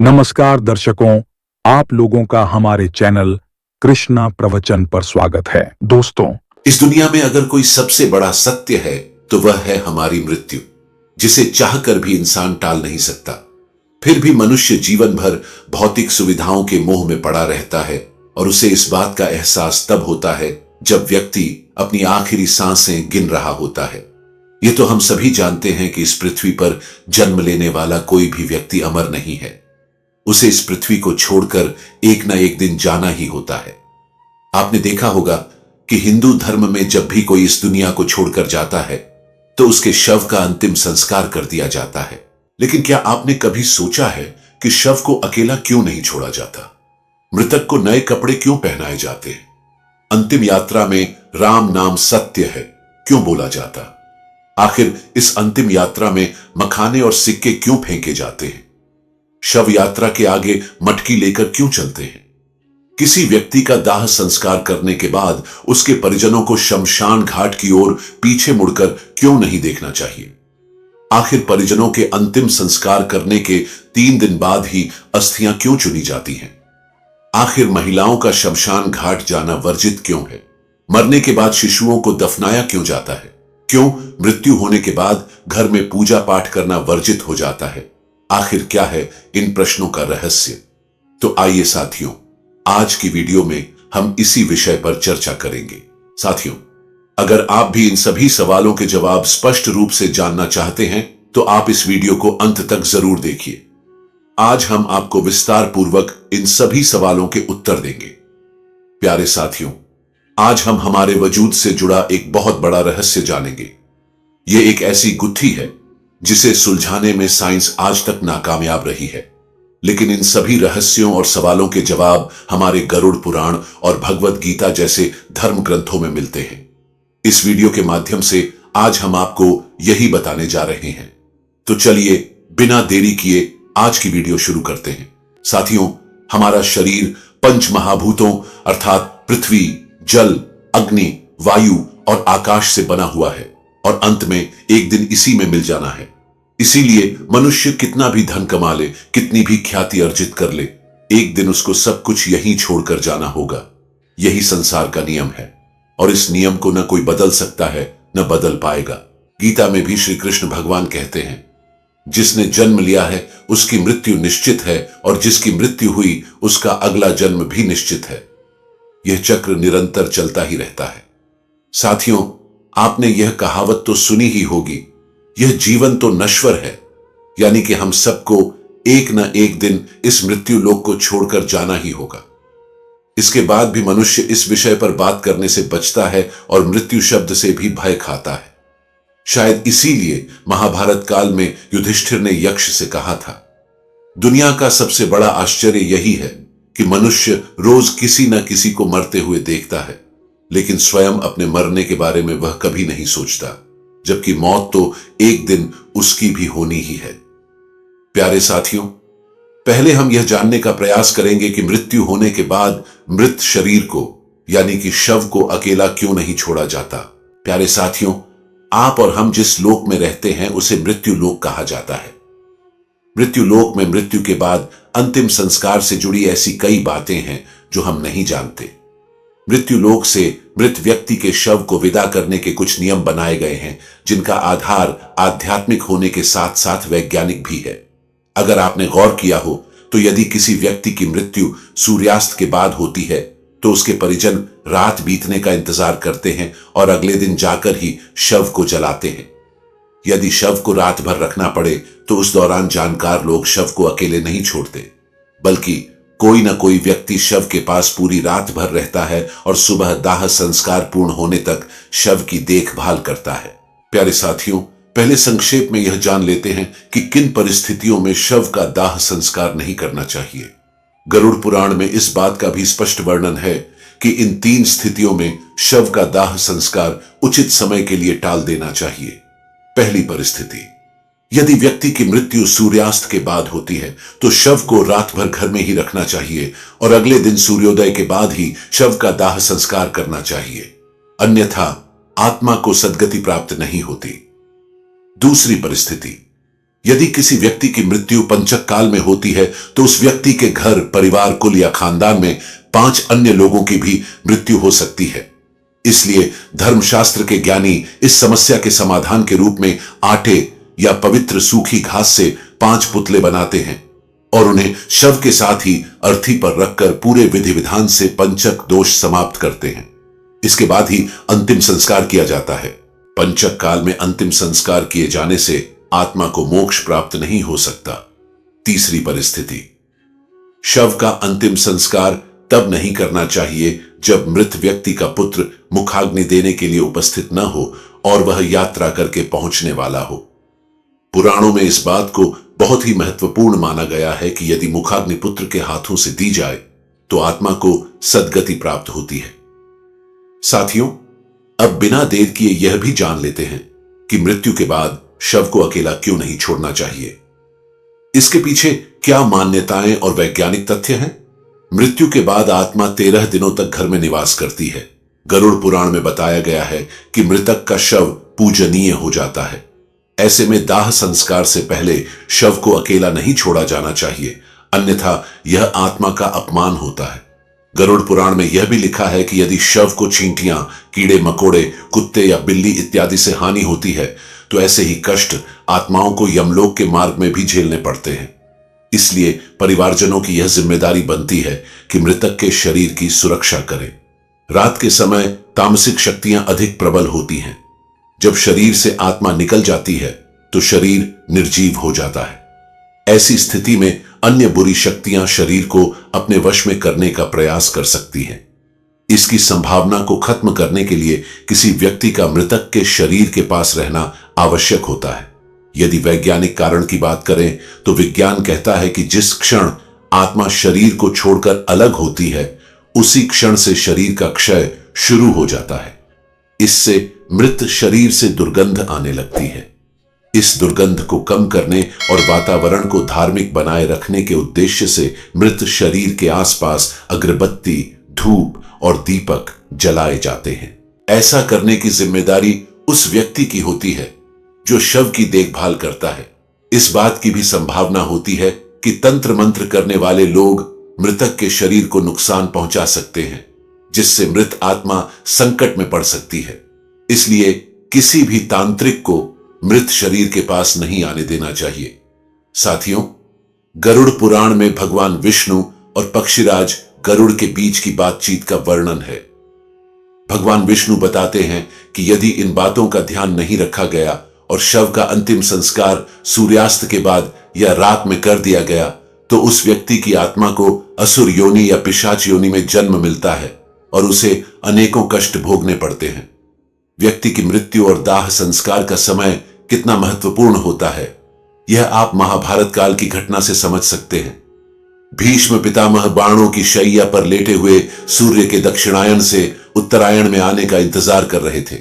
नमस्कार दर्शकों, आप लोगों का हमारे चैनल कृष्णा प्रवचन पर स्वागत है। दोस्तों, इस दुनिया में अगर कोई सबसे बड़ा सत्य है तो वह है हमारी मृत्यु, जिसे चाहकर भी इंसान टाल नहीं सकता। फिर भी मनुष्य जीवन भर भौतिक सुविधाओं के मोह में पड़ा रहता है और उसे इस बात का एहसास तब होता है जब व्यक्ति अपनी आखिरी सांसें गिन रहा होता है। ये तो हम सभी जानते हैं कि इस पृथ्वी पर जन्म लेने वाला कोई भी व्यक्ति अमर नहीं है। उसे इस पृथ्वी को छोड़कर एक ना एक दिन जाना ही होता है। आपने देखा होगा कि हिंदू धर्म में जब भी कोई इस दुनिया को छोड़कर जाता है तो उसके शव का अंतिम संस्कार कर दिया जाता है। लेकिन क्या आपने कभी सोचा है कि शव को अकेला क्यों नहीं छोड़ा जाता? मृतक को नए कपड़े क्यों पहनाए जाते हैं? अंतिम यात्रा में राम नाम सत्य है क्यों बोला जाता? आखिर इस अंतिम यात्रा में मखाने और सिक्के क्यों फेंके जाते हैं? शव यात्रा के आगे मटकी लेकर क्यों चलते हैं? किसी व्यक्ति का दाह संस्कार करने के बाद उसके परिजनों को शमशान घाट की ओर पीछे मुड़कर क्यों नहीं देखना चाहिए? आखिर परिजनों के अंतिम संस्कार करने के 3 दिन बाद ही अस्थियां क्यों चुनी जाती हैं? आखिर महिलाओं का शमशान घाट जाना वर्जित क्यों है? मरने के बाद शिशुओं को दफनाया क्यों जाता है? क्यों मृत्यु होने के बाद घर में पूजा पाठ करना वर्जित हो जाता है? आखिर क्या है इन प्रश्नों का रहस्य? तो आइए साथियों, आज की वीडियो में हम इसी विषय पर चर्चा करेंगे। साथियों, अगर आप भी इन सभी सवालों के जवाब स्पष्ट रूप से जानना चाहते हैं तो आप इस वीडियो को अंत तक जरूर देखिए। आज हम आपको विस्तार पूर्वक इन सभी सवालों के उत्तर देंगे। प्यारे साथियों, आज हम हमारे वजूद से जुड़ा एक बहुत बड़ा रहस्य जानेंगे। यह एक ऐसी गुत्थी है जिसे सुलझाने में साइंस आज तक नाकामयाब रही है, लेकिन इन सभी रहस्यों और सवालों के जवाब हमारे गरुड़ पुराण और भगवत गीता जैसे धर्म ग्रंथों में मिलते हैं। इस वीडियो के माध्यम से आज हम आपको यही बताने जा रहे हैं। तो चलिए बिना देरी किए आज की वीडियो शुरू करते हैं। साथियों, हमारा शरीर पंच महाभूतों अर्थात पृथ्वी, जल, अग्नि, वायु और आकाश से बना हुआ है और अंत में एक दिन इसी में मिल जाना है। इसीलिए मनुष्य कितना भी धन कमा ले, कितनी भी ख्याति अर्जित कर ले, एक दिन उसको सब कुछ यहीं छोड़कर जाना होगा। यही संसार का नियम है और इस नियम को न कोई बदल सकता है, न बदल पाएगा। गीता में भी श्री कृष्ण भगवान कहते हैं, जिसने जन्म लिया है उसकी मृत्यु निश्चित है और जिसकी मृत्यु हुई उसका अगला जन्म भी निश्चित है। यह चक्र निरंतर चलता ही रहता है। साथियों, आपने यह कहावत तो सुनी ही होगी, यह जीवन तो नश्वर है, यानी कि हम सबको एक न एक दिन इस मृत्यु लोक को छोड़कर जाना ही होगा। इसके बाद भी मनुष्य इस विषय पर बात करने से बचता है और मृत्यु शब्द से भी भय खाता है। शायद इसीलिए महाभारत काल में युधिष्ठिर ने यक्ष से कहा था, दुनिया का सबसे बड़ा आश्चर्य यही है कि मनुष्य रोज किसी न किसी को मरते हुए देखता है, लेकिन स्वयं अपने मरने के बारे में वह कभी नहीं सोचता, जबकि मौत तो एक दिन उसकी भी होनी ही है। प्यारे साथियों, पहले हम यह जानने का प्रयास करेंगे कि मृत्यु होने के बाद मृत शरीर को यानी कि शव को अकेला क्यों नहीं छोड़ा जाता। प्यारे साथियों, आप और हम जिस लोक में रहते हैं उसे मृत्यु लोक कहा जाता है। मृत्यु लोक में मृत्यु के बाद अंतिम संस्कार से जुड़ी ऐसी कई बातें हैं जो हम नहीं जानते। मृत्यु लोक से मृत व्यक्ति के शव को विदा करने के कुछ नियम बनाए गए हैं, जिनका आधार आध्यात्मिक होने के साथ साथ वैज्ञानिक भी है। अगर आपने गौर किया हो तो यदि किसी व्यक्ति की मृत्यु सूर्यास्त के बाद होती है तो उसके परिजन रात बीतने का इंतजार करते हैं और अगले दिन जाकर ही शव को जलाते हैं। यदि शव को रात भर रखना पड़े तो उस दौरान जानकार लोग शव को अकेले नहीं छोड़ते, बल्कि कोई ना कोई व्यक्ति शव के पास पूरी रात भर रहता है और सुबह दाह संस्कार पूर्ण होने तक शव की देखभाल करता है। प्यारे साथियों, पहले संक्षेप में यह जान लेते हैं कि किन परिस्थितियों में शव का दाह संस्कार नहीं करना चाहिए। गरुड़ पुराण में इस बात का भी स्पष्ट वर्णन है कि इन 3 स्थितियों में शव का दाह संस्कार उचित समय के लिए टाल देना चाहिए। पहली परिस्थिति, यदि व्यक्ति की मृत्यु सूर्यास्त के बाद होती है तो शव को रात भर घर में ही रखना चाहिए और अगले दिन सूर्योदय के बाद ही शव का दाह संस्कार करना चाहिए, अन्यथा आत्मा को सद्गति प्राप्त नहीं होती। दूसरी परिस्थिति, यदि किसी व्यक्ति की मृत्यु पंचक काल में होती है तो उस व्यक्ति के घर, परिवार, कुल या खानदान में 5 अन्य लोगों की भी मृत्यु हो सकती है। इसलिए धर्मशास्त्र के ज्ञानी इस समस्या के समाधान के रूप में आटे या पवित्र सूखी घास से 5 पुतले बनाते हैं और उन्हें शव के साथ ही अर्थी पर रखकर पूरे विधि विधान से पंचक दोष समाप्त करते हैं। इसके बाद ही अंतिम संस्कार किया जाता है। पंचक काल में अंतिम संस्कार किए जाने से आत्मा को मोक्ष प्राप्त नहीं हो सकता। तीसरी परिस्थिति, शव का अंतिम संस्कार तब नहीं करना चाहिए जब मृत व्यक्ति का पुत्र मुखाग्नि देने के लिए उपस्थित न हो और वह यात्रा करके पहुंचने वाला हो। पुराणों में इस बात को बहुत ही महत्वपूर्ण माना गया है कि यदि मुखाग्नि पुत्र के हाथों से दी जाए तो आत्मा को सद्गति प्राप्त होती है। साथियों, अब बिना देर किए यह भी जान लेते हैं कि मृत्यु के बाद शव को अकेला क्यों नहीं छोड़ना चाहिए। इसके पीछे क्या मान्यताएं और वैज्ञानिक तथ्य हैं? मृत्यु के बाद आत्मा 13 दिनों तक घर में निवास करती है। गरुड़ पुराण में बताया गया है कि मृतक का शव पूजनीय हो जाता है। ऐसे में दाह संस्कार से पहले शव को अकेला नहीं छोड़ा जाना चाहिए, अन्यथा यह आत्मा का अपमान होता है। गरुड़ पुराण में यह भी लिखा है कि यदि शव को चींटियां, कीड़े मकोड़े, कुत्ते या बिल्ली इत्यादि से हानि होती है तो ऐसे ही कष्ट आत्माओं को यमलोक के मार्ग में भी झेलने पड़ते हैं। इसलिए परिवारजनों की यह जिम्मेदारी बनती है कि मृतक के शरीर की सुरक्षा करें। रात के समय तामसिक शक्तियां अधिक प्रबल होती हैं। जब शरीर से आत्मा निकल जाती है तो शरीर निर्जीव हो जाता है। ऐसी स्थिति में अन्य बुरी शक्तियां शरीर को अपने वश में करने का प्रयास कर सकती हैं। इसकी संभावना को खत्म करने के लिए किसी व्यक्ति का मृतक के शरीर के पास रहना आवश्यक होता है। यदि वैज्ञानिक कारण की बात करें तो विज्ञान कहता है कि जिस क्षण आत्मा शरीर को छोड़कर अलग होती है उसी क्षण से शरीर का क्षय शुरू हो जाता है। इससे मृत शरीर से दुर्गंध आने लगती है। इस दुर्गंध को कम करने और वातावरण को धार्मिक बनाए रखने के उद्देश्य से मृत शरीर के आसपास अगरबत्ती, धूप और दीपक जलाए जाते हैं। ऐसा करने की जिम्मेदारी उस व्यक्ति की होती है जो शव की देखभाल करता है। इस बात की भी संभावना होती है कि तंत्र मंत्र करने वाले लोग मृतक के शरीर को नुकसान पहुंचा सकते हैं, जिससे मृत आत्मा संकट में पड़ सकती है। इसलिए किसी भी तांत्रिक को मृत शरीर के पास नहीं आने देना चाहिए। साथियों, गरुड़ पुराण में भगवान विष्णु और पक्षीराज गरुड़ के बीच की बातचीत का वर्णन है। भगवान विष्णु बताते हैं कि यदि इन बातों का ध्यान नहीं रखा गया और शव का अंतिम संस्कार सूर्यास्त के बाद या रात में कर दिया गया तो उस व्यक्ति की आत्मा को असुर योनि या पिशाच योनि में जन्म मिलता है और उसे अनेकों कष्ट भोगने पड़ते हैं। व्यक्ति की मृत्यु और दाह संस्कार का समय कितना महत्वपूर्ण होता है यह आप महाभारत काल की घटना से समझ सकते हैं। भीष्म पितामह बाणों की शैया पर लेटे हुए सूर्य के दक्षिणायन से उत्तरायण में आने का इंतजार कर रहे थे।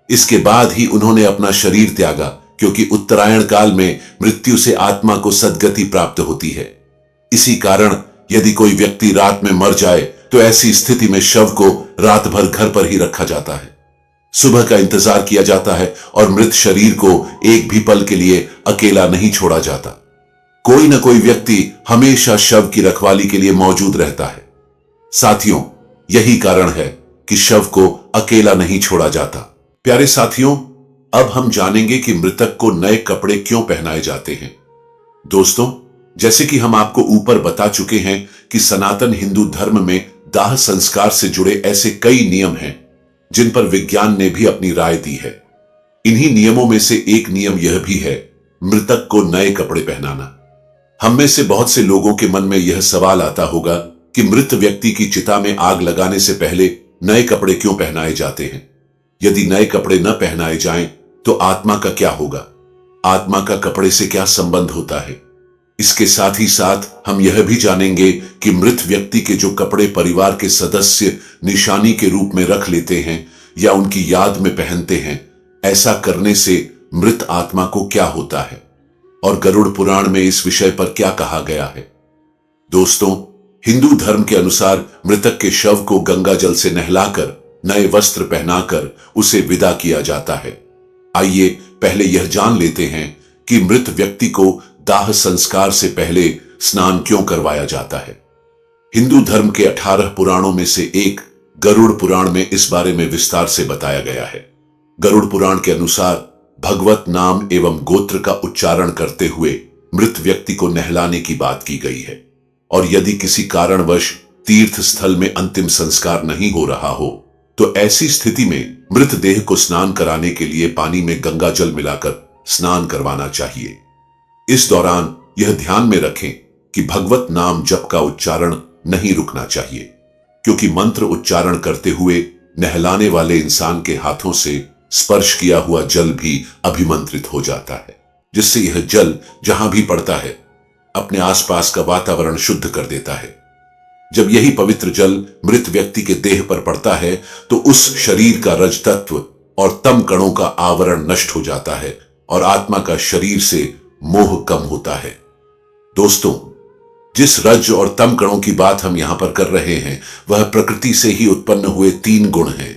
इसके बाद ही उन्होंने अपना शरीर त्यागा, क्योंकि उत्तरायण काल में मृत्यु से आत्मा को सद्गति प्राप्त होती है। इसी कारण यदि कोई व्यक्ति रात में मर जाए तो ऐसी स्थिति में शव को रात भर घर पर ही रखा जाता है। सुबह का इंतजार किया जाता है और मृत शरीर को एक भी पल के लिए अकेला नहीं छोड़ा जाता। कोई न कोई व्यक्ति हमेशा शव की रखवाली के लिए मौजूद रहता है। साथियों, यही कारण है कि शव को अकेला नहीं छोड़ा जाता। प्यारे साथियों, अब हम जानेंगे कि मृतक को नए कपड़े क्यों पहनाए जाते हैं। दोस्तों, जैसे कि हम आपको ऊपर बता चुके हैं कि सनातन हिंदू धर्म में दाह संस्कार से जुड़े ऐसे कई नियम हैं जिन पर विज्ञान ने भी अपनी राय दी है। इन्हीं नियमों में से एक नियम यह भी है मृतक को नए कपड़े पहनाना। हम में से बहुत से लोगों के मन में यह सवाल आता होगा कि मृत व्यक्ति की चिता में आग लगाने से पहले नए कपड़े क्यों पहनाए जाते हैं। यदि नए कपड़े न पहनाए जाएं तो आत्मा का क्या होगा, आत्मा का कपड़े से क्या संबंध होता है। इसके साथ ही साथ हम यह भी जानेंगे कि मृत व्यक्ति के जो कपड़े परिवार के सदस्य निशानी के रूप में रख लेते हैं या उनकी याद में पहनते हैं, ऐसा करने से मृत आत्मा को क्या होता है और गरुड़ पुराण में इस विषय पर क्या कहा गया है। दोस्तों, हिंदू धर्म के अनुसार मृतक के शव को गंगा जल से नहलाकर नए वस्त्र पहनाकर उसे विदा किया जाता है। आइए पहले यह जान लेते हैं कि मृत व्यक्ति को दाह संस्कार से पहले स्नान क्यों करवाया जाता है। हिंदू धर्म के 18 पुराणों में से एक गरुड़ पुराण में इस बारे में विस्तार से बताया गया है। गरुड़ पुराण के अनुसार भगवत नाम एवं गोत्र का उच्चारण करते हुए मृत व्यक्ति को नहलाने की बात की गई है, और यदि किसी कारणवश तीर्थ स्थल में अंतिम संस्कार नहीं हो रहा हो तो ऐसी स्थिति में मृत देह को स्नान कराने के लिए पानी में गंगा जल मिलाकर स्नान करवाना चाहिए। इस दौरान यह ध्यान में रखें कि भगवत नाम जप का उच्चारण नहीं रुकना चाहिए, क्योंकि मंत्र उच्चारण करते हुए नहलाने वाले इंसान के हाथों से स्पर्श किया हुआ जल भी अभिमंत्रित हो जाता है, जिससे यह जल जहां भी पड़ता है अपने आसपास का वातावरण शुद्ध कर देता है। जब यही पवित्र जल मृत व्यक्ति के देह पर पड़ता है तो उस शरीर का रज तत्व और तम कणों का आवरण नष्ट हो जाता है और आत्मा का शरीर से मोह कम होता है। दोस्तों, जिस रज और तम कणों की बात हम यहां पर कर रहे हैं वह प्रकृति से ही उत्पन्न हुए 3 गुण हैं।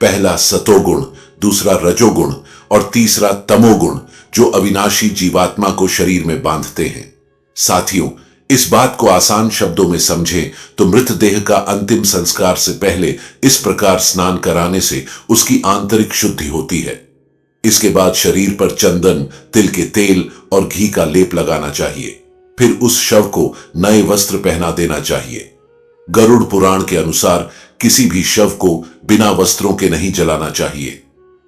पहला सतोगुण, दूसरा रजोगुण और तीसरा तमोगुण, जो अविनाशी जीवात्मा को शरीर में बांधते हैं। साथियों, इस बात को आसान शब्दों में समझें तो मृतदेह का अंतिम संस्कार से पहले इस प्रकार स्नान कराने से उसकी आंतरिक शुद्धि होती है। इसके बाद शरीर पर चंदन, तिल के तेल और घी का लेप लगाना चाहिए। फिर उस शव को नए वस्त्र पहना देना चाहिए। गरुड़ पुराण के अनुसार किसी भी शव को बिना वस्त्रों के नहीं जलाना चाहिए।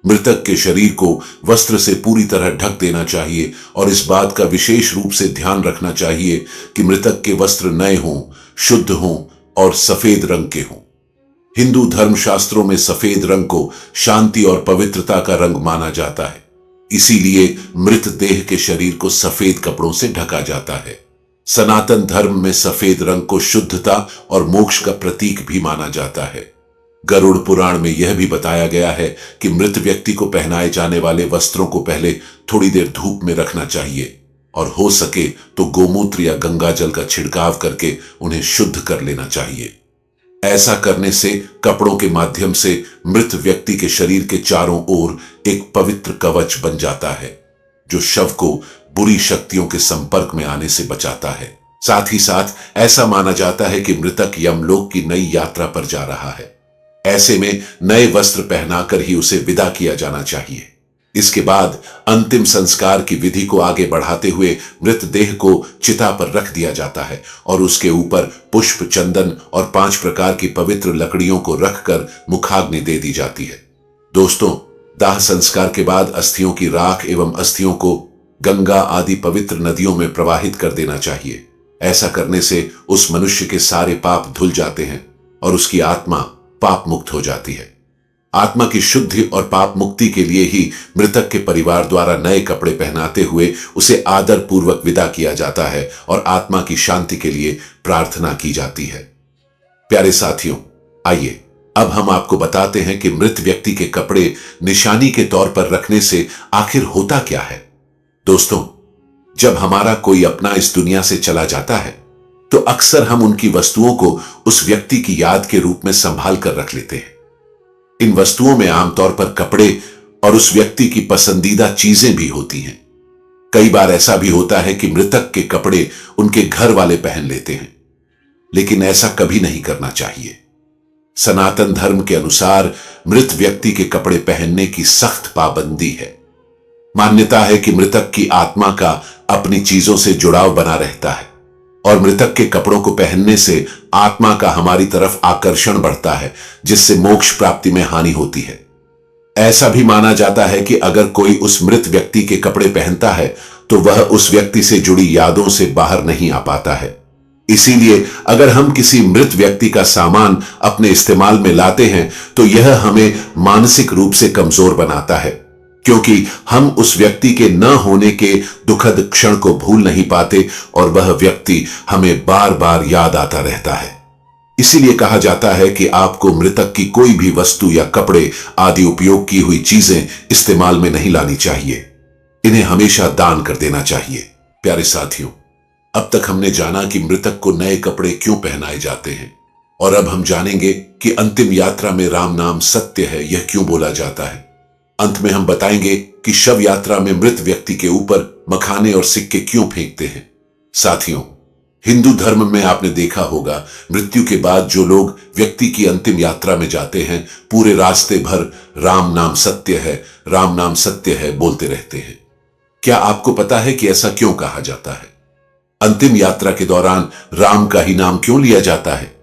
मृतक के शरीर को वस्त्र से पूरी तरह ढक देना चाहिए और इस बात का विशेष रूप से ध्यान रखना चाहिए कि मृतक के वस्त्र नए हों, शुद्ध हों और सफेद रंग के हों। हिंदू धर्मशास्त्रों में सफेद रंग को शांति और पवित्रता का रंग माना जाता है, इसीलिए मृत देह के शरीर को सफेद कपड़ों से ढका जाता है। सनातन धर्म में सफेद रंग को शुद्धता और मोक्ष का प्रतीक भी माना जाता है। गरुड़ पुराण में यह भी बताया गया है कि मृत व्यक्ति को पहनाए जाने वाले वस्त्रों को पहले थोड़ी देर धूप में रखना चाहिए और हो सके तो गोमूत्र या गंगा जल का छिड़काव करके उन्हें शुद्ध कर लेना चाहिए। ऐसा करने से कपड़ों के माध्यम से मृत व्यक्ति के शरीर के चारों ओर एक पवित्र कवच बन जाता है, जो शव को बुरी शक्तियों के संपर्क में आने से बचाता है। साथ ही साथ ऐसा माना जाता है कि मृतक यमलोक की नई यात्रा पर जा रहा है। ऐसे में नए वस्त्र पहनाकर ही उसे विदा किया जाना चाहिए। इसके बाद अंतिम संस्कार की विधि को आगे बढ़ाते हुए मृतदेह को चिता पर रख दिया जाता है और उसके ऊपर पुष्प, चंदन और 5 प्रकार की पवित्र लकड़ियों को रखकर मुखाग्नि दे दी जाती है। दोस्तों, दाह संस्कार के बाद अस्थियों की राख एवं अस्थियों को गंगा आदि पवित्र नदियों में प्रवाहित कर देना चाहिए। ऐसा करने से उस मनुष्य के सारे पाप धुल जाते हैं और उसकी आत्मा पाप मुक्त हो जाती है। आत्मा की शुद्धि और पाप मुक्ति के लिए ही मृतक के परिवार द्वारा नए कपड़े पहनाते हुए उसे आदर पूर्वक विदा किया जाता है और आत्मा की शांति के लिए प्रार्थना की जाती है। प्यारे साथियों, आइए अब हम आपको बताते हैं कि मृत व्यक्ति के कपड़े निशानी के तौर पर रखने से आखिर होता क्या है। दोस्तों, जब हमारा कोई अपना इस दुनिया से चला जाता है तो अक्सर हम उनकी वस्तुओं को उस व्यक्ति की याद के रूप में संभाल कर रख लेते हैं। इन वस्तुओं में आमतौर पर कपड़े और उस व्यक्ति की पसंदीदा चीजें भी होती हैं। कई बार ऐसा भी होता है कि मृतक के कपड़े उनके घर वाले पहन लेते हैं, लेकिन ऐसा कभी नहीं करना चाहिए। सनातन धर्म के अनुसार मृत व्यक्ति के कपड़े पहनने की सख्त पाबंदी है। मान्यता है कि मृतक की आत्मा का अपनी चीजों से जुड़ाव बना रहता है और मृतक के कपड़ों को पहनने से आत्मा का हमारी तरफ आकर्षण बढ़ता है, जिससे मोक्ष प्राप्ति में हानि होती है। ऐसा भी माना जाता है कि अगर कोई उस मृत व्यक्ति के कपड़े पहनता है तो वह उस व्यक्ति से जुड़ी यादों से बाहर नहीं आ पाता है। इसीलिए अगर हम किसी मृत व्यक्ति का सामान अपने इस्तेमाल में लाते हैं तो यह हमें मानसिक रूप से कमजोर बनाता है, क्योंकि हम उस व्यक्ति के न होने के दुखद क्षण को भूल नहीं पाते और वह व्यक्ति हमें बार बार याद आता रहता है। इसीलिए कहा जाता है कि आपको मृतक की कोई भी वस्तु या कपड़े आदि उपयोग की हुई चीजें इस्तेमाल में नहीं लानी चाहिए। इन्हें हमेशा दान कर देना चाहिए। प्यारे साथियों, अब तक हमने जाना कि मृतक को नए कपड़े क्यों पहनाए जाते हैं, और अब हम जानेंगे कि अंतिम यात्रा में राम नाम सत्य है यह क्यों बोला जाता है। अंत में हम बताएंगे कि शव यात्रा में मृत व्यक्ति के ऊपर मखाने और सिक्के क्यों फेंकते हैं। साथियों, हिंदू धर्म में आपने देखा होगा, मृत्यु के बाद जो लोग व्यक्ति की अंतिम यात्रा में जाते हैं, पूरे रास्ते भर राम नाम सत्य है, राम नाम सत्य है बोलते रहते हैं। क्या आपको पता है कि ऐसा क्यों कहा जाता है? अंतिम यात्रा के दौरान राम का ही नाम क्यों लिया जाता है?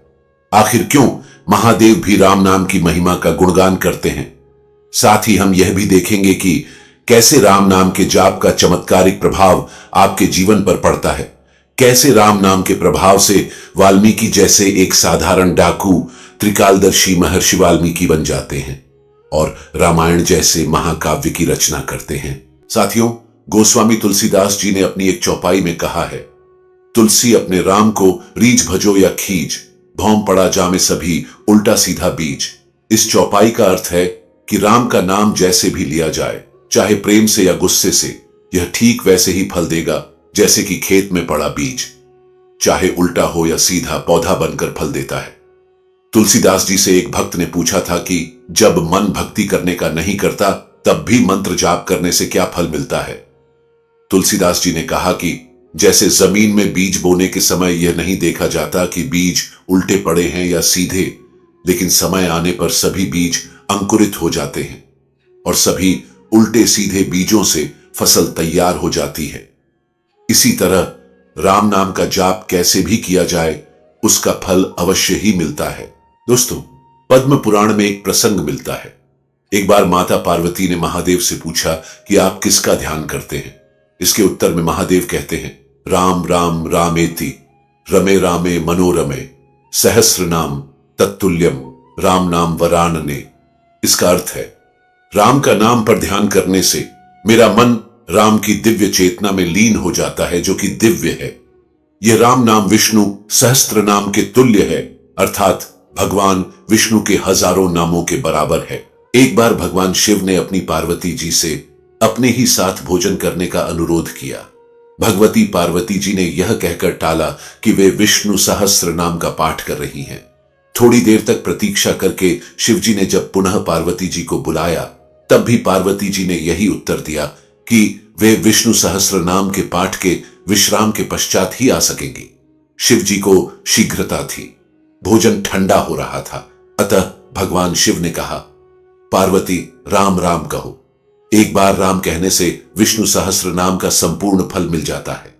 आखिर क्यों महादेव भी राम नाम की महिमा का गुणगान करते हैं? साथ ही हम यह भी देखेंगे कि कैसे राम नाम के जाप का चमत्कारिक प्रभाव आपके जीवन पर पड़ता है। कैसे राम नाम के प्रभाव से वाल्मीकि जैसे एक साधारण डाकू त्रिकालदर्शी महर्षि वाल्मीकि बन जाते हैं और रामायण जैसे महाकाव्य की रचना करते हैं। साथियों, गोस्वामी तुलसीदास जी ने अपनी एक चौपाई में कहा है, तुलसी अपने राम को रीझ भजो या खींच, भौम पड़ा जामे सभी उल्टा सीधा बीज। इस चौपाई का अर्थ है कि राम का नाम जैसे भी लिया जाए, चाहे प्रेम से या गुस्से से, यह ठीक वैसे ही फल देगा जैसे कि खेत में पड़ा बीज, चाहे उल्टा हो या सीधा पौधा बनकर फल देता है। तुलसीदास जी से एक भक्त ने पूछा था कि जब मन भक्ति करने का नहीं करता तब भी मंत्र जाप करने से क्या फल मिलता है? तुलसीदास जी ने कहा कि जैसे जमीन में बीज बोने के समय यह नहीं देखा जाता कि बीज उल्टे पड़े हैं या सीधे, लेकिन समय आने पर सभी बीज अंकुरित हो जाते हैं और सभी उल्टे सीधे बीजों से फसल तैयार हो जाती है। इसी तरह राम नाम का जाप कैसे भी किया जाए, उसका फल अवश्य ही मिलता है। दोस्तों, पद्म पुराण में एक प्रसंग मिलता है। एक बार माता पार्वती ने महादेव से पूछा कि आप किसका ध्यान करते हैं? इसके उत्तर में महादेव कहते हैं, राम राम रामेति रमे रामे मनोरमे सहस्र नाम तत्तुल्यम राम नाम वरानने। इसका अर्थ है, राम का नाम पर ध्यान करने से मेरा मन राम की दिव्य चेतना में लीन हो जाता है, जो कि दिव्य है। यह राम नाम विष्णु सहस्त्र नाम के तुल्य है, अर्थात भगवान विष्णु के हजारों नामों के बराबर है। एक बार भगवान शिव ने अपनी पार्वती जी से अपने ही साथ भोजन करने का अनुरोध किया। भगवती पार्वती जी ने यह कहकर टाला कि वे विष्णु सहस्त्र नाम का पाठ कर रही हैं। थोड़ी देर तक प्रतीक्षा करके शिवजी ने जब पुनः पार्वती जी को बुलाया, तब भी पार्वती जी ने यही उत्तर दिया कि वे विष्णु सहस्त्र नाम के पाठ के विश्राम के पश्चात ही आ सकेंगी। शिव जी को शीघ्रता थी, भोजन ठंडा हो रहा था, अतः भगवान शिव ने कहा, पार्वती राम राम कहो। एक बार राम कहने से विष्णु सहस्त्र नाम का संपूर्ण फल मिल जाता है,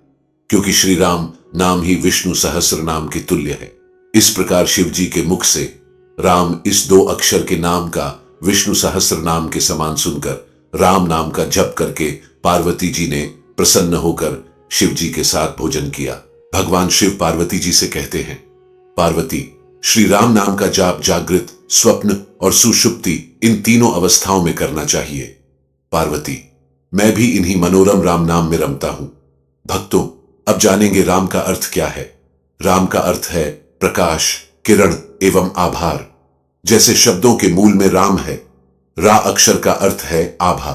क्योंकि श्री राम नाम ही विष्णु सहस्त्र नाम के तुल्य है। इस प्रकार शिव जी के मुख से राम इस 2 अक्षर के नाम का विष्णु सहस्त्र नाम के समान सुनकर राम नाम का जप करके पार्वती जी ने प्रसन्न होकर शिव जी के साथ भोजन किया। भगवान शिव पार्वती जी से कहते हैं, पार्वती, श्री राम नाम का जाप जागृत, स्वप्न और सुषुप्ति इन तीनों अवस्थाओं में करना चाहिए। पार्वती, मैं भी इन्हीं मनोरम राम नाम में रमता हूं। भक्तों, अब जानेंगे राम का अर्थ क्या है। राम का अर्थ है प्रकाश, किरण एवं आभार। जैसे शब्दों के मूल में राम है, रा अक्षर का अर्थ है आभा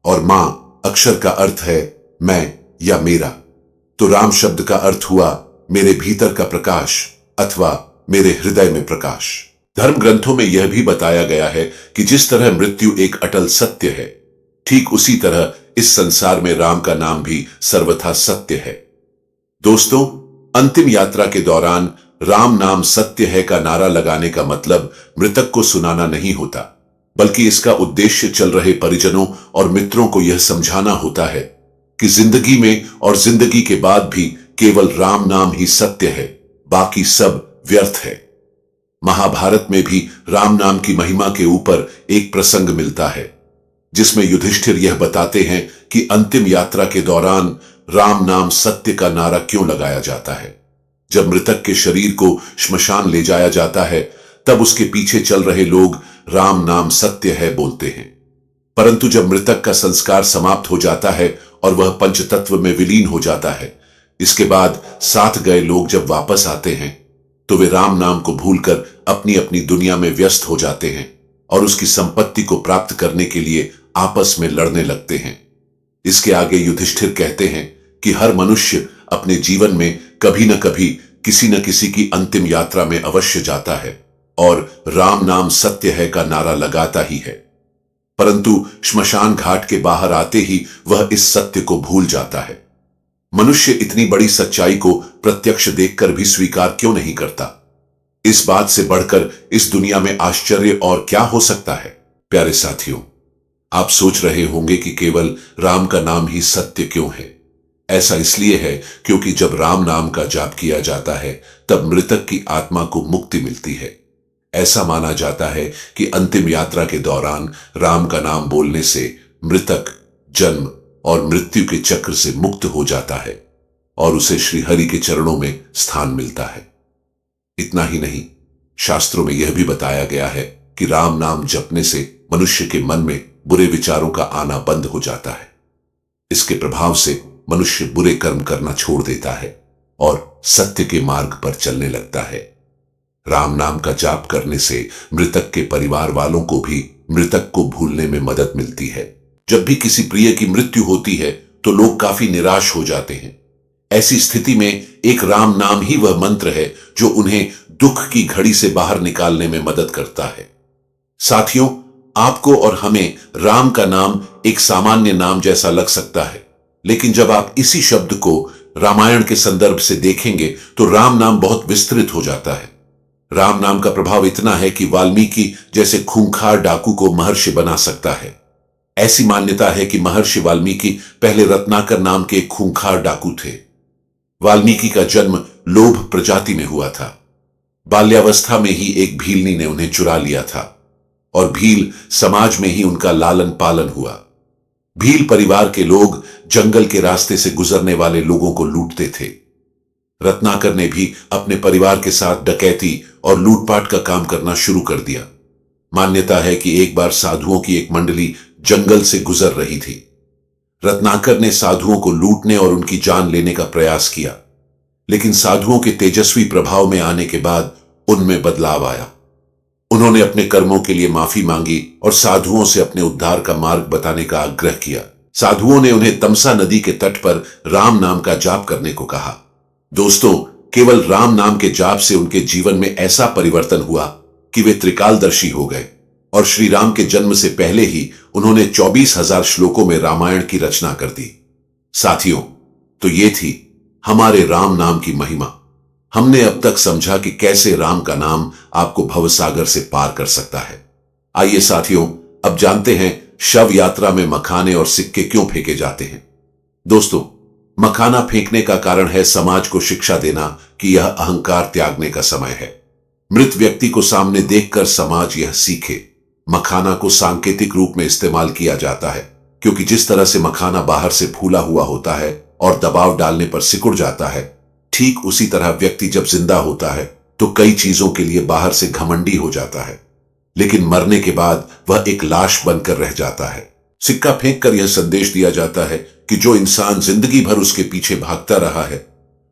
और मां अक्षर का अर्थ है मैं या मेरा, तो राम शब्द का अर्थ हुआ मेरे भीतर का प्रकाश अथवा मेरे हृदय में प्रकाश। धर्म ग्रंथों में यह भी बताया गया है कि जिस तरह मृत्यु एक अटल सत्य है, ठीक उसी तरह इस संसार में राम का नाम भी सर्वथा सत्य है। दोस्तों, अंतिम यात्रा के दौरान राम नाम सत्य है का नारा लगाने का मतलब मृतक को सुनाना नहीं होता, बल्कि इसका उद्देश्य चल रहे परिजनों और मित्रों को यह समझाना होता है कि जिंदगी में और जिंदगी के बाद भी केवल राम नाम ही सत्य है, बाकी सब व्यर्थ है। महाभारत में भी राम नाम की महिमा के ऊपर एक प्रसंग मिलता है, जिसमें युधिष्ठिर यह बताते हैं कि अंतिम यात्रा के दौरान राम नाम सत्य का नारा क्यों लगाया जाता है। जब मृतक के शरीर को श्मशान ले जाया जाता है, तब उसके पीछे चल रहे लोग राम नाम सत्य है बोलते हैं, परंतु जब मृतक का संस्कार समाप्त हो जाता है और वह पंचतत्व में विलीन हो जाता है, इसके बाद साथ गए लोग जब वापस आते हैं, तो वे राम नाम को भूलकर अपनी अपनी दुनिया में व्यस्त हो जाते हैं और उसकी संपत्ति को प्राप्त करने के लिए आपस में लड़ने लगते हैं। इसके आगे युधिष्ठिर कहते हैं कि हर मनुष्य अपने जीवन में कभी न कभी किसी न किसी की अंतिम यात्रा में अवश्य जाता है और राम नाम सत्य है का नारा लगाता ही है। परंतु श्मशान घाट के बाहर आते ही वह इस सत्य को भूल जाता है। मनुष्य इतनी बड़ी सच्चाई को प्रत्यक्ष देखकर भी स्वीकार क्यों नहीं करता? इस बात से बढ़कर इस दुनिया में आश्चर्य और क्या हो सकता है? प्यारे साथियों, आप सोच रहे होंगे कि केवल राम का नाम ही सत्य क्यों है। ऐसा इसलिए है क्योंकि जब राम नाम का जाप किया जाता है तब मृतक की आत्मा को मुक्ति मिलती है। ऐसा माना जाता है कि अंतिम यात्रा के दौरान राम का नाम बोलने से मृतक जन्म और मृत्यु के चक्र से मुक्त हो जाता है और उसे श्री हरि के चरणों में स्थान मिलता है। इतना ही नहीं, शास्त्रों में यह भी बताया गया है कि राम नाम जपने से मनुष्य के मन में बुरे विचारों का आना बंद हो जाता है। इसके प्रभाव से मनुष्य बुरे कर्म करना छोड़ देता है और सत्य के मार्ग पर चलने लगता है। राम नाम का जाप करने से मृतक के परिवार वालों को भी मृतक को भूलने में मदद मिलती है। जब भी किसी प्रिय की मृत्यु होती है तो लोग काफी निराश हो जाते हैं। ऐसी स्थिति में एक राम नाम ही वह मंत्र है जो उन्हें दुख की घड़ी से बाहर निकालने में मदद करता है। साथियों, आपको और हमें राम का नाम एक सामान्य नाम जैसा लग सकता है, लेकिन जब आप इसी शब्द को रामायण के संदर्भ से देखेंगे तो राम नाम बहुत विस्तृत हो जाता है। राम नाम का प्रभाव इतना है कि वाल्मीकि जैसे खूंखार डाकू को महर्षि बना सकता है। ऐसी मान्यता है कि महर्षि वाल्मीकि पहले रत्नाकर नाम के एक खूंखार डाकू थे। वाल्मीकि का जन्म लोभ प्रजाति में हुआ था। बाल्यावस्था में ही एक भीलनी ने उन्हें चुरा लिया था और भील समाज में ही उनका लालन पालन हुआ। भील परिवार के लोग जंगल के रास्ते से गुजरने वाले लोगों को लूटते थे। रत्नाकर ने भी अपने परिवार के साथ डकैती और लूटपाट का काम करना शुरू कर दिया। मान्यता है कि एक बार साधुओं की एक मंडली जंगल से गुजर रही थी। रत्नाकर ने साधुओं को लूटने और उनकी जान लेने का प्रयास किया, लेकिन साधुओं के तेजस्वी प्रभाव में आने के बाद उनमें बदलाव आया। उन्होंने अपने कर्मों के लिए माफी मांगी और साधुओं से अपने उद्धार का मार्ग बताने का आग्रह किया। साधुओं ने उन्हें तमसा नदी के तट पर राम नाम का जाप करने को कहा। दोस्तों, केवल राम नाम के जाप से उनके जीवन में ऐसा परिवर्तन हुआ कि वे त्रिकालदर्शी हो गए और श्री राम के जन्म से पहले ही उन्होंने 24,000 श्लोकों में रामायण की रचना कर दी। साथियों, तो ये थी हमारे राम नाम की महिमा। हमने अब तक समझा कि कैसे राम का नाम आपको भवसागर से पार कर सकता है। आइए साथियों, अब जानते हैं शव यात्रा में मखाने और सिक्के क्यों फेंके जाते हैं। दोस्तों, मखाना फेंकने का कारण है समाज को शिक्षा देना कि यह अहंकार त्यागने का समय है। मृत व्यक्ति को सामने देखकर समाज यह सीखे। मखाना को सांकेतिक रूप में इस्तेमाल किया जाता है क्योंकि जिस तरह से मखाना बाहर से फूला हुआ होता है और दबाव डालने पर सिकुड़ जाता है, ठीक उसी तरह व्यक्ति जब जिंदा होता है तो कई चीजों के लिए बाहर से घमंडी हो जाता है, लेकिन मरने के बाद वह एक लाश बनकर रह जाता है। सिक्का फेंककर यह संदेश दिया जाता है कि जो इंसान जिंदगी भर उसके पीछे भागता रहा है,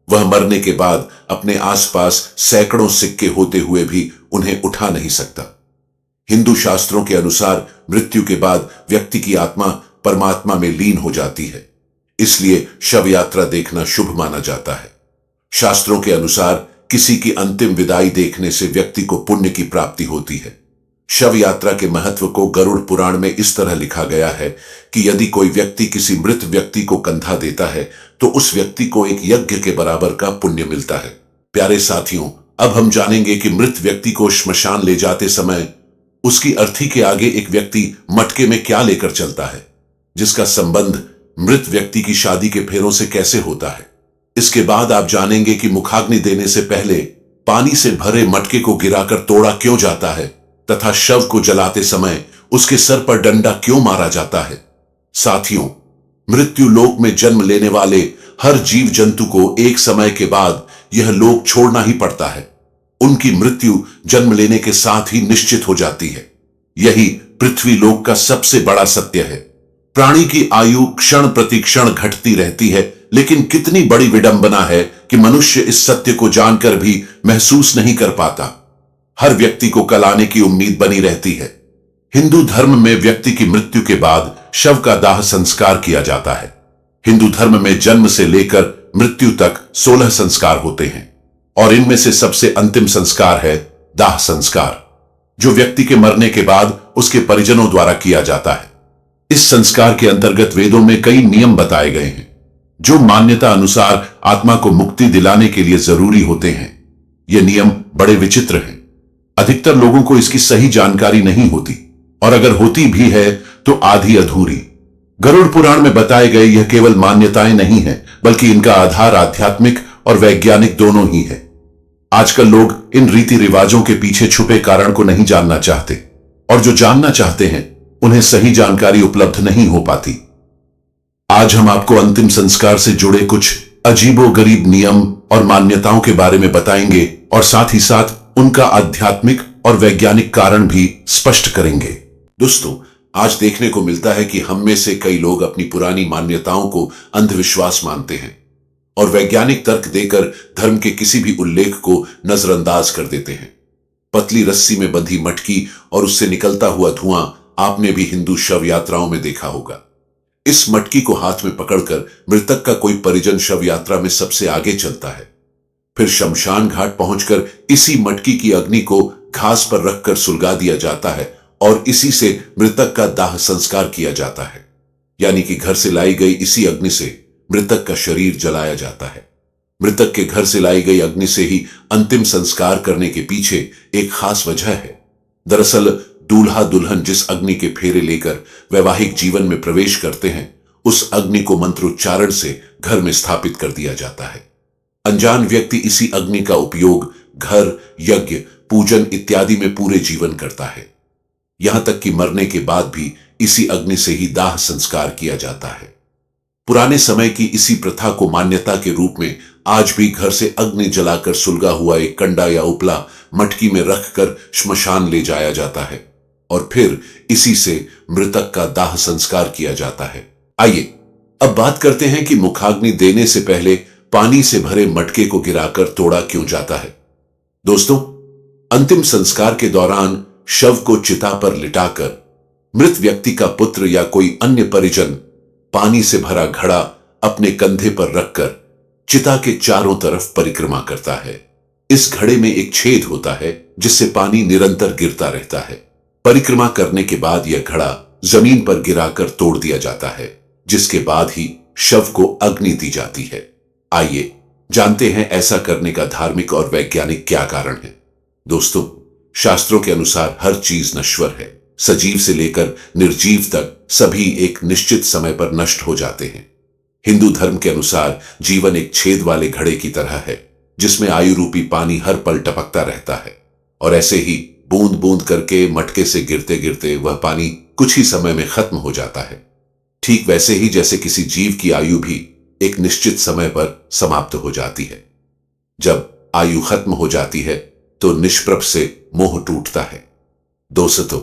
वह मरने के बाद अपने आसपास सैकड़ों सिक्के होते हुए भी उन्हें उठा नहीं सकता। हिंदू शास्त्रों के अनुसार मृत्यु के बाद व्यक्ति की आत्मा परमात्मा में लीन हो जाती है, इसलिए शव यात्रा देखना शुभ माना जाता है। शास्त्रों के अनुसार किसी की अंतिम विदाई देखने से व्यक्ति को पुण्य की प्राप्ति होती है। शव यात्रा के महत्व को गरुड़ पुराण में इस तरह लिखा गया है कि यदि कोई व्यक्ति किसी मृत व्यक्ति को कंधा देता है तो उस व्यक्ति को एक यज्ञ के बराबर का पुण्य मिलता है। प्यारे साथियों, अब हम जानेंगे कि मृत व्यक्ति को श्मशान ले जाते समय उसकी अर्थी के आगे एक व्यक्ति मटके में क्या लेकर चलता है, जिसका संबंध मृत व्यक्ति की शादी के फेरों से कैसे होता है। इसके बाद आप जानेंगे कि मुखाग्नि देने से पहले पानी से भरे मटके को गिराकर तोड़ा क्यों जाता है तथा शव को जलाते समय उसके सर पर डंडा क्यों मारा जाता है। साथियों, मृत्यु लोक में जन्म लेने वाले हर जीव जंतु को एक समय के बाद यह लोक छोड़ना ही पड़ता है। उनकी मृत्यु जन्म लेने के साथ ही निश्चित हो जाती है। यही पृथ्वी लोक का सबसे बड़ा सत्य है। प्राणी की आयु क्षण प्रति क्षण घटती रहती है, लेकिन कितनी बड़ी विडंबना है कि मनुष्य इस सत्य को जानकर भी महसूस नहीं कर पाता। हर व्यक्ति को कल आने की उम्मीद बनी रहती है। हिंदू धर्म में व्यक्ति की मृत्यु के बाद शव का दाह संस्कार किया जाता है। हिंदू धर्म में जन्म से लेकर मृत्यु तक 16 संस्कार होते हैं और इनमें से सबसे अंतिम संस्कार है दाह संस्कार। जो व्यक्ति के मरने के बाद उसके परिजनों द्वारा किया जाता है। इस संस्कार के अंतर्गत वेदों में कई नियम बताए गए हैं जो मान्यता अनुसार आत्मा को मुक्ति दिलाने के लिए जरूरी होते हैं। ये नियम बड़े विचित्र हैं। अधिकतर लोगों को इसकी सही जानकारी नहीं होती, और अगर होती भी है तो आधी अधूरी। गरुड़ पुराण में बताए गए यह केवल मान्यताएं नहीं है, बल्कि इनका आधार आध्यात्मिक और वैज्ञानिक दोनों ही है। आजकल लोग इन रीति रिवाजों के पीछे छुपे कारण को नहीं जानना चाहते, और जो जानना चाहते हैं उन्हें सही जानकारी उपलब्ध नहीं हो पाती। आज हम आपको अंतिम संस्कार से जुड़े कुछ अजीबोगरीब नियम और मान्यताओं के बारे में बताएंगे, और साथ ही साथ उनका आध्यात्मिक और वैज्ञानिक कारण भी स्पष्ट करेंगे। दोस्तों, आज देखने को मिलता है कि हम में से कई लोग अपनी पुरानी मान्यताओं को अंधविश्वास मानते हैं और वैज्ञानिक तर्क देकर धर्म के किसी भी उल्लेख को नजरअंदाज कर देते हैं। पतली रस्सी में बंधी मटकी और उससे निकलता हुआ धुआं आपने भी हिंदू शव यात्राओं में देखा होगा। इस मटकी को हाथ में पकड़कर मृतक का कोई परिजन शव यात्रा में सबसे आगे चलता है। फिर शमशान घाट पहुंचकर इसी मटकी की अग्नि को घास पर रखकर सुलगा दिया जाता है और इसी से मृतक का दाह संस्कार किया जाता है। यानी कि घर से लाई गई इसी अग्नि से मृतक का शरीर जलाया जाता है। मृतक के घर से लाई गई अग्नि से ही अंतिम संस्कार करने के पीछे एक खास वजह है। दरअसल दूल्हा दुल्हन जिस अग्नि के फेरे लेकर वैवाहिक जीवन में प्रवेश करते हैं, उस अग्नि को मंत्रोच्चारण से घर में स्थापित कर दिया जाता है। अनजान व्यक्ति इसी अग्नि का उपयोग घर, यज्ञ, पूजन इत्यादि में पूरे जीवन करता है। यहां तक कि मरने के बाद भी इसी अग्नि से ही दाह संस्कार किया जाता है। पुराने समय की इसी प्रथा को मान्यता के रूप में आज भी घर से अग्नि जलाकर सुलगा हुआ एक कंडा या उपला मटकी में रखकर श्मशान ले जाया जाता है और फिर इसी से मृतक का दाह संस्कार किया जाता है। आइए अब बात करते हैं कि मुखाग्नि देने से पहले पानी से भरे मटके को गिराकर तोड़ा क्यों जाता है। दोस्तों, अंतिम संस्कार के दौरान शव को चिता पर लिटाकर मृत व्यक्ति का पुत्र या कोई अन्य परिजन पानी से भरा घड़ा अपने कंधे पर रखकर चिता के चारों तरफ परिक्रमा करता है। इस घड़े में एक छेद होता है जिससे पानी निरंतर गिरता रहता है। परिक्रमा करने के बाद यह घड़ा जमीन पर गिराकर तोड़ दिया जाता है, जिसके बाद ही शव को अग्नि दी जाती है। आइए जानते हैं ऐसा करने का धार्मिक और वैज्ञानिक क्या कारण है। दोस्तों, शास्त्रों के अनुसार हर चीज नश्वर है। सजीव से लेकर निर्जीव तक सभी एक निश्चित समय पर नष्ट हो जाते हैं। हिंदू धर्म के अनुसार जीवन एक छेद वाले घड़े की तरह है जिसमें आयु रूपी पानी हर पल टपकता रहता है, और ऐसे ही बूंद बूंद करके मटके से गिरते गिरते वह पानी कुछ ही समय में खत्म हो जाता है। ठीक वैसे ही जैसे किसी जीव की आयु भी एक निश्चित समय पर समाप्त हो जाती है। जब आयु खत्म हो जाती है तो निष्प्रभ से मोह टूटता है। दोस्तों,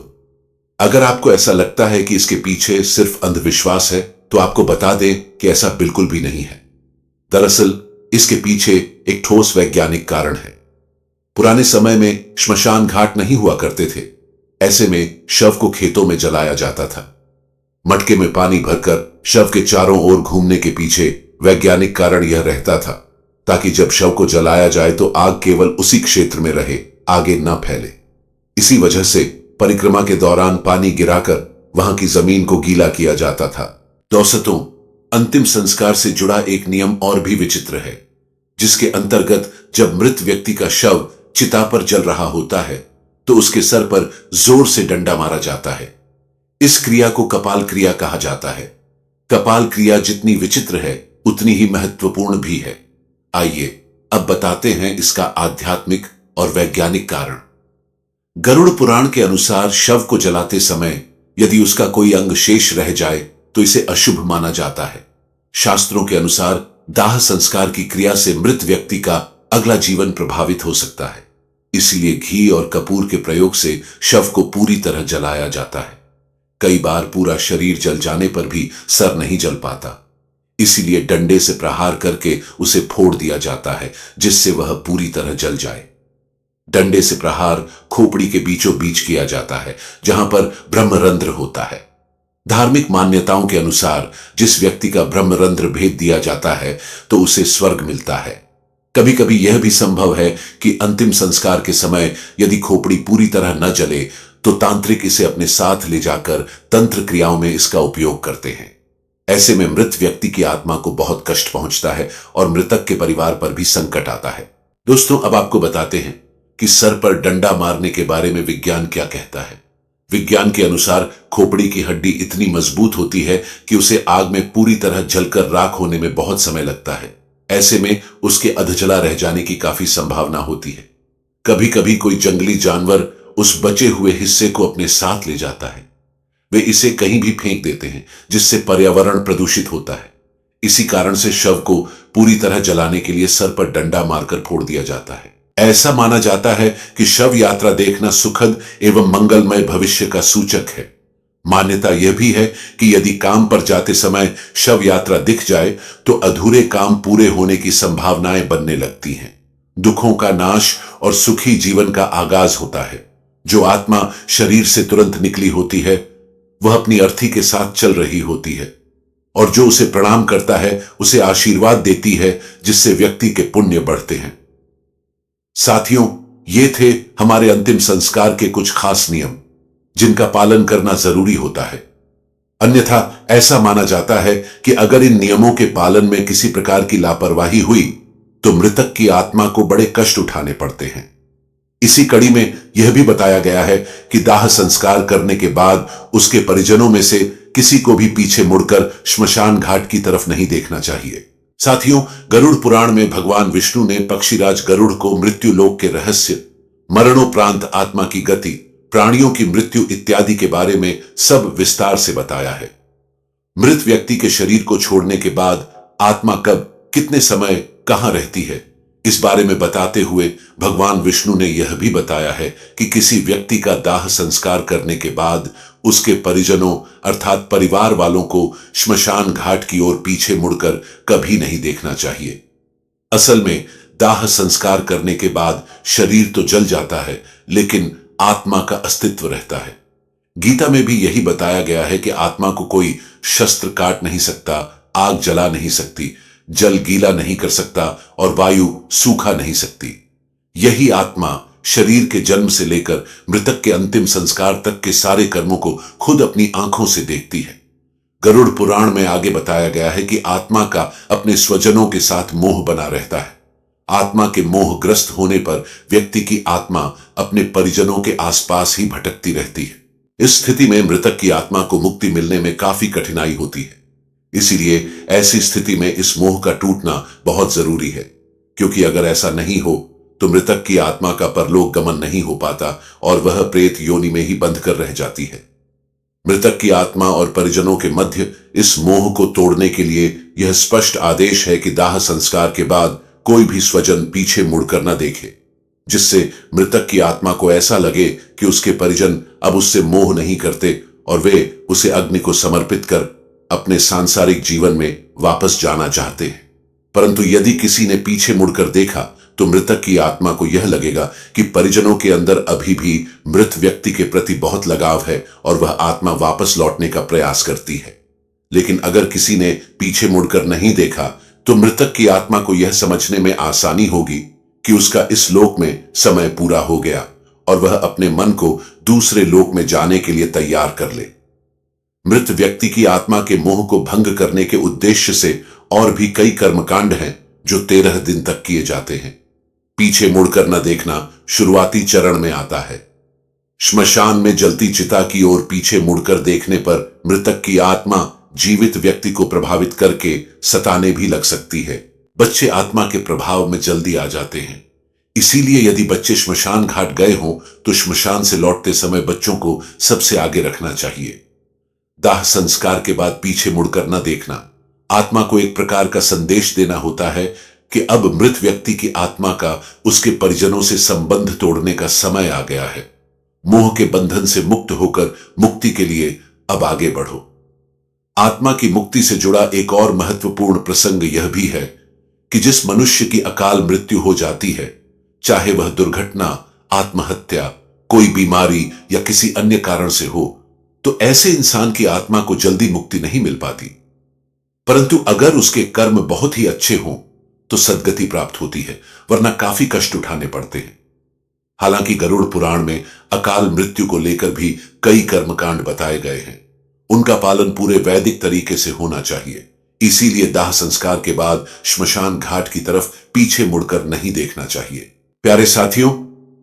अगर आपको ऐसा लगता है कि इसके पीछे सिर्फ अंधविश्वास है तो आपको बता दें कि ऐसा बिल्कुल भी नहीं है। दरअसल इसके पीछे एक ठोस वैज्ञानिक कारण है। पुराने समय में श्मशान घाट नहीं हुआ करते थे। ऐसे में शव को खेतों में जलाया जाता था। मटके में पानी भरकर शव के चारों ओर घूमने के पीछे वैज्ञानिक कारण यह रहता था ताकि जब शव को जलाया जाए तो आग केवल उसी क्षेत्र में रहे, आगे न फैले। इसी वजह से परिक्रमा के दौरान पानी गिराकर वहां की जमीन को गीला किया जाता था। दोस्तों, अंतिम संस्कार से जुड़ा एक नियम और भी विचित्र है, जिसके अंतर्गत जब मृत व्यक्ति का शव चिता पर जल रहा होता है तो उसके सर पर जोर से डंडा मारा जाता है। इस क्रिया को कपाल क्रिया कहा जाता है। कपाल क्रिया जितनी विचित्र है उतनी ही महत्वपूर्ण भी है। आइए अब बताते हैं इसका आध्यात्मिक और वैज्ञानिक कारण। गरुड़ पुराण के अनुसार शव को जलाते समय यदि उसका कोई अंग शेष रह जाए तो इसे अशुभ माना जाता है। शास्त्रों के अनुसार दाह संस्कार की क्रिया से मृत व्यक्ति का अगला जीवन प्रभावित हो सकता है। इसलिए घी और कपूर के प्रयोग से शव को पूरी तरह जलाया जाता है। कई बार पूरा शरीर जल जाने पर भी सर नहीं जल पाता, इसीलिए डंडे से प्रहार करके उसे फोड़ दिया जाता है जिससे वह पूरी तरह जल जाए। डंडे से प्रहार खोपड़ी के बीचों बीच किया जाता है जहां पर ब्रह्मरंध्र होता है। धार्मिक मान्यताओं के अनुसार जिस व्यक्ति का ब्रह्मरंध्र भेद दिया जाता है तो उसे स्वर्ग मिलता है। कभी कभी यह भी संभव है कि अंतिम संस्कार के समय यदि खोपड़ी पूरी तरह न जले तो तांत्रिक इसे अपने साथ ले जाकर तंत्र क्रियाओं में इसका उपयोग करते हैं। ऐसे में मृत व्यक्ति की आत्मा को बहुत कष्ट पहुंचता है और मृतक के परिवार पर भी संकट आता है। दोस्तों, अब आपको बताते हैं कि सर पर डंडा मारने के बारे में विज्ञान क्या कहता है। विज्ञान के अनुसार खोपड़ी की हड्डी इतनी मजबूत होती है कि उसे आग में पूरी तरह जलकर राख होने में बहुत समय लगता है। ऐसे में उसके अधजला रह जाने की काफी संभावना होती है। कभी कभी कोई जंगली जानवर उस बचे हुए हिस्से को अपने साथ ले जाता है। वे इसे कहीं भी फेंक देते हैं, जिससे पर्यावरण प्रदूषित होता है। इसी कारण से शव को पूरी तरह जलाने के लिए सर पर डंडा मारकर फोड़ दिया जाता है। ऐसा माना जाता है कि शव यात्रा देखना सुखद एवं मंगलमय भविष्य का सूचक है। मान्यता यह भी है कि यदि काम पर जाते समय शव यात्रा दिख जाए तो अधूरे काम पूरे होने की संभावनाएं बनने लगती हैं। दुखों का नाश और सुखी जीवन का आगाज होता है। जो आत्मा शरीर से तुरंत निकली होती है वह अपनी अर्थी के साथ चल रही होती है और जो उसे प्रणाम करता है उसे आशीर्वाद देती है, जिससे व्यक्ति के पुण्य बढ़ते हैं। साथियों, ये थे हमारे अंतिम संस्कार के कुछ खास नियम जिनका पालन करना जरूरी होता है। अन्यथा ऐसा माना जाता है कि अगर इन नियमों के पालन में किसी प्रकार की लापरवाही हुई तो मृतक की आत्मा को बड़े कष्ट उठाने पड़ते हैं। इसी कड़ी में यह भी बताया गया है कि दाह संस्कार करने के बाद उसके परिजनों में से किसी को भी पीछे मुड़कर श्मशान घाट की तरफ नहीं देखना चाहिए। साथियों, गरुड़ पुराण में भगवान विष्णु ने पक्षीराज गरुड़ को मृत्यु लोक के रहस्य, मरणोपरांत आत्मा की गति, प्राणियों की मृत्यु इत्यादि के बारे में सब विस्तार से बताया है। मृत व्यक्ति के शरीर को छोड़ने के बाद आत्मा कब, कितने समय, कहां रहती है, इस बारे में बताते हुए भगवान विष्णु ने यह भी बताया है कि किसी व्यक्ति का दाह संस्कार करने के बाद उसके परिजनों अर्थात परिवार वालों को श्मशान घाट की ओर पीछे मुड़कर कभी नहीं देखना चाहिए। असल में दाह संस्कार करने के बाद शरीर तो जल जाता है, लेकिन आत्मा का अस्तित्व रहता है। गीता में भी यही बताया गया है कि आत्मा को कोई शस्त्र काट नहीं सकता, आग जला नहीं सकती, जल गीला नहीं कर सकता और वायु सूखा नहीं सकती। यही आत्मा शरीर के जन्म से लेकर मृतक के अंतिम संस्कार तक के सारे कर्मों को खुद अपनी आंखों से देखती है। गरुड़ पुराण में आगे बताया गया है कि आत्मा का अपने स्वजनों के साथ मोह बना रहता है। आत्मा के मोहग्रस्त होने पर व्यक्ति की आत्मा अपने परिजनों के आसपास ही भटकती रहती है। इस स्थिति में मृतक की आत्मा को मुक्ति मिलने में काफी कठिनाई होती है। इसीलिए ऐसी स्थिति में इस मोह का टूटना बहुत जरूरी है, क्योंकि अगर ऐसा नहीं हो तो मृतक की आत्मा का परलोक गमन नहीं हो पाता और वह प्रेत योनि में ही बंध कर रह जाती है। मृतक की आत्मा और परिजनों के मध्य इस मोह को तोड़ने के लिए यह स्पष्ट आदेश है कि दाह संस्कार के बाद कोई भी स्वजन पीछे मुड़कर न देखे, जिससे मृतक की आत्मा को ऐसा लगे कि उसके परिजन अब उससे मोह नहीं करते और वे उसे अग्नि को समर्पित कर अपने सांसारिक जीवन में वापस जाना चाहते हैं। परंतु यदि किसी ने पीछे मुड़कर देखा तो मृतक की आत्मा को यह लगेगा कि परिजनों के अंदर अभी भी मृत व्यक्ति के प्रति बहुत लगाव है और वह आत्मा वापस लौटने का प्रयास करती है। लेकिन अगर किसी ने पीछे मुड़कर नहीं देखा तो मृतक की आत्मा को यह समझने में आसानी होगी कि उसका इस लोक में समय पूरा हो गया और वह अपने मन को दूसरे लोक में जाने के लिए तैयार कर ले। मृत व्यक्ति की आत्मा के मोह को भंग करने के उद्देश्य से और भी कई कर्मकांड हैं जो 13 दिन तक किए जाते हैं। पीछे मुड़कर न देखना शुरुआती चरण में आता है। श्मशान में जलती चिता की ओर पीछे मुड़कर देखने पर मृतक की आत्मा जीवित व्यक्ति को प्रभावित करके सताने भी लग सकती है। बच्चे आत्मा के प्रभाव में जल्दी आ जाते हैं। इसीलिए यदि बच्चे श्मशान घाट गए हों तो श्मशान से लौटते समय बच्चों को सबसे आगे रखना चाहिए। दाह संस्कार के बाद पीछे मुड़कर न देखना आत्मा को एक प्रकार का संदेश देना होता है कि अब मृत व्यक्ति की आत्मा का उसके परिजनों से संबंध तोड़ने का समय आ गया है। मोह के बंधन से मुक्त होकर मुक्ति के लिए अब आगे बढ़ो। आत्मा की मुक्ति से जुड़ा एक और महत्वपूर्ण प्रसंग यह भी है कि जिस मनुष्य की अकाल मृत्यु हो जाती है, चाहे वह दुर्घटना, आत्महत्या, कोई बीमारी या किसी अन्य कारण से हो, तो ऐसे इंसान की आत्मा को जल्दी मुक्ति नहीं मिल पाती। परंतु अगर उसके कर्म बहुत ही अच्छे हों तो सद्गति प्राप्त होती है, वरना काफी कष्ट उठाने पड़ते हैं। हालांकि गरुड़ पुराण में अकाल मृत्यु को लेकर भी कई कर्मकांड बताए गए हैं। उनका पालन पूरे वैदिक तरीके से होना चाहिए। इसीलिए दाह संस्कार के बाद श्मशान घाट की तरफ पीछे मुड़कर नहीं देखना चाहिए। प्यारे साथियों,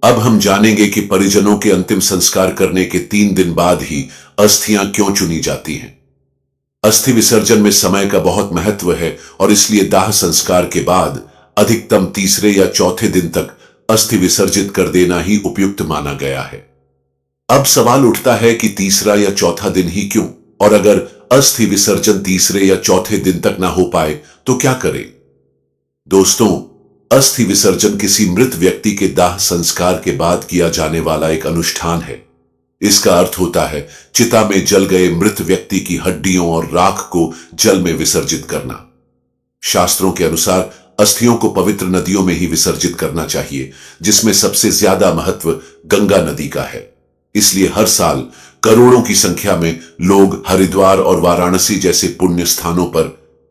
अब हम जानेंगे कि परिजनों के अंतिम संस्कार करने के 3 दिन बाद ही अस्थियां क्यों चुनी जाती हैं। अस्थि विसर्जन में समय का बहुत महत्व है और इसलिए दाह संस्कार के बाद अधिकतम तीसरे या चौथे दिन तक अस्थि विसर्जित कर देना ही उपयुक्त माना गया है। अब सवाल उठता है कि तीसरा या चौथा दिन ही क्यों, और अगर अस्थि विसर्जन तीसरे या चौथे दिन तक ना हो पाए तो क्या करें। दोस्तों, अस्थि विसर्जन किसी मृत व्यक्ति के दाह संस्कार के बाद किया जाने वाला एक अनुष्ठान है। इसका अर्थ होता है चिता में जल गए मृत व्यक्ति की हड्डियों और राख को जल में विसर्जित करना। शास्त्रों के अनुसार अस्थियों को पवित्र नदियों में ही विसर्जित करना चाहिए, जिसमें सबसे ज्यादा महत्व गंगा नदी का है। इसलिए हर साल करोड़ों की संख्या में लोग हरिद्वार और वाराणसी जैसे पुण्य स्थानों पर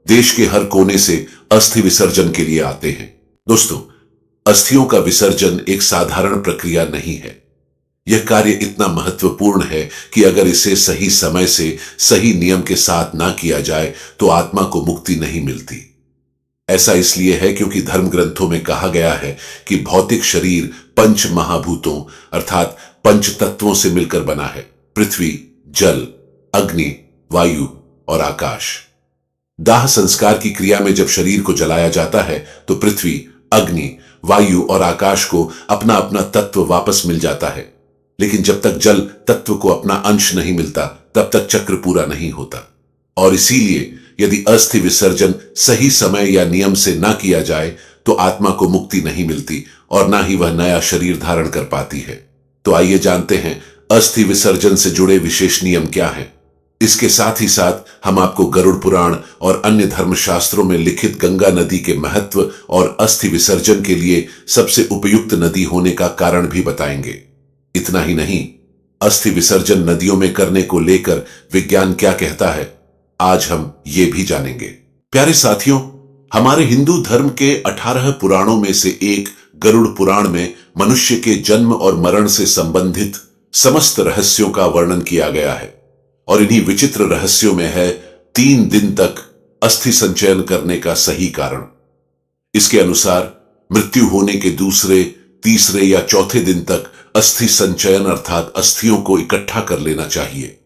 देश के हर कोने से अस्थि विसर्जन के लिए आते हैं। दोस्तों, अस्थियों का विसर्जन एक साधारण प्रक्रिया नहीं है। यह कार्य इतना महत्वपूर्ण है कि अगर इसे सही समय से सही नियम के साथ ना किया जाए तो आत्मा को मुक्ति नहीं मिलती। ऐसा इसलिए है क्योंकि धर्म ग्रंथों में कहा गया है कि भौतिक शरीर 5 महाभूतों अर्थात पंच तत्वों से मिलकर बना है: पृथ्वी, जल, अग्नि, वायु और आकाश। दाह संस्कार की क्रिया में जब शरीर को जलाया जाता है तो पृथ्वी, अग्नि, वायु और आकाश को अपना अपना तत्व वापस मिल जाता है। लेकिन जब तक जल तत्व को अपना अंश नहीं मिलता तब तक चक्र पूरा नहीं होता। और इसीलिए यदि अस्थि विसर्जन सही समय या नियम से ना किया जाए तो आत्मा को मुक्ति नहीं मिलती और ना ही वह नया शरीर धारण कर पाती है। तो आइए जानते हैं अस्थि विसर्जन से जुड़े विशेष नियम क्या हैं। इसके साथ ही साथ हम आपको गरुड़ पुराण और अन्य धर्मशास्त्रों में लिखित गंगा नदी के महत्व और अस्थि विसर्जन के लिए सबसे उपयुक्त नदी होने का कारण भी बताएंगे। इतना ही नहीं, अस्थि विसर्जन नदियों में करने को लेकर विज्ञान क्या कहता है, आज हम ये भी जानेंगे। प्यारे साथियों, हमारे हिंदू धर्म के 18 पुराणों में से एक गरुड़ पुराण में मनुष्य के जन्म और मरण से संबंधित समस्त रहस्यों का वर्णन किया गया है। और इन्हीं विचित्र रहस्यों में है 3 दिन तक अस्थि संचयन करने का सही कारण। इसके अनुसार मृत्यु होने के दूसरे, तीसरे या चौथे दिन तक अस्थि संचयन अर्थात अस्थियों को इकट्ठा कर लेना चाहिए।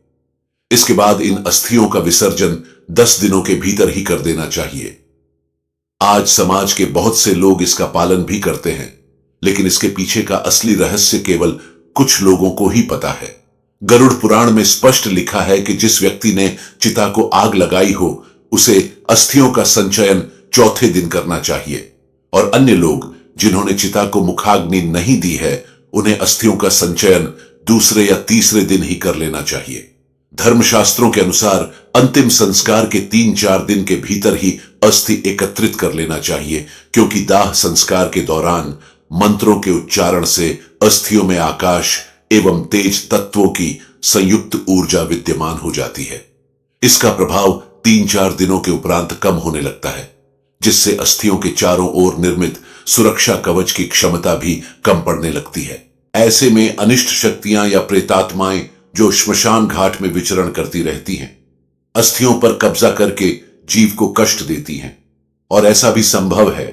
इसके बाद इन अस्थियों का विसर्जन 10 दिनों के भीतर ही कर देना चाहिए। आज समाज के बहुत से लोग इसका पालन भी करते हैं, लेकिन इसके पीछे का असली रहस्य केवल कुछ लोगों को ही पता है। गरुड़ पुराण में स्पष्ट लिखा है कि जिस व्यक्ति ने चिता को आग लगाई हो उसे अस्थियों का संचयन चौथे दिन करना चाहिए, और अन्य लोग जिन्होंने चिता को मुखाग्नि नहीं दी है उन्हें अस्थियों का संचयन दूसरे या तीसरे दिन ही कर लेना चाहिए। धर्मशास्त्रों के अनुसार अंतिम संस्कार के 3-4 दिन के भीतर ही अस्थि एकत्रित कर लेना चाहिए, क्योंकि दाह संस्कार के दौरान मंत्रों के उच्चारण से अस्थियों में आकाश एवं तेज तत्वों की संयुक्त ऊर्जा विद्यमान हो जाती है। इसका प्रभाव 3-4 दिनों के उपरांत कम होने लगता है, जिससे अस्थियों के चारों ओर निर्मित सुरक्षा कवच की क्षमता भी कम पड़ने लगती है। ऐसे में अनिष्ट शक्तियां या प्रेतात्माएं जो श्मशान घाट में विचरण करती रहती हैं, अस्थियों पर कब्जा करके जीव को कष्ट देती हैं, और ऐसा भी संभव है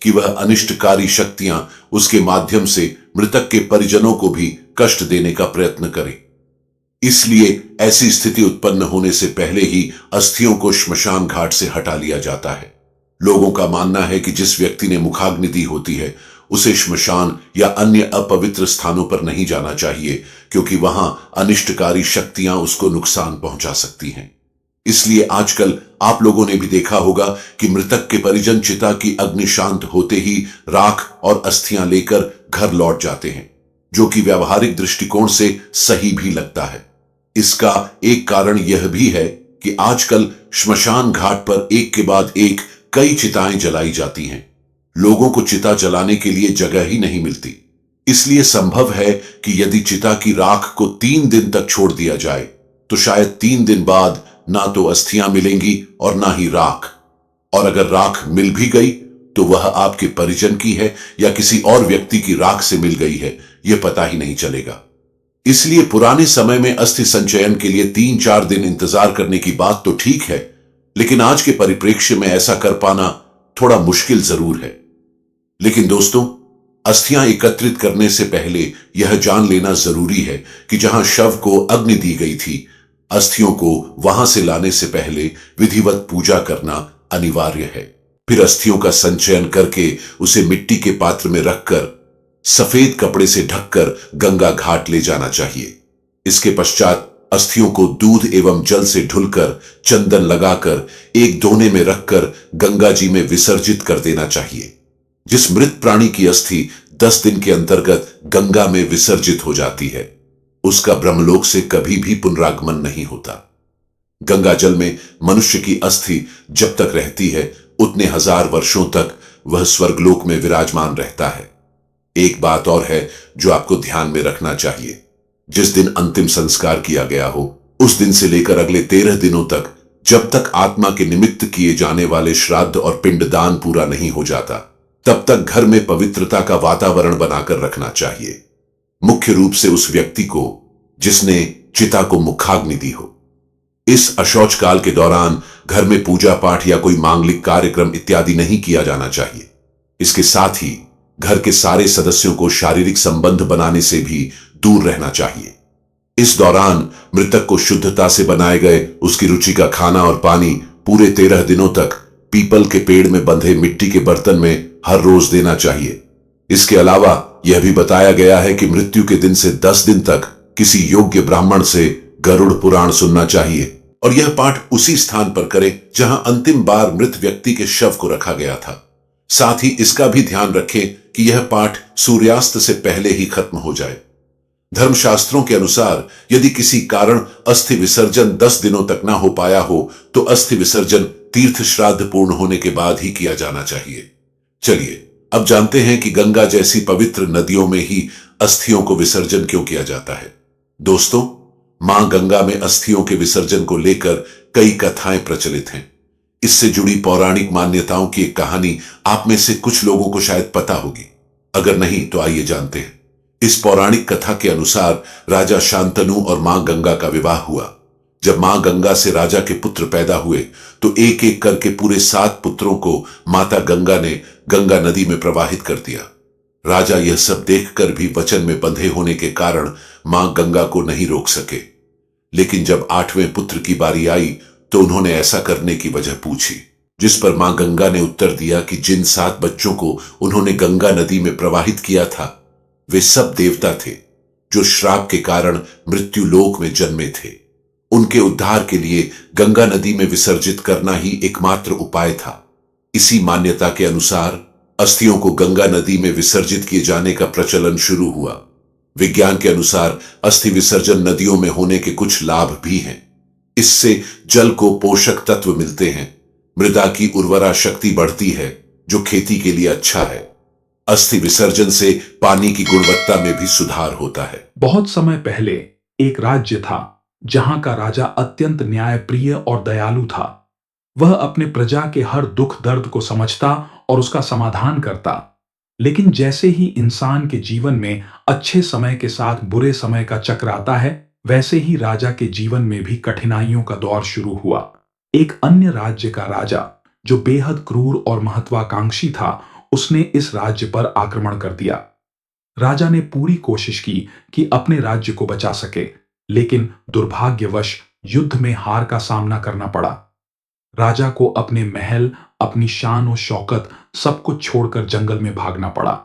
कि वह अनिष्टकारी शक्तियां उसके माध्यम से मृतक के परिजनों को भी कष्ट देने का प्रयत्न करें। इसलिए ऐसी स्थिति उत्पन्न होने से पहले ही अस्थियों को श्मशान घाट से हटा लिया जाता है। लोगों का मानना है कि जिस व्यक्ति ने मुखाग्नि दी होती है उसे श्मशान या अन्य अपवित्र स्थानों पर नहीं जाना चाहिए, क्योंकि वहां अनिष्टकारी शक्तियां उसको नुकसान पहुंचा सकती हैं। इसलिए आजकल आप लोगों ने भी देखा होगा कि मृतक के परिजन चिता की अग्नि शांत होते ही राख और अस्थियां लेकर घर लौट जाते हैं, जो कि व्यावहारिक दृष्टिकोण से सही भी लगता है। इसका एक कारण यह भी है कि आजकल श्मशान घाट पर एक के बाद एक कई चिताएं जलाई जाती हैं। लोगों को चिता जलाने के लिए जगह ही नहीं मिलती। इसलिए संभव है कि यदि चिता की राख को 3 दिन तक छोड़ दिया जाए तो शायद 3 दिन बाद ना तो अस्थियां मिलेंगी और ना ही राख, और अगर राख मिल भी गई तो वह आपके परिजन की है या किसी और व्यक्ति की राख से मिल गई है, यह पता ही नहीं चलेगा। इसलिए पुराने समय में अस्थि संचयन के लिए 3-4 दिन इंतजार करने की बात तो ठीक है, लेकिन आज के परिप्रेक्ष्य में ऐसा कर पाना थोड़ा मुश्किल जरूर है। लेकिन दोस्तों, अस्थियां एकत्रित करने से पहले यह जान लेना जरूरी है कि जहां शव को अग्नि दी गई थी, अस्थियों को वहां से लाने से पहले विधिवत पूजा करना अनिवार्य है। फिर अस्थियों का संचयन करके उसे मिट्टी के पात्र में रखकर सफेद कपड़े से ढककर गंगा घाट ले जाना चाहिए। इसके पश्चात अस्थियों को दूध एवं जल से धुलकर चंदन लगाकर एक दोने में रखकर गंगा जी में विसर्जित कर देना चाहिए। जिस मृत प्राणी की अस्थि 10 दिन के अंतर्गत गंगा में विसर्जित हो जाती है, उसका ब्रह्मलोक से कभी भी पुनरागमन नहीं होता। गंगा जल में मनुष्य की अस्थि जब तक रहती है, उतने 1000 वर्षों तक वह स्वर्गलोक में विराजमान रहता है। एक बात और है जो आपको ध्यान में रखना चाहिए। जिस दिन अंतिम संस्कार किया गया हो, उस दिन से लेकर अगले 13 दिनों तक, जब तक आत्मा के निमित्त किए जाने वाले श्राद्ध और पिंडदान पूरा नहीं हो जाता, तब तक घर में पवित्रता का वातावरण बनाकर रखना चाहिए। मुख्य रूप से उस व्यक्ति को जिसने चिता को मुखाग्नि दी हो। इस अशौच काल के दौरान घर में पूजा पाठ या कोई मांगलिक कार्यक्रम इत्यादि नहीं किया जाना चाहिए। इसके साथ ही घर के सारे सदस्यों को शारीरिक संबंध बनाने से भी दूर रहना चाहिए। इस दौरान मृतक को शुद्धता से बनाए गए उसकी रुचि का खाना और पानी पूरे 13 दिनों तक पीपल के पेड़ में बंधे मिट्टी के बर्तन में हर रोज देना चाहिए। इसके अलावा यह भी बताया गया है कि मृत्यु के दिन से 10 दिन तक किसी योग्य ब्राह्मण से गरुड़ पुराण सुनना चाहिए, और यह पाठ उसी स्थान पर करें जहां अंतिम बार मृत व्यक्ति के शव को रखा गया था। साथ ही इसका भी ध्यान रखें कि यह पाठ सूर्यास्त से पहले ही खत्म हो जाए। धर्मशास्त्रों के अनुसार यदि किसी कारण अस्थि विसर्जन 10 दिनों तक ना हो पाया हो, तो अस्थि विसर्जन तीर्थ श्राद्ध पूर्ण होने के बाद ही किया जाना चाहिए। चलिए अब जानते हैं कि गंगा जैसी पवित्र नदियों में ही अस्थियों को विसर्जन क्यों किया जाता है। दोस्तों, मां गंगा में अस्थियों के विसर्जन को लेकर कई कथाएं प्रचलित हैं। इससे जुड़ी पौराणिक मान्यताओं की एक कहानी आप में से कुछ लोगों को शायद पता होगी। अगर नहीं तो आइए जानते हैं। इस पौराणिक कथा के अनुसार राजा शांतनु और मां गंगा का विवाह हुआ। जब मां गंगा से राजा के पुत्र पैदा हुए तो एक एक करके पूरे 7 पुत्रों को माता गंगा ने गंगा नदी में प्रवाहित कर दिया। राजा यह सब देखकर भी वचन में बंधे होने के कारण मां गंगा को नहीं रोक सके। लेकिन जब 8वें पुत्र की बारी आई तो उन्होंने ऐसा करने की वजह पूछी, जिस पर मां गंगा ने उत्तर दिया कि जिन 7 बच्चों को उन्होंने गंगा नदी में प्रवाहित किया था, वे सब देवता थे जो श्राप के कारण मृत्यु लोक में जन्मे थे। उनके उद्धार के लिए गंगा नदी में विसर्जित करना ही एकमात्र उपाय था। इसी मान्यता के अनुसार अस्थियों को गंगा नदी में विसर्जित किए जाने का प्रचलन शुरू हुआ। विज्ञान के अनुसार अस्थि विसर्जन नदियों में होने के कुछ लाभ भी हैं। इससे जल को पोषक तत्व मिलते हैं, मृदा की उर्वरा शक्ति बढ़ती है जो खेती के लिए अच्छा है। अस्थि विसर्जन से पानी की गुणवत्ता में भी सुधार होता है। बहुत समय पहले एक राज्य था जहां का राजा अत्यंत न्यायप्रिय और दयालु था। वह अपने प्रजा के हर दुख दर्द को समझता और उसका समाधान करता। लेकिन जैसे ही इंसान के जीवन में अच्छे समय के साथ बुरे समय का चक्र आता है, वैसे ही राजा के जीवन में भी कठिनाइयों का दौर शुरू हुआ। एक अन्य राज्य का राजा जो बेहद क्रूर और महत्वाकांक्षी था, उसने इस राज्य पर आक्रमण कर दिया। राजा ने पूरी कोशिश की कि अपने राज्य को बचा सके, लेकिन दुर्भाग्यवश युद्ध में हार का सामना करना पड़ा। राजा को अपने महल, अपनी शान और शौकत सब कुछ छोड़कर जंगल में भागना पड़ा।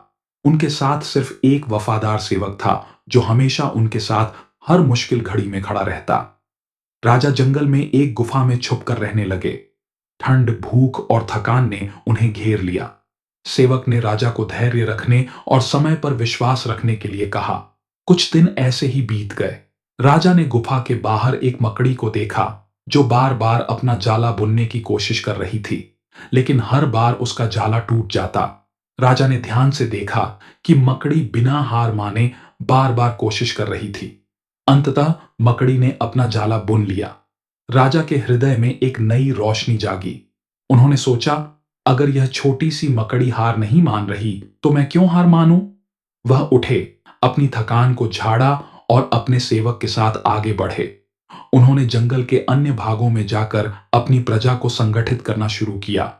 उनके साथ सिर्फ एक वफादार सेवक था जो हमेशा उनके साथ हर मुश्किल घड़ी में खड़ा रहता। राजा जंगल में एक गुफा में छुपकर रहने लगे। ठंड, भूख और थकान ने उन्हें घेर लिया। सेवक ने राजा को धैर्य रखने और समय पर विश्वास रखने के लिए कहा। कुछ दिन ऐसे ही बीत गए। राजा ने गुफा के बाहर एक मकड़ी को देखा जो बार बार अपना जाला बुनने की कोशिश कर रही थी, लेकिन हर बार उसका जाला टूट जाता। राजा ने ध्यान से देखा कि मकड़ी बिना हार माने बार बार कोशिश कर रही थी। अंततः मकड़ी ने अपना जाला बुन लिया। राजा के हृदय में एक नई रोशनी जागी। उन्होंने सोचा, अगर यह छोटी सी मकड़ी हार नहीं मान रही तो मैं क्यों हार मानूं? वह उठे, अपनी थकान को झाड़ा और अपने सेवक के साथ आगे बढ़े। उन्होंने जंगल के अन्य भागों में जाकर अपनी प्रजा को संगठित करना शुरू किया।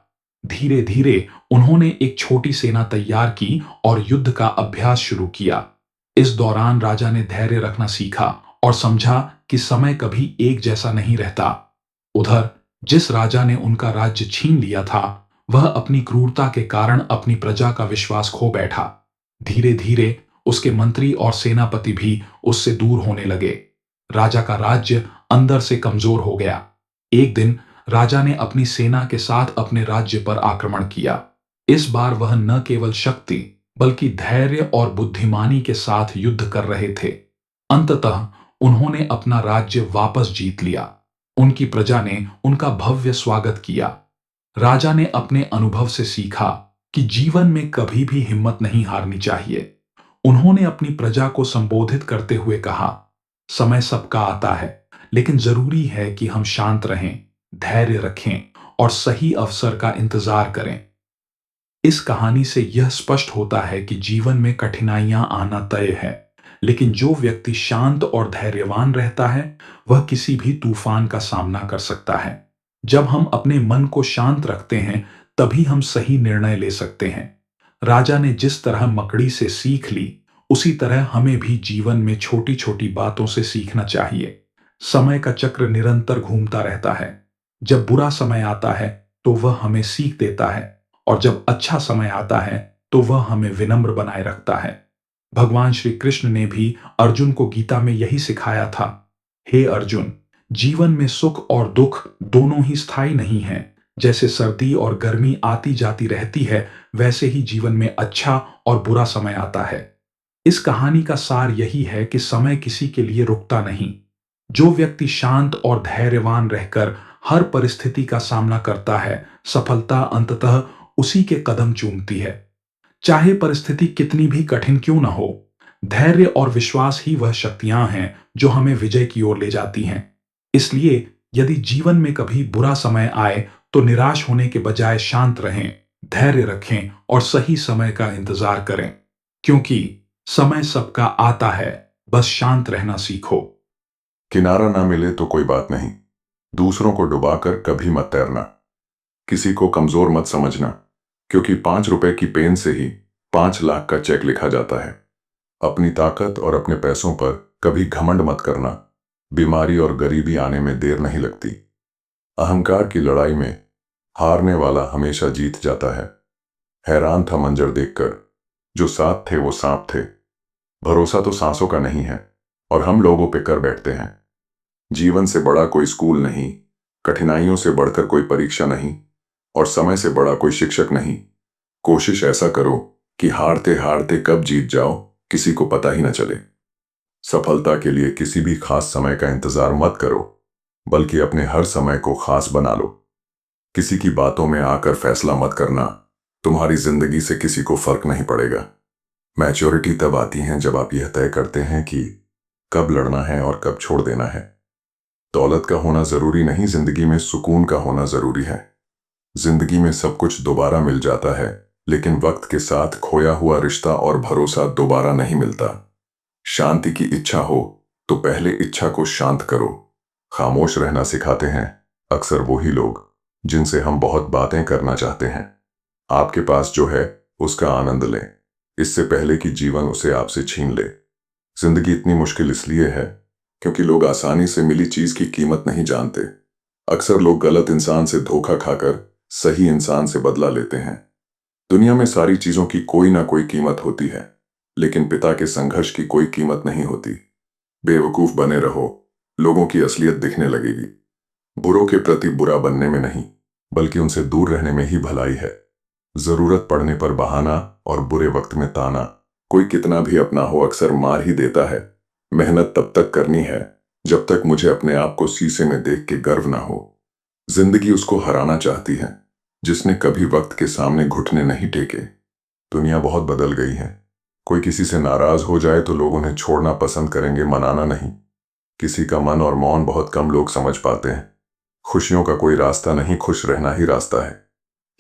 धीरे धीरे उन्होंने एक छोटी सेना तैयार की और युद्ध का अभ्यास शुरू किया। इस दौरान राजा ने धैर्य रखना सीखा और समझा कि समय कभी एक जैसा नहीं रहता। उधर जिस राजा ने उनका राज्य छीन लिया था, वह अपनी क्रूरता के कारण अपनी प्रजा का विश्वास खो बैठा। धीरे धीरे उसके मंत्री और सेनापति भी उससे दूर होने लगे। राजा का राज्य अंदर से कमजोर हो गया। एक दिन राजा ने अपनी सेना के साथ अपने राज्य पर आक्रमण किया। इस बार वह न केवल शक्ति बल्कि धैर्य और बुद्धिमानी के साथ युद्ध कर रहे थे। अंततः उन्होंने अपना राज्य वापस जीत लिया। उनकी प्रजा ने उनका भव्य स्वागत किया। राजा ने अपने अनुभव से सीखा कि जीवन में कभी भी हिम्मत नहीं हारनी चाहिए। उन्होंने अपनी प्रजा को संबोधित करते हुए कहा, समय सबका आता है, लेकिन जरूरी है कि हम शांत रहें, धैर्य रखें और सही अवसर का इंतजार करें। इस कहानी से यह स्पष्ट होता है कि जीवन में कठिनाइयां आना तय है, लेकिन जो व्यक्ति शांत और धैर्यवान रहता है, वह किसी भी तूफान का सामना कर सकता है। जब हम अपने मन को शांत रखते हैं, तभी हम सही निर्णय ले सकते हैं। राजा ने जिस तरह मकड़ी से सीख ली, उसी तरह हमें भी जीवन में छोटी छोटी बातों से सीखना चाहिए। समय का चक्र निरंतर घूमता रहता है। जब बुरा समय आता है तो वह हमें सीख देता है, और जब अच्छा समय आता है तो वह हमें विनम्र बनाए रखता है। भगवान श्री कृष्ण ने भी अर्जुन को गीता में यही सिखाया था। हे अर्जुन, जीवन में सुख और दुख दोनों ही स्थायी नहीं हैं। जैसे सर्दी और गर्मी आती जाती रहती है, वैसे ही जीवन में अच्छा और बुरा समय आता है। इस कहानी का सार यही है कि समय किसी के लिए रुकता नहीं। जो व्यक्ति शांत और धैर्यवान रहकर हर परिस्थिति का सामना करता है, सफलता अंततः उसी के कदम चूमती है। चाहे परिस्थिति कितनी भी कठिन क्यों न हो, धैर्य और विश्वास ही वह शक्तियां हैं जो हमें विजय की ओर ले जाती हैं। इसलिए यदि जीवन में कभी बुरा समय आए तो निराश होने के बजाय शांत रहें, धैर्य रखें और सही समय का इंतजार करें, क्योंकि समय सबका आता है, बस शांत रहना सीखो। किनारा ना मिले तो कोई बात नहीं, दूसरों को डुबाकर कभी मत तैरना। किसी को कमजोर मत समझना, क्योंकि 5 रुपए की पेन से ही 5 लाख का चेक लिखा जाता है। अपनी ताकत और अपने पैसों पर कभी घमंड मत करना। बीमारी और गरीबी आने में देर नहीं लगती। अहंकार की लड़ाई में हारने वाला हमेशा जीत जाता है। हैरान था मंजर देखकर, जो साथ थे वो सांप थे। भरोसा तो सांसों का नहीं है, और हम लोगों पे कर बैठते हैं। जीवन से बड़ा कोई स्कूल नहीं, कठिनाइयों से बढ़कर कोई परीक्षा नहीं, और समय से बड़ा कोई शिक्षक नहीं। कोशिश ऐसा करो कि हारते हारते कब जीत जाओ किसी को पता ही न चले। सफलता के लिए किसी भी खास समय का इंतजार मत करो, बल्कि अपने हर समय को खास बना लो। किसी की बातों में आकर फैसला मत करना, तुम्हारी जिंदगी से किसी को फर्क नहीं पड़ेगा। मैच्योरिटी तब आती है जब आप यह तय करते हैं कि कब लड़ना है और कब छोड़ देना है। दौलत का होना जरूरी नहीं, जिंदगी में सुकून का होना जरूरी है। जिंदगी में सब कुछ दोबारा मिल जाता है, लेकिन वक्त के साथ खोया हुआ रिश्ता और भरोसा दोबारा नहीं मिलता। शांति की इच्छा हो तो पहले इच्छा को शांत करो। खामोश रहना सिखाते हैं अक्सर वही लोग जिनसे हम बहुत बातें करना चाहते हैं। आपके पास जो है उसका आनंद लें, इससे पहले कि जीवन उसे आपसे छीन ले। जिंदगी इतनी मुश्किल इसलिए है क्योंकि लोग आसानी से मिली चीज की कीमत नहीं जानते। अक्सर लोग गलत इंसान से धोखा खाकर सही इंसान से बदला लेते हैं। दुनिया में सारी चीजों की कोई ना कोई कीमत होती है, लेकिन पिता के संघर्ष की कोई कीमत नहीं होती। बेवकूफ बने रहो, लोगों की असलियत दिखने लगेगी। बुरों के प्रति बुरा बनने में नहीं, बल्कि उनसे दूर रहने में ही भलाई है। जरूरत पड़ने पर बहाना और बुरे वक्त में ताना, कोई कितना भी अपना हो अक्सर मार ही देता है। मेहनत तब तक करनी है जब तक मुझे अपने आप को शीशे में देख के गर्व ना हो। जिंदगी उसको हराना चाहती है जिसने कभी वक्त के सामने घुटने नहीं टेके। दुनिया बहुत बदल गई है। कोई किसी से नाराज हो जाए तो लोग उन्हें छोड़ना पसंद करेंगे, मनाना नहीं। किसी का मन और मौन बहुत कम लोग समझ पाते हैं। खुशियों का कोई रास्ता नहीं, खुश रहना ही रास्ता है।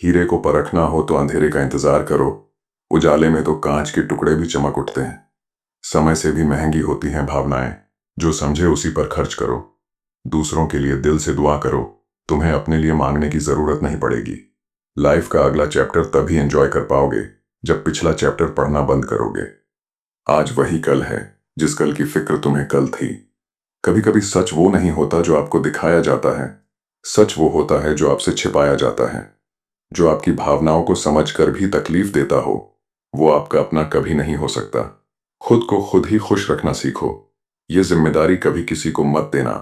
हीरे को परखना हो तो अंधेरे का इंतजार करो, उजाले में तो कांच के टुकड़े भी चमक उठते हैं। समय से भी महंगी होती हैं भावनाएं, जो समझे उसी पर खर्च करो। दूसरों के लिए दिल से दुआ करो, तुम्हें अपने लिए मांगने की जरूरत नहीं पड़ेगी। लाइफ का अगला चैप्टर तभी एंजॉय कर पाओगे जब पिछला चैप्टर पढ़ना बंद करोगे। आज वही कल है जिस कल की फिक्र तुम्हें कल थी। कभी कभी सच वो नहीं होता जो आपको दिखाया जाता है, सच वो होता है जो आपसे छिपाया जाता है। जो आपकी भावनाओं को समझकर भी तकलीफ देता हो, वो आपका अपना कभी नहीं हो सकता। खुद को खुद ही खुश रखना सीखो। ये जिम्मेदारी कभी किसी को मत देना,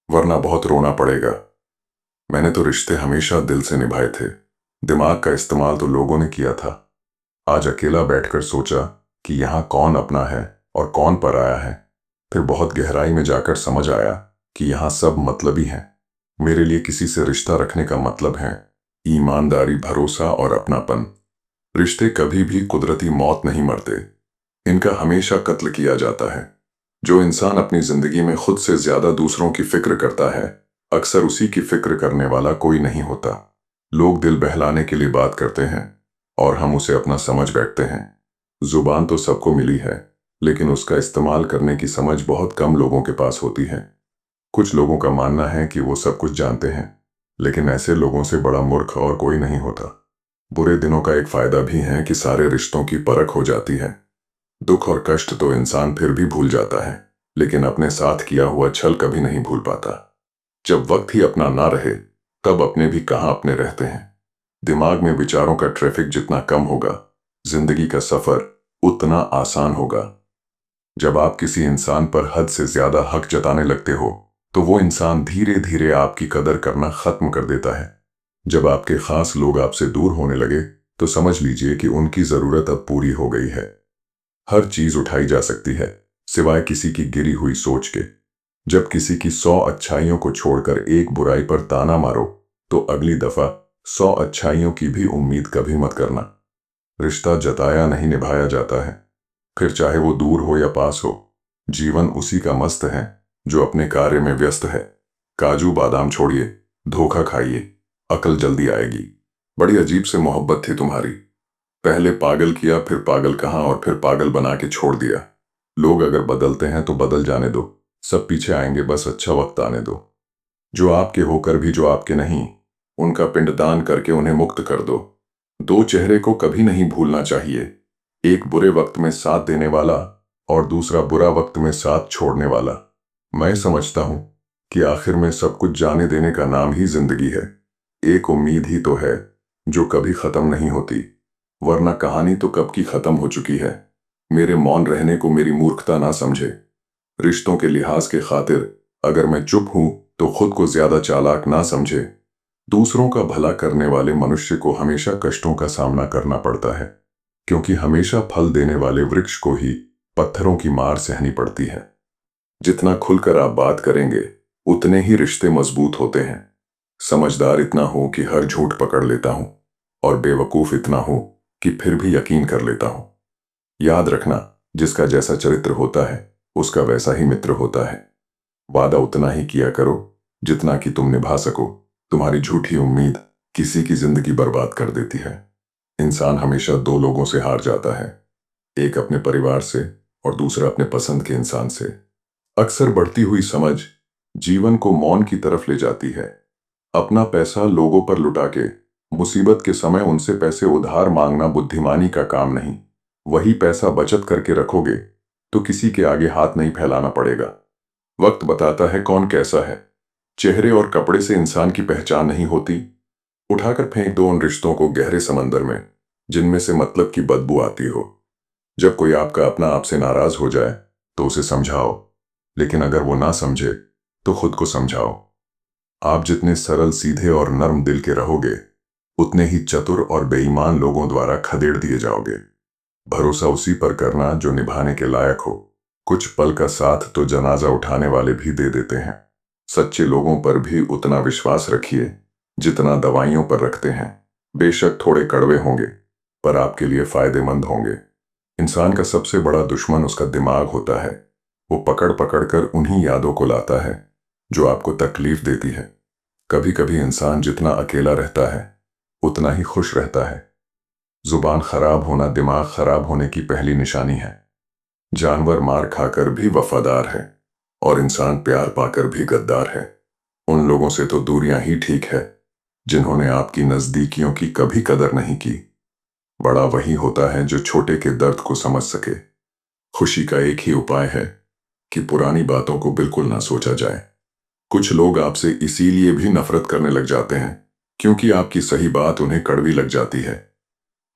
वरना बहुत रोना पड़ेगा। मैंने तो रिश्ते हमेशा दिल से निभाए थे, दिमाग का इस्तेमाल तो लोगों ने किया था। आज अकेला बैठकर सोचा कि यहाँ कौन अपना है और कौन पराया है। फिर बहुत गहराई में जाकर समझ आया कि यहाँ सब मतलबी हैं। मेरे लिए किसी से रिश्ता रखने का मतलब है ईमानदारी, भरोसा और अपनापन। रिश्ते कभी भी कुदरती मौत नहीं मरते, इनका हमेशा कत्ल किया जाता है। जो इंसान अपनी जिंदगी में खुद से ज्यादा दूसरों की फिक्र करता है, अक्सर उसी की फिक्र करने वाला कोई नहीं होता। लोग दिल बहलाने के लिए बात करते हैं और हम उसे अपना समझ बैठते हैं। जुबान तो सबको मिली है, लेकिन उसका इस्तेमाल करने की समझ बहुत कम लोगों के पास होती है। कुछ लोगों का मानना है कि वो सब कुछ जानते हैं, लेकिन ऐसे लोगों से बड़ा मूर्ख और कोई नहीं होता। बुरे दिनों का एक फायदा भी है कि सारे रिश्तों की परख हो जाती है। दुख और कष्ट तो इंसान फिर भी भूल जाता है, लेकिन अपने साथ किया हुआ छल कभी नहीं भूल पाता। जब वक्त ही अपना ना रहे, तब अपने भी कहाँ अपने रहते हैं। दिमाग में विचारों का ट्रैफिक जितना कम होगा, जिंदगी का सफर उतना आसान होगा। जब आप किसी इंसान पर हद से ज्यादा हक जताने लगते हो, तो वो इंसान धीरे धीरे आपकी कदर करना खत्म कर देता है। जब आपके खास लोग आपसे दूर होने लगे, तो समझ लीजिए कि उनकी जरूरत अब पूरी हो गई है। हर चीज उठाई जा सकती है, सिवाय किसी की गिरी हुई सोच के। जब किसी की 100 अच्छाइयों को छोड़कर एक बुराई पर ताना मारो, तो अगली दफा 100 अच्छाइयों की भी उम्मीद कभी मत करना। रिश्ता जताया नहीं निभाया जाता है, फिर चाहे वो दूर हो या पास हो। जीवन उसी का मस्त है जो अपने कार्य में व्यस्त है। काजू बादाम छोड़िए, धोखा खाइए, अकल जल्दी आएगी। बड़ी अजीब से मोहब्बत थी तुम्हारी। पहले पागल किया, फिर पागल कहा और फिर पागल बना के छोड़ दिया। लोग अगर बदलते हैं तो बदल जाने दो, सब पीछे आएंगे, बस अच्छा वक्त आने दो। जो आपके होकर भी जो आपके नहीं, उनका पिंडदान करके उन्हें मुक्त कर दो। दो चेहरे को कभी नहीं भूलना चाहिए, एक बुरे वक्त में साथ देने वाला और दूसरा बुरा वक्त में साथ छोड़ने वाला। मैं समझता हूं कि आखिर में सब कुछ जाने देने का नाम ही जिंदगी है। एक उम्मीद ही तो है जो कभी खत्म नहीं होती, वरना कहानी तो कब की खत्म हो चुकी है। मेरे मौन रहने को मेरी मूर्खता ना समझे। रिश्तों के लिहाज के खातिर अगर मैं चुप हूं, तो खुद को ज्यादा चालाक ना समझे। दूसरों का भला करने वाले मनुष्य को हमेशा कष्टों का सामना करना पड़ता है, क्योंकि हमेशा फल देने वाले वृक्ष को ही पत्थरों की मार सहनी पड़ती है। जितना खुलकर आप बात करेंगे, उतने ही रिश्ते मजबूत होते हैं। समझदार इतना हो कि हर झूठ पकड़ लेता हूं, और बेवकूफ इतना हो कि फिर भी यकीन कर लेता हूं। याद रखना, जिसका जैसा चरित्र होता है, उसका वैसा ही मित्र होता है। वादा उतना ही किया करो जितना कि तुम निभा सको। तुम्हारी झूठी उम्मीद किसी की जिंदगी बर्बाद कर देती है। इंसान हमेशा दो लोगों से हार जाता है, एक अपने परिवार से और दूसरा अपने पसंद के इंसान से। अक्सर बढ़ती हुई समझ जीवन को मौन की तरफ ले जाती है। अपना पैसा लोगों पर लुटा के मुसीबत के समय उनसे पैसे उधार मांगना बुद्धिमानी का काम नहीं। वही पैसा बचत करके रखोगे तो किसी के आगे हाथ नहीं फैलाना पड़ेगा। वक्त बताता है कौन कैसा है। चेहरे और कपड़े से इंसान की पहचान नहीं होती। उठाकर फेंक दो उन रिश्तों को गहरे समंदर में, जिनमें से मतलब की बदबू आती हो। जब कोई आपका अपना आपसे नाराज हो जाए, तो उसे समझाओ, लेकिन अगर वो ना समझे तो खुद को समझाओ। आप जितने सरल, सीधे और नर्म दिल के रहोगे, उतने ही चतुर और बेईमान लोगों द्वारा खदेड़ दिए जाओगे। भरोसा उसी पर करना जो निभाने के लायक हो। कुछ पल का साथ तो जनाजा उठाने वाले भी दे देते हैं। सच्चे लोगों पर भी उतना विश्वास रखिए जितना दवाइयों पर रखते हैं। बेशक थोड़े कड़वे होंगे, पर आपके लिए फायदेमंद होंगे। इंसान का सबसे बड़ा दुश्मन उसका दिमाग होता है। वो पकड़ पकड़ कर उन्हीं यादों को लाता है जो आपको तकलीफ देती है। कभी कभी इंसान जितना अकेला रहता है, उतना ही खुश रहता है। जुबान खराब होना दिमाग खराब होने की पहली निशानी है। जानवर मार खाकर भी वफादार है और इंसान प्यार पाकर भी गद्दार है। उन लोगों से तो दूरियां ही ठीक है जिन्होंने आपकी नजदीकियों की कभी कदर नहीं की। बड़ा वही होता है जो छोटे के दर्द को समझ सके। खुशी का एक ही उपाय है कि पुरानी बातों को बिल्कुल ना सोचा जाए। कुछ लोग आपसे इसीलिए भी नफरत करने लग जाते हैं क्योंकि आपकी सही बात उन्हें कड़वी लग जाती है।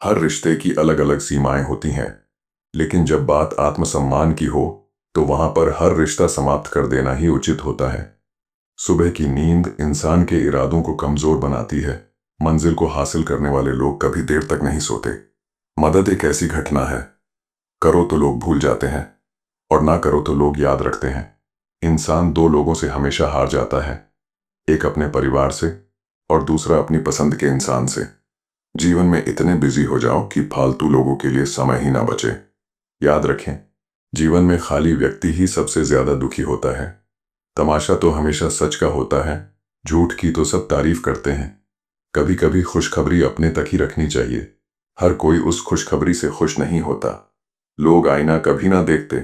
हर रिश्ते की अलग अलग सीमाएं होती हैं, लेकिन जब बात आत्मसम्मान की हो तो वहां पर हर रिश्ता समाप्त कर देना ही उचित होता है। सुबह की नींद इंसान के इरादों को कमजोर बनाती है। मंजिल को हासिल करने वाले लोग कभी देर तक नहीं सोते। मदद एक ऐसी घटना है, करो तो लोग भूल जाते हैं और ना करो तो लोग याद रखते हैं। इंसान दो लोगों से हमेशा हार जाता है, एक अपने परिवार से और दूसरा अपनी पसंद के इंसान से। जीवन में इतने बिजी हो जाओ कि फालतू लोगों के लिए समय ही ना बचे। याद रखें, जीवन में खाली व्यक्ति ही सबसे ज्यादा दुखी होता है। तमाशा तो हमेशा सच का होता है, झूठ की तो सब तारीफ करते हैं। कभी कभी खुशखबरी अपने तक ही रखनी चाहिए। हर कोई उस खुशखबरी से खुश नहीं होता। लोग आईना कभी ना देखते।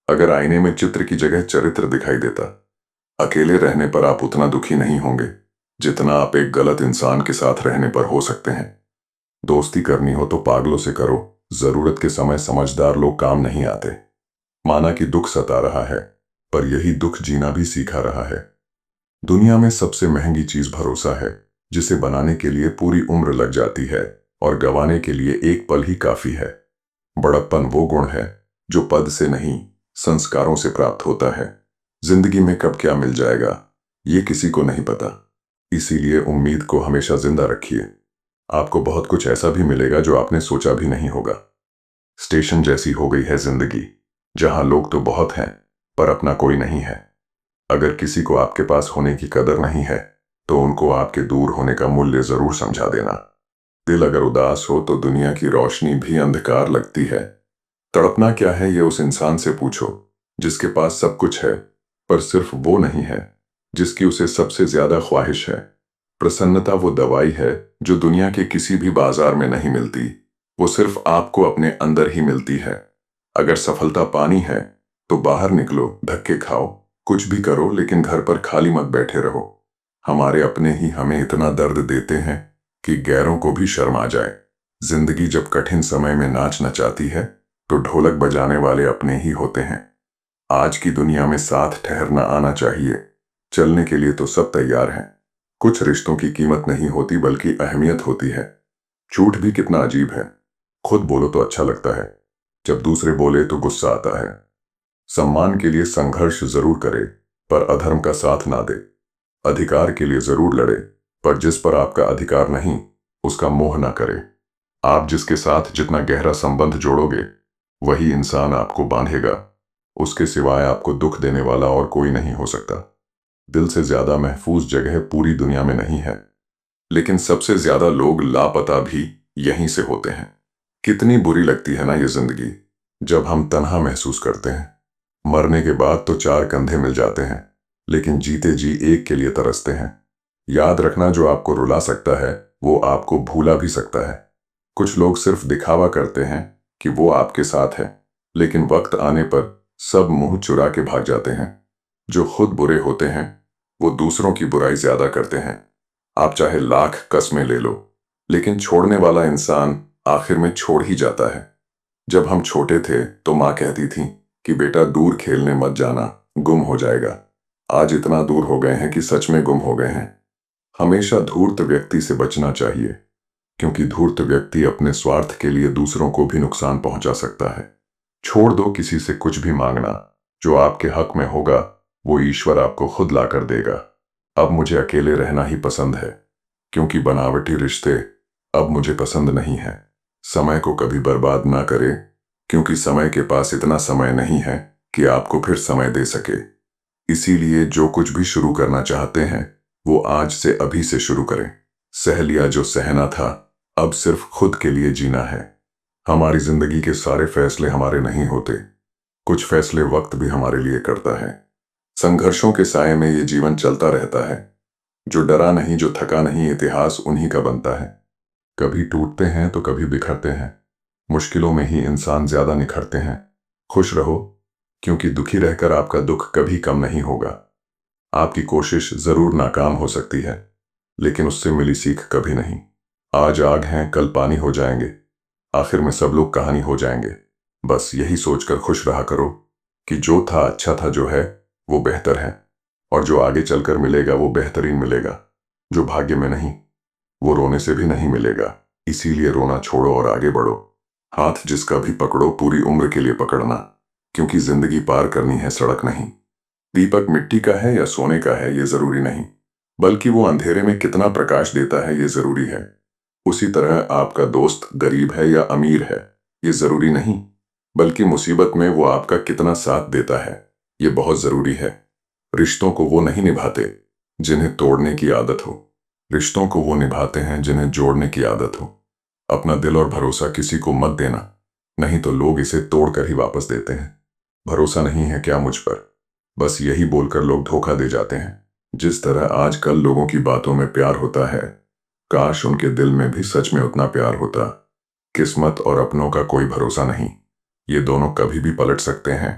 अगर आईने में चित्र की जगह चरित्र दिखाई देता, अकेले रहने पर आप उतना दुखी नहीं होंगे जितना आप एक गलत इंसान के साथ रहने पर हो सकते हैं। दोस्ती करनी हो तो पागलों से करो, जरूरत के समय समझदार लोग काम नहीं आते। माना कि दुख सता रहा है, पर यही दुख जीना भी सीखा रहा है। दुनिया में सबसे महंगी चीज भरोसा है, जिसे बनाने के लिए पूरी उम्र लग जाती है और गंवाने के लिए एक पल ही काफी है। बड़प्पन वो गुण है जो पद से नहीं, संस्कारों से प्राप्त होता है। जिंदगी में कब क्या मिल जाएगा ये किसी को नहीं पता, इसीलिए उम्मीद को हमेशा जिंदा रखिए। आपको बहुत कुछ ऐसा भी मिलेगा जो आपने सोचा भी नहीं होगा। स्टेशन जैसी हो गई है जिंदगी, जहां लोग तो बहुत हैं पर अपना कोई नहीं है। अगर किसी को आपके पास होने की कदर नहीं है तो उनको आपके दूर होने का मूल्य जरूर समझा देना। दिल अगर उदास हो तो दुनिया की रोशनी भी अंधकार लगती है। तड़पना क्या है ये उस इंसान से पूछो जिसके पास सब कुछ है, पर सिर्फ वो नहीं है जिसकी उसे सबसे ज्यादा ख्वाहिश है। प्रसन्नता वो दवाई है जो दुनिया के किसी भी बाजार में नहीं मिलती, वो सिर्फ आपको अपने अंदर ही मिलती है। अगर सफलता पानी है तो बाहर निकलो, धक्के खाओ, कुछ भी करो, लेकिन घर पर खाली मत बैठे रहो। हमारे अपने ही हमें इतना दर्द देते हैं कि गैरों को भी शर्म आ जाए। जिंदगी जब कठिन समय में नाच नचाती है तो ढोलक बजाने वाले अपने ही होते हैं। आज की दुनिया में साथ ठहरना आना चाहिए, चलने के लिए तो सब तैयार हैं। कुछ रिश्तों की कीमत नहीं होती बल्कि अहमियत होती है। झूठ भी कितना अजीब है, खुद बोलो तो अच्छा लगता है, जब दूसरे बोले तो गुस्सा आता है। सम्मान के लिए संघर्ष जरूर करे पर अधर्म का साथ ना दे। अधिकार के लिए जरूर लड़े पर जिस पर आपका अधिकार नहीं उसका मोह ना करे। आप जिसके साथ जितना गहरा संबंध जोड़ोगे वही इंसान आपको बांधेगा। उसके सिवाय आपको दुख देने वाला और कोई नहीं हो सकता। दिल से ज्यादा महफूज जगह पूरी दुनिया में नहीं है, लेकिन सबसे ज्यादा लोग लापता भी यहीं से होते हैं। कितनी बुरी लगती है ना ये जिंदगी जब हम तन्हा महसूस करते हैं। मरने के बाद तो चार कंधे मिल जाते हैं, लेकिन जीते जी एक के लिए तरसते हैं। याद रखना, जो आपको रुला सकता है वो आपको भूला भी सकता है। कुछ लोग सिर्फ दिखावा करते हैं कि वो आपके साथ है, लेकिन वक्त आने पर सब मुंह चुरा के भाग जाते हैं। जो खुद बुरे होते हैं वो दूसरों की बुराई ज्यादा करते हैं। आप चाहे लाख कस्में ले लो, लेकिन छोड़ने वाला इंसान आखिर में छोड़ ही जाता है। जब हम छोटे थे तो माँ कहती थी कि बेटा दूर खेलने मत जाना, गुम हो जाएगा। आज इतना दूर हो गए हैं कि सच में गुम हो गए हैं। हमेशा धूर्त व्यक्ति से बचना चाहिए, क्योंकि धूर्त व्यक्ति अपने स्वार्थ के लिए दूसरों को भी नुकसान पहुंचा सकता है। छोड़ दो किसी से कुछ भी मांगना, जो आपके हक में होगा वो ईश्वर आपको खुद लाकर देगा। अब मुझे अकेले रहना ही पसंद है, क्योंकि बनावटी रिश्ते अब मुझे पसंद नहीं है। समय को कभी बर्बाद ना करें, क्योंकि समय के पास इतना समय नहीं है कि आपको फिर समय दे सके। इसीलिए जो कुछ भी शुरू करना चाहते हैं वो आज से अभी से शुरू करें। सह लिया जो सहना था, अब सिर्फ खुद के लिए जीना है। हमारी जिंदगी के सारे फैसले हमारे नहीं होते, कुछ फैसले वक्त भी हमारे लिए करता है। संघर्षों के साए में ये जीवन चलता रहता है। जो डरा नहीं, जो थका नहीं, इतिहास उन्हीं का बनता है। कभी टूटते हैं तो कभी बिखरते हैं। मुश्किलों में ही इंसान ज्यादा निखरते हैं। खुश रहो, क्योंकि दुखी रहकर आपका दुख कभी कम नहीं होगा। आपकी कोशिश जरूर नाकाम हो सकती है, लेकिन उससे मिली सीख कभी नहीं। आज आग हैं, कल पानी हो जाएंगे, आखिर में सब लोग कहानी हो जाएंगे। बस यही सोचकर खुश रहा करो कि जो था अच्छा था, जो है वो बेहतर है, और जो आगे चलकर मिलेगा वो बेहतरीन मिलेगा। जो भाग्य में नहीं, वो रोने से भी नहीं मिलेगा। इसीलिए रोना छोड़ो और आगे बढ़ो। हाथ जिसका भी पकड़ो, पूरी उम्र के लिए पकड़ना, क्योंकि जिंदगी पार करनी है, सड़क नहीं। दीपक मिट्टी का है या सोने का है ये जरूरी नहीं, बल्कि वो अंधेरे में कितना प्रकाश देता है ये जरूरी है। उसी तरह आपका दोस्त गरीब है या अमीर है ये जरूरी नहीं, बल्कि मुसीबत में वो आपका कितना साथ देता है ये बहुत जरूरी है। रिश्तों को वो नहीं निभाते जिन्हें तोड़ने की आदत हो, रिश्तों को वो निभाते हैं जिन्हें जोड़ने की आदत हो। अपना दिल और भरोसा किसी को मत देना, नहीं तो लोग इसे तोड़कर ही वापस देते हैं। भरोसा नहीं है क्या मुझ पर, बस यही बोलकर लोग धोखा दे जाते हैं। जिस तरह आजकल लोगों की बातों में प्यार होता है, काश उनके दिल में भी सच में उतना प्यार होता। किस्मत और अपनों का कोई भरोसा नहीं, ये दोनों कभी भी पलट सकते हैं।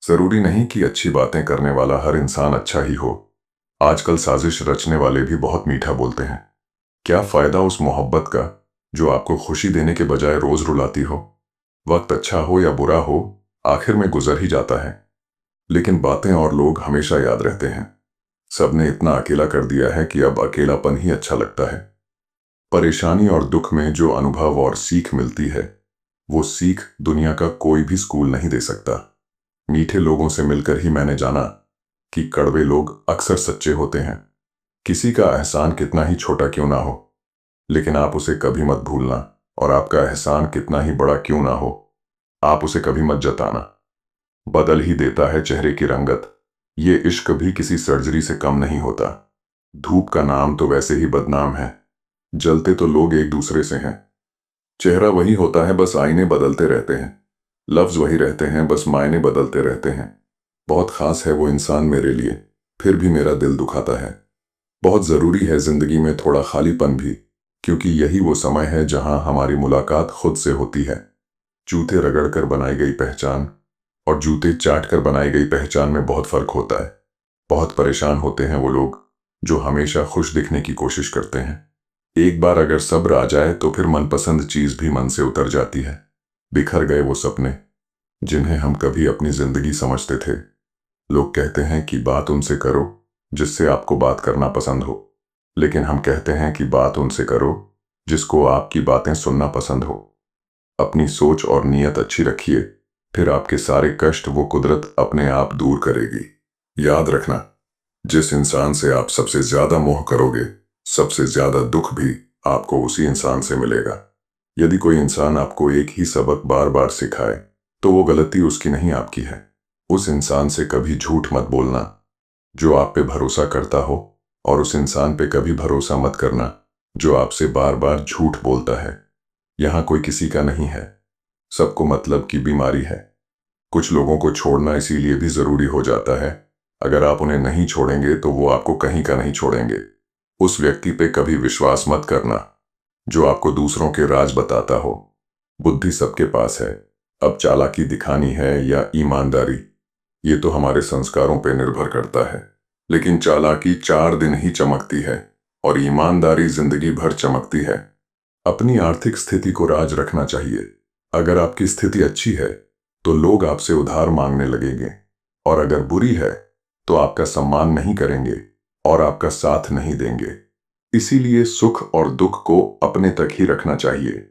जरूरी नहीं कि अच्छी बातें करने वाला हर इंसान अच्छा ही हो। आजकल साजिश रचने वाले भी बहुत मीठा बोलते हैं। क्या फायदा उस मोहब्बत का जो आपको खुशी देने के बजाय रोज रुलाती हो। वक्त अच्छा हो या बुरा हो, आखिर में गुजर ही जाता है, लेकिन बातें और लोग हमेशा याद रहते हैं। सबने इतना अकेला कर दिया है कि अब अकेलापन ही अच्छा लगता है। परेशानी और दुख में जो अनुभव और सीख मिलती है, वो सीख दुनिया का कोई भी स्कूल नहीं दे सकता। मीठे लोगों से मिलकर ही मैंने जाना कि कड़वे लोग अक्सर सच्चे होते हैं। किसी का एहसान कितना ही छोटा क्यों ना हो, लेकिन आप उसे कभी मत भूलना, और आपका एहसान कितना ही बड़ा क्यों ना हो, आप उसे कभी मत जताना। बदल ही देता है चेहरे की रंगत, ये इश्क भी किसी सर्जरी से कम नहीं होता। धूप का नाम तो वैसे ही बदनाम है, जलते तो लोग एक दूसरे से हैं। चेहरा वही होता है, बस आईने बदलते रहते हैं। लफ्ज वही रहते हैं, बस मायने बदलते रहते हैं। बहुत खास है वो इंसान मेरे लिए, फिर भी मेरा दिल दुखाता है। बहुत जरूरी है जिंदगी में थोड़ा खालीपन भी, क्योंकि यही वो समय है जहां हमारी मुलाकात खुद से होती है। जूते रगड़कर बनाई गई पहचान और जूते चाटकर बनाई गई पहचान में बहुत फर्क होता है। बहुत परेशान होते हैं वो लोग जो हमेशा खुश दिखने की कोशिश करते हैं। एक बार अगर सब्र आ जाए तो फिर मनपसंद चीज भी मन से उतर जाती है। बिखर गए वो सपने जिन्हें हम कभी अपनी जिंदगी समझते थे। लोग कहते हैं कि बात उनसे करो जिससे आपको बात करना पसंद हो, लेकिन हम कहते हैं कि बात उनसे करो जिसको आपकी बातें सुनना पसंद हो। अपनी सोच और नीयत अच्छी रखिए, फिर आपके सारे कष्ट वो कुदरत अपने आप दूर करेगी। याद रखना, जिस इंसान से आप सबसे ज्यादा मोह करोगे, सबसे ज्यादा दुख भी आपको उसी इंसान से मिलेगा। यदि कोई इंसान आपको एक ही सबक बार बार सिखाए, तो वो गलती उसकी नहीं आपकी है। उस इंसान से कभी झूठ मत बोलना जो आप पे भरोसा करता हो, और उस इंसान पे कभी भरोसा मत करना जो आपसे बार बार झूठ बोलता है। यहाँ कोई किसी का नहीं है, सबको मतलब की बीमारी है। कुछ लोगों को छोड़ना इसीलिए भी जरूरी हो जाता है, अगर आप उन्हें नहीं छोड़ेंगे तो वो आपको कहीं का नहीं छोड़ेंगे। उस व्यक्ति पे कभी विश्वास मत करना जो आपको दूसरों के राज बताता हो। बुद्धि सबके पास है, अब चालाकी दिखानी है या ईमानदारी, ये तो हमारे संस्कारों पे निर्भर करता है। लेकिन चालाकी 4 दिन ही चमकती है और ईमानदारी जिंदगी भर चमकती है। अपनी आर्थिक स्थिति को राज रखना चाहिए। अगर आपकी स्थिति अच्छी है तो लोग आपसे उधार मांगने लगेंगे, और अगर बुरी है तो आपका सम्मान नहीं करेंगे और आपका साथ नहीं देंगे। इसीलिए सुख और दुख को अपने तक ही रखना चाहिए।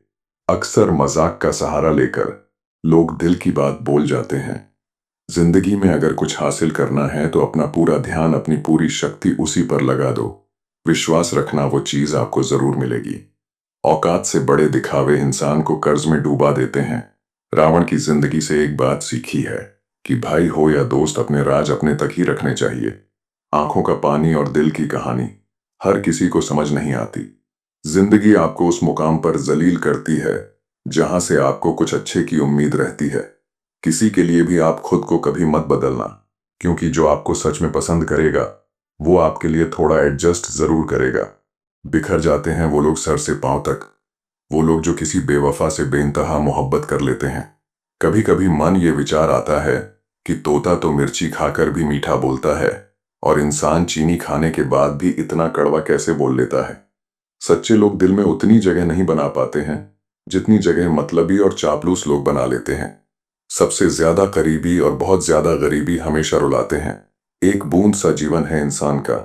अक्सर मजाक का सहारा लेकर लोग दिल की बात बोल जाते हैं। जिंदगी में अगर कुछ हासिल करना है तो अपना पूरा ध्यान, अपनी पूरी शक्ति उसी पर लगा दो। विश्वास रखना, वो चीज आपको जरूर मिलेगी। औकात से बड़े दिखावे इंसान को कर्ज में डूबा देते हैं। रावण की जिंदगी से एक बात सीखी है कि भाई हो या दोस्त, अपने राज अपने तक ही रखने चाहिए। आंखों का पानी और दिल की कहानी हर किसी को समझ नहीं आती। जिंदगी आपको उस मुकाम पर जलील करती है जहां से आपको कुछ अच्छे की उम्मीद रहती है। किसी के लिए भी आप खुद को कभी मत बदलना, क्योंकि जो आपको सच में पसंद करेगा वो आपके लिए थोड़ा एडजस्ट जरूर करेगा। बिखर जाते हैं वो लोग सर से पांव तक वो लोग जो किसी बेवफा से बेइंतहा मोहब्बत कर लेते हैं। कभी कभी मन ये विचार आता है कि तोता तो मिर्ची खाकर भी मीठा बोलता है, और इंसान चीनी खाने के बाद भी इतना कड़वा कैसे बोल लेता है। सच्चे लोग दिल में उतनी जगह नहीं बना पाते हैं जितनी जगह मतलबी और चापलूस लोग बना लेते हैं। सबसे ज्यादा करीबी और बहुत ज्यादा गरीबी हमेशा रुलाते हैं। एक बूंद सा जीवन है इंसान का,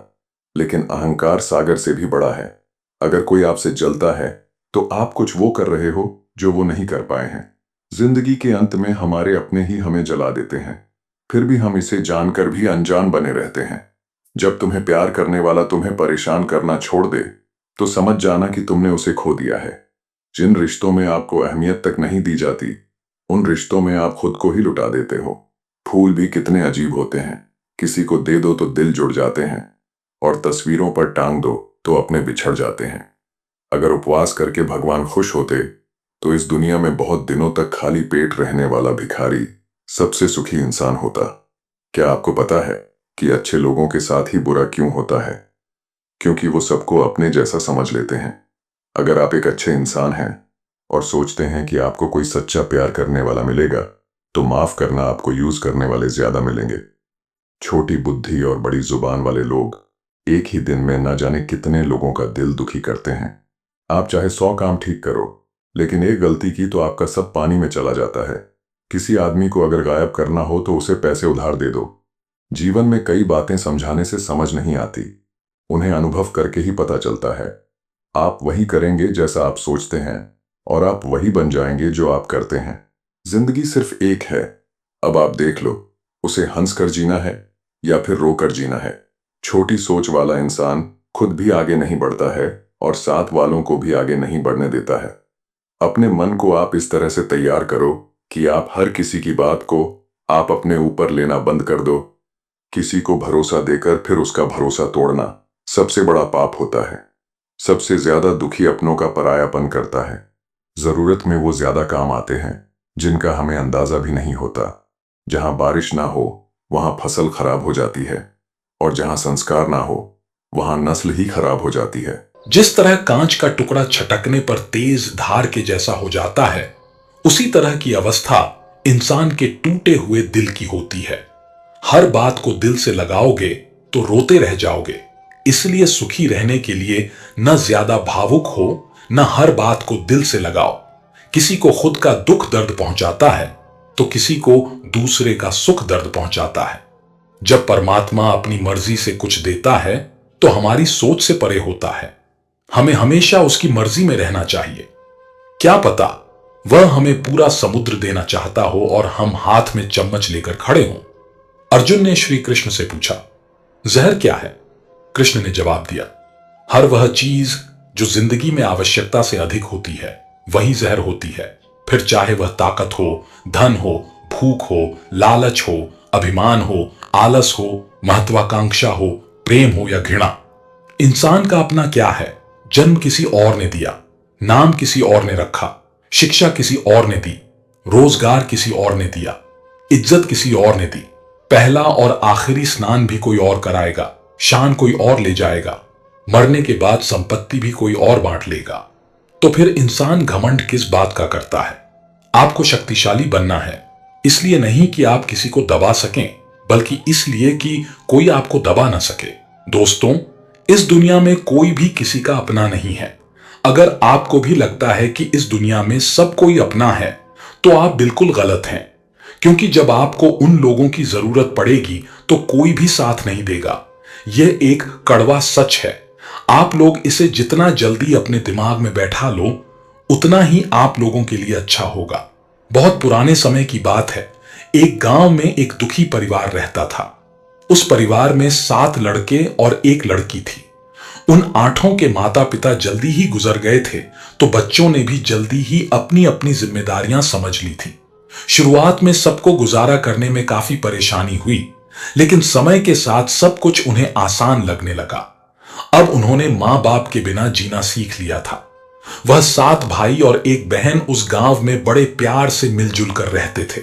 लेकिन अहंकार सागर से भी बड़ा है। अगर कोई आपसे जलता है तो आप कुछ वो कर रहे हो जो वो नहीं कर पाए हैं। जिंदगी के अंत में हमारे अपने ही हमें जला देते हैं, फिर भी हम इसे जानकर भी अनजान बने रहते हैं। जब तुम्हें प्यार करने वाला तुम्हें परेशान करना छोड़ दे तो समझ जाना कि तुमने उसे खो दिया है। जिन रिश्तों में आपको अहमियत तक नहीं दी जाती, उन रिश्तों में आप खुद को ही लुटा देते हो। फूल भी कितने अजीब होते हैं, किसी को दे दो तो दिल जुड़ जाते हैं, और तस्वीरों पर टांग दो तो अपने बिछड़ जाते हैं। अगर उपवास करके भगवान खुश होते तो इस दुनिया में बहुत दिनों तक खाली पेट रहने वाला भिखारी सबसे सुखी इंसान होता। क्या आपको पता है कि अच्छे लोगों के साथ ही बुरा क्यों होता है? क्योंकि वो सबको अपने जैसा समझ लेते हैं। अगर आप एक अच्छे इंसान हैं और सोचते हैं कि आपको कोई सच्चा प्यार करने वाला मिलेगा, तो माफ करना, आपको यूज करने वाले ज्यादा मिलेंगे। छोटी बुद्धि और बड़ी जुबान वाले लोग एक ही दिन में न जाने कितने लोगों का दिल दुखी करते हैं। आप चाहे 100 काम ठीक करो, लेकिन एक गलती की तो आपका सब पानी में चला जाता है। किसी आदमी को अगर गायब करना हो तो उसे पैसे उधार दे दो। जीवन में कई बातें समझाने से समझ नहीं आती, उन्हें अनुभव करके ही पता चलता है। आप वही करेंगे जैसा आप सोचते हैं, और आप वही बन जाएंगे जो आप करते हैं। जिंदगी सिर्फ एक है, अब आप देख लो, उसे हंस कर जीना है या फिर रोकर जीना है। छोटी सोच वाला इंसान खुद भी आगे नहीं बढ़ता है और साथ वालों को भी आगे नहीं बढ़ने देता है। अपने मन को आप इस तरह से तैयार करो कि आप हर किसी की बात को आप अपने ऊपर लेना बंद कर दो। किसी को भरोसा देकर फिर उसका भरोसा तोड़ना सबसे बड़ा पाप होता है। सबसे ज्यादा दुखी अपनों का परायापन करता है। जरूरत में वो ज्यादा काम आते हैं जिनका हमें अंदाजा भी नहीं होता। जहां बारिश ना हो वहां फसल खराब हो जाती है, और जहां संस्कार ना हो वहां नस्ल ही खराब हो जाती है। जिस तरह कांच का टुकड़ा छटकने पर तेज धार के जैसा हो जाता है, उसी तरह की अवस्था इंसान के टूटे हुए दिल की होती है। हर बात को दिल से लगाओगे तो रोते रह जाओगे। इसलिए सुखी रहने के लिए न ज्यादा भावुक हो, न हर बात को दिल से लगाओ। किसी को खुद का दुख दर्द पहुंचाता है तो किसी को दूसरे का सुख दर्द पहुंचाता है। जब परमात्मा अपनी मर्जी से कुछ देता है तो हमारी सोच से परे होता है। हमें हमेशा उसकी मर्जी में रहना चाहिए। क्या पता वह हमें पूरा समुद्र देना चाहता हो और हम हाथ में चम्मच लेकर खड़े हों। अर्जुन ने श्री कृष्ण से पूछा, जहर क्या है? कृष्ण ने जवाब दिया, हर वह चीज जो जिंदगी में आवश्यकता से अधिक होती है वही जहर होती है। फिर चाहे वह ताकत हो, धन हो, भूख हो, लालच हो, अभिमान हो, आलस हो, महत्वाकांक्षा हो, प्रेम हो या घृणा। इंसान का अपना क्या है? जन्म किसी और ने दिया, नाम किसी और ने रखा, शिक्षा किसी और ने दी, रोजगार किसी और ने दिया, इज्जत किसी और ने दी, पहला और आखिरी स्नान भी कोई और कराएगा, शान कोई और ले जाएगा, मरने के बाद संपत्ति भी कोई और बांट लेगा। तो फिर इंसान घमंड किस बात का करता है? आपको शक्तिशाली बनना है, इसलिए नहीं कि आप किसी को दबा सकें, बल्कि इसलिए कि कोई आपको दबा ना सके। दोस्तों, इस दुनिया में कोई भी किसी का अपना नहीं है। अगर आपको भी लगता है कि इस दुनिया में सब कोई अपना है, तो आप बिल्कुल गलत हैं। क्योंकि जब आपको उन लोगों की जरूरत पड़ेगी तो कोई भी साथ नहीं देगा। यह एक कड़वा सच है। आप लोग इसे जितना जल्दी अपने दिमाग में बैठा लो, उतना ही आप लोगों के लिए अच्छा होगा। बहुत पुराने समय की बात है। एक गांव में एक दुखी परिवार रहता था। उस परिवार में 7 लड़के और 1 लड़की थी। उन 8 के माता पिता जल्दी ही गुजर गए थे, तो बच्चों ने भी जल्दी ही अपनी अपनी जिम्मेदारियां समझ ली थी। शुरुआत में सबको गुजारा करने में काफी परेशानी हुई, लेकिन समय के साथ सब कुछ उन्हें आसान लगने लगा। अब उन्होंने मां बाप के बिना जीना सीख लिया था। वह 7 भाई और 1 बहन उस गांव में बड़े प्यार से मिलजुल कर रहते थे।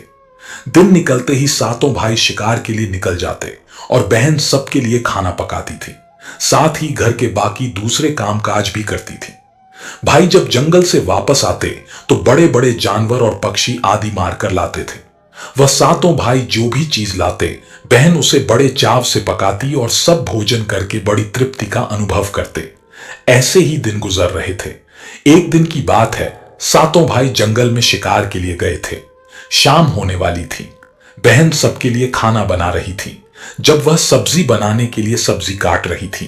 दिन निकलते ही 7 भाई शिकार के लिए निकल जाते और बहन सबके लिए खाना पकाती थी। साथ ही घर के बाकी दूसरे कामकाज भी करती थी। भाई जब जंगल से वापस आते तो बड़े बड़े जानवर और पक्षी आदि मारकर लाते थे। वह सातों भाई जो भी चीज लाते, बहन उसे बड़े चाव से पकाती और सब भोजन करके बड़ी तृप्ति का अनुभव करते। ऐसे ही दिन गुजर रहे थे। एक दिन की बात है, सातों भाई जंगल में शिकार के लिए गए थे। शाम होने वाली थी। बहन सबके लिए खाना बना रही थी। जब वह सब्जी बनाने के लिए सब्जी काट रही थी,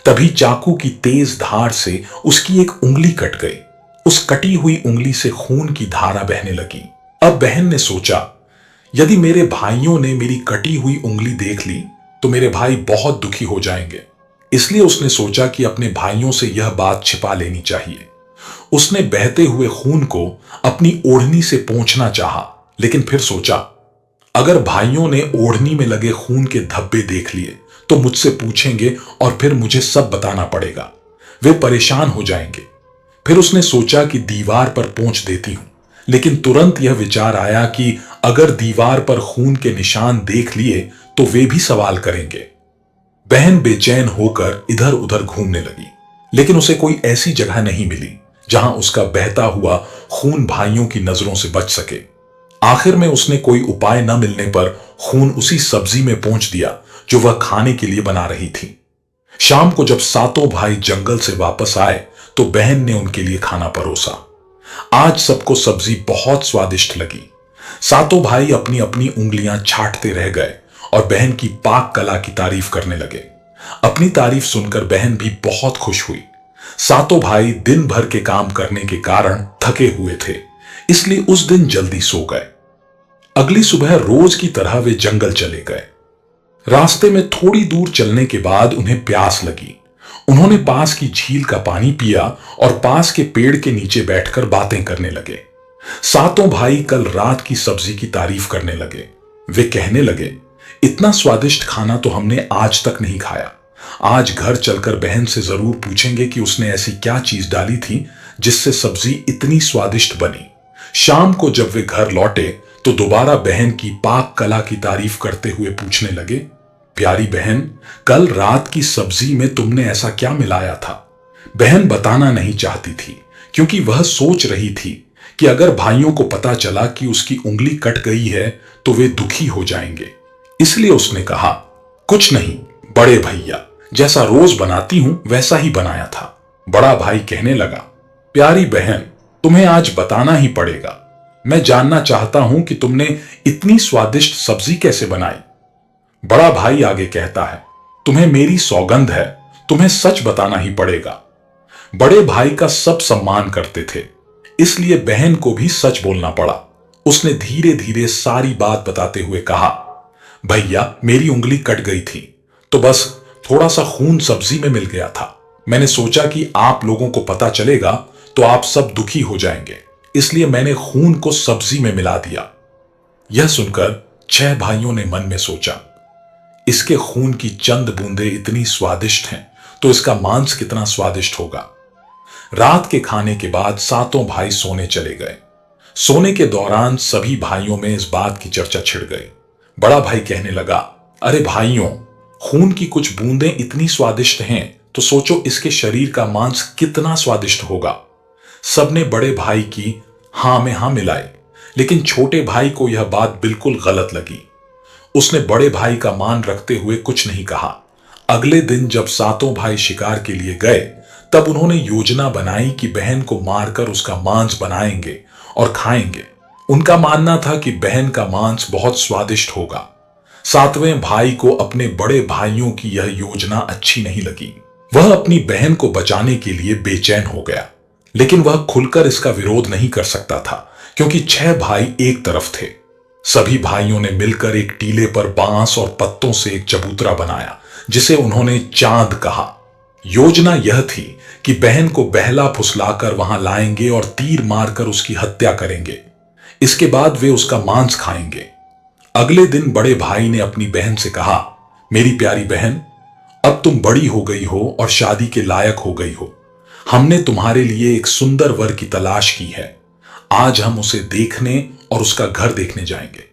तभी चाकू की तेज धार से उसकी एक उंगली कट गई। उस कटी हुई उंगली से खून की धारा बहने लगी। अब बहन ने सोचा, यदि मेरे भाइयों ने मेरी कटी हुई उंगली देख ली तो मेरे भाई बहुत दुखी हो जाएंगे। इसलिए उसने सोचा कि अपने भाइयों से यह बात छिपा लेनी चाहिए। उसने बहते हुए खून को अपनी ओढ़नी से पोंछना चाहा, लेकिन फिर सोचा, अगर भाइयों ने ओढ़नी में लगे खून के धब्बे देख लिए तो मुझसे पूछेंगे और फिर मुझे सब बताना पड़ेगा। वे परेशान हो जाएंगे। फिर उसने सोचा कि दीवार पर पोंछ देती हूं, लेकिन तुरंत यह विचार आया कि अगर दीवार पर खून के निशान देख लिए तो वे भी सवाल करेंगे। बहन बेचैन होकर इधर उधर घूमने लगी, लेकिन उसे कोई ऐसी जगह नहीं मिली जहां उसका बहता हुआ खून भाइयों की नजरों से बच सके। आखिर में उसने कोई उपाय न मिलने पर खून उसी सब्जी में पोंछ दिया जो वह खाने के लिए बना रही थी। शाम को जब सातों भाई जंगल से वापस आए तो बहन ने उनके लिए खाना परोसा। आज सबको सब्जी बहुत स्वादिष्ट लगी। सातों भाई अपनी अपनी उंगलियां छाटते रह गए और बहन की पाक कला की तारीफ करने लगे। अपनी तारीफ सुनकर बहन भी बहुत खुश हुई। सातों भाई दिन भर के काम करने के कारण थके हुए थे, इसलिए उस दिन जल्दी सो गए। अगली सुबह रोज की तरह वे जंगल चले गए। रास्ते में थोड़ी दूर चलने के बाद उन्हें प्यास लगी। उन्होंने पास की झील का पानी पिया और पास के पेड़ के नीचे बैठकर बातें करने लगे। सातों भाई कल रात की सब्जी की तारीफ करने लगे। वे कहने लगे, इतना स्वादिष्ट खाना तो हमने आज तक नहीं खाया। आज घर चलकर बहन से जरूर पूछेंगे कि उसने ऐसी क्या चीज डाली थी जिससे सब्जी इतनी स्वादिष्ट बनी। शाम को जब वे घर लौटे तो दोबारा बहन की पाक कला की तारीफ करते हुए पूछने लगे, प्यारी बहन, कल रात की सब्जी में तुमने ऐसा क्या मिलाया था? बहन बताना नहीं चाहती थी, क्योंकि वह सोच रही थी कि अगर भाइयों को पता चला कि उसकी उंगली कट गई है तो वे दुखी हो जाएंगे। इसलिए उसने कहा, कुछ नहीं बड़े भैया, जैसा रोज बनाती हूं वैसा ही बनाया था। बड़ा भाई कहने लगा, प्यारी बहन, तुम्हें आज बताना ही पड़ेगा। मैं जानना चाहता हूं कि तुमने इतनी स्वादिष्ट सब्जी कैसे बनाई। बड़ा भाई आगे कहता है, तुम्हें मेरी सौगंध है, तुम्हें सच बताना ही पड़ेगा। बड़े भाई का सब सम्मान करते थे, इसलिए बहन को भी सच बोलना पड़ा। उसने धीरे धीरे सारी बात बताते हुए कहा, भैया, मेरी उंगली कट गई थी तो बस थोड़ा सा खून सब्जी में मिल गया था। मैंने सोचा कि आप लोगों को पता चलेगा तो आप सब दुखी हो जाएंगे, इसलिए मैंने खून को सब्जी में मिला दिया। यह सुनकर 6 भाइयों ने मन में सोचा, इसके खून की चंद बूंदें इतनी स्वादिष्ट हैं तो इसका मांस कितना स्वादिष्ट होगा। रात के खाने के बाद सातों भाई सोने चले गए। सोने के दौरान सभी भाइयों में इस बात की चर्चा छिड़ गई। बड़ा भाई कहने लगा, अरे भाइयों, खून की कुछ बूंदें इतनी स्वादिष्ट हैं तो सोचो इसके शरीर का मांस कितना स्वादिष्ट होगा। सबने बड़े भाई की हां में हां मिलाई, लेकिन छोटे भाई को यह बात बिल्कुल गलत लगी। उसने बड़े भाई का मान रखते हुए कुछ नहीं कहा। अगले दिन जब सातों भाई शिकार के लिए गए तब उन्होंने योजना बनाई कि बहन को मारकर उसका मांस बनाएंगे और खाएंगे। उनका मानना था कि बहन का मांस बहुत स्वादिष्ट होगा। सातवें भाई को अपने बड़े भाइयों की यह योजना अच्छी नहीं लगी। वह अपनी बहन को बचाने के लिए बेचैन हो गया, लेकिन वह खुलकर इसका विरोध नहीं कर सकता था, क्योंकि 6 भाई एक तरफ थे। सभी भाइयों ने मिलकर एक टीले पर बांस और पत्तों से एक चबूतरा बनाया, जिसे उन्होंने चांद कहा। योजना यह थी कि बहन को बहला फुसलाकर वहां लाएंगे और तीर मारकर उसकी हत्या करेंगे। इसके बाद वे उसका मांस खाएंगे। अगले दिन बड़े भाई ने अपनी बहन से कहा, मेरी प्यारी बहन, अब तुम बड़ी हो गई हो और शादी के लायक हो गई हो। हमने तुम्हारे लिए एक सुंदर वर की तलाश की है। आज हम उसे देखने और उसका घर देखने जाएंगे,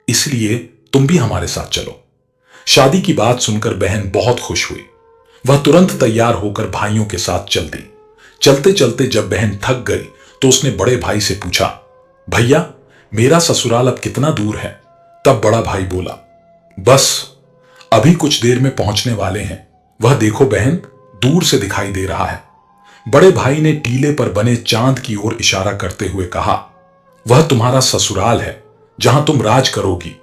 इसलिए तुम भी हमारे साथ चलो। शादी की बात सुनकर बहन बहुत खुश हुई। वह तुरंत तैयार होकर भाइयों के साथ चल दी। चलते चलते जब बहन थक गई तो उसने बड़े भाई से पूछा, भैया मेरा ससुराल अब कितना दूर है? तब बड़ा भाई बोला, बस अभी कुछ देर में पहुंचने वाले हैं। वह देखो बहन, दूर से दिखाई दे रहा है। बड़े भाई ने टीले पर बने चांद की ओर इशारा करते हुए कहा, वह तुम्हारा ससुराल है जहां तुम राज करोगी।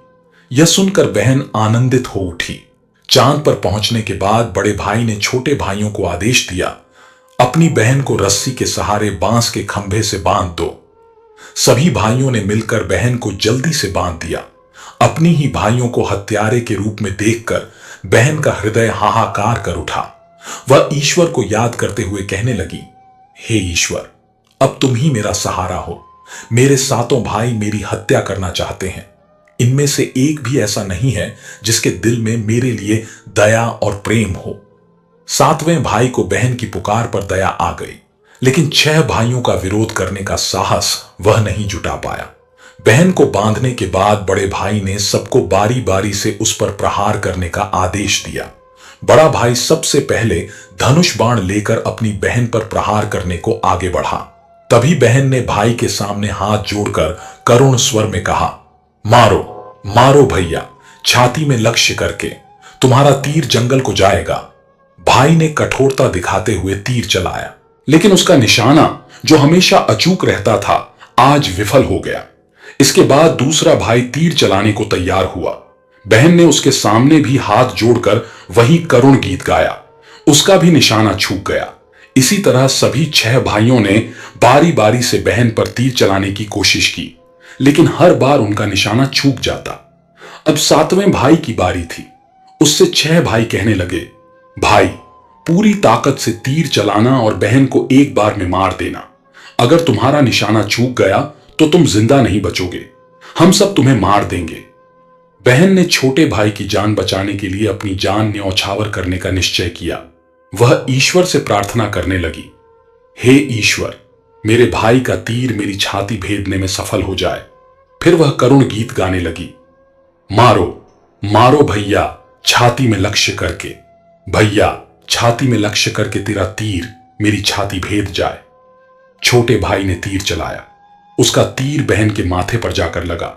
यह सुनकर बहन आनंदित हो उठी। चांद पर पहुंचने के बाद बड़े भाई ने छोटे भाइयों को आदेश दिया, अपनी बहन को रस्सी के सहारे बांस के खंभे से बांध दो। सभी भाइयों ने मिलकर बहन को जल्दी से बांध दिया। अपनी ही भाइयों को हत्यारे के रूप में देखकर बहन का हृदय हाहाकार कर उठा। वह ईश्वर को याद करते हुए कहने लगी, हे ईश्वर, अब तुम ही मेरा सहारा हो। मेरे सातों भाई मेरी हत्या करना चाहते हैं। इनमें से एक भी ऐसा नहीं है जिसके दिल में मेरे लिए दया और प्रेम हो। सातवें भाई को बहन की पुकार पर दया आ गई, लेकिन 6 भाइयों का विरोध करने का साहस वह नहीं जुटा पाया। बहन को बांधने के बाद बड़े भाई ने सबको बारी बारी से उस पर प्रहार करने का आदेश दिया। बड़ा भाई सबसे पहले धनुष बाण लेकर अपनी बहन पर प्रहार करने को आगे बढ़ा। तभी बहन ने भाई के सामने हाथ जोड़कर करुण स्वर में कहा, मारो मारो भैया, छाती में लक्ष्य करके, तुम्हारा तीर जंगल को जाएगा। भाई ने कठोरता दिखाते हुए तीर चलाया, लेकिन उसका निशाना जो हमेशा अचूक रहता था आज विफल हो गया। इसके बाद दूसरा भाई तीर चलाने को तैयार हुआ। बहन ने उसके सामने भी हाथ जोड़कर वही करुण गीत गाया, उसका भी निशाना चूक गया। इसी तरह सभी 6 भाइयों ने बारी बारी से बहन पर तीर चलाने की कोशिश की, लेकिन हर बार उनका निशाना चूक जाता। अब 7वें भाई की बारी थी। उससे 6 भाई कहने लगे, भाई पूरी ताकत से तीर चलाना और बहन को एक बार में मार देना। अगर तुम्हारा निशाना चूक गया तो तुम जिंदा नहीं बचोगे, हम सब तुम्हें मार देंगे। बहन ने छोटे भाई की जान बचाने के लिए अपनी जान न्यौछावर करने का निश्चय किया। वह ईश्वर से प्रार्थना करने लगी, हे ईश्वर, मेरे भाई का तीर मेरी छाती भेदने में सफल हो जाए। फिर वह करुण गीत गाने लगी, मारो मारो भैया, छाती में लक्ष्य करके, भैया छाती में लक्ष्य करके तेरा तीर मेरी छाती भेद जाए। छोटे भाई ने तीर चलाया। उसका तीर बहन के माथे पर जाकर लगा।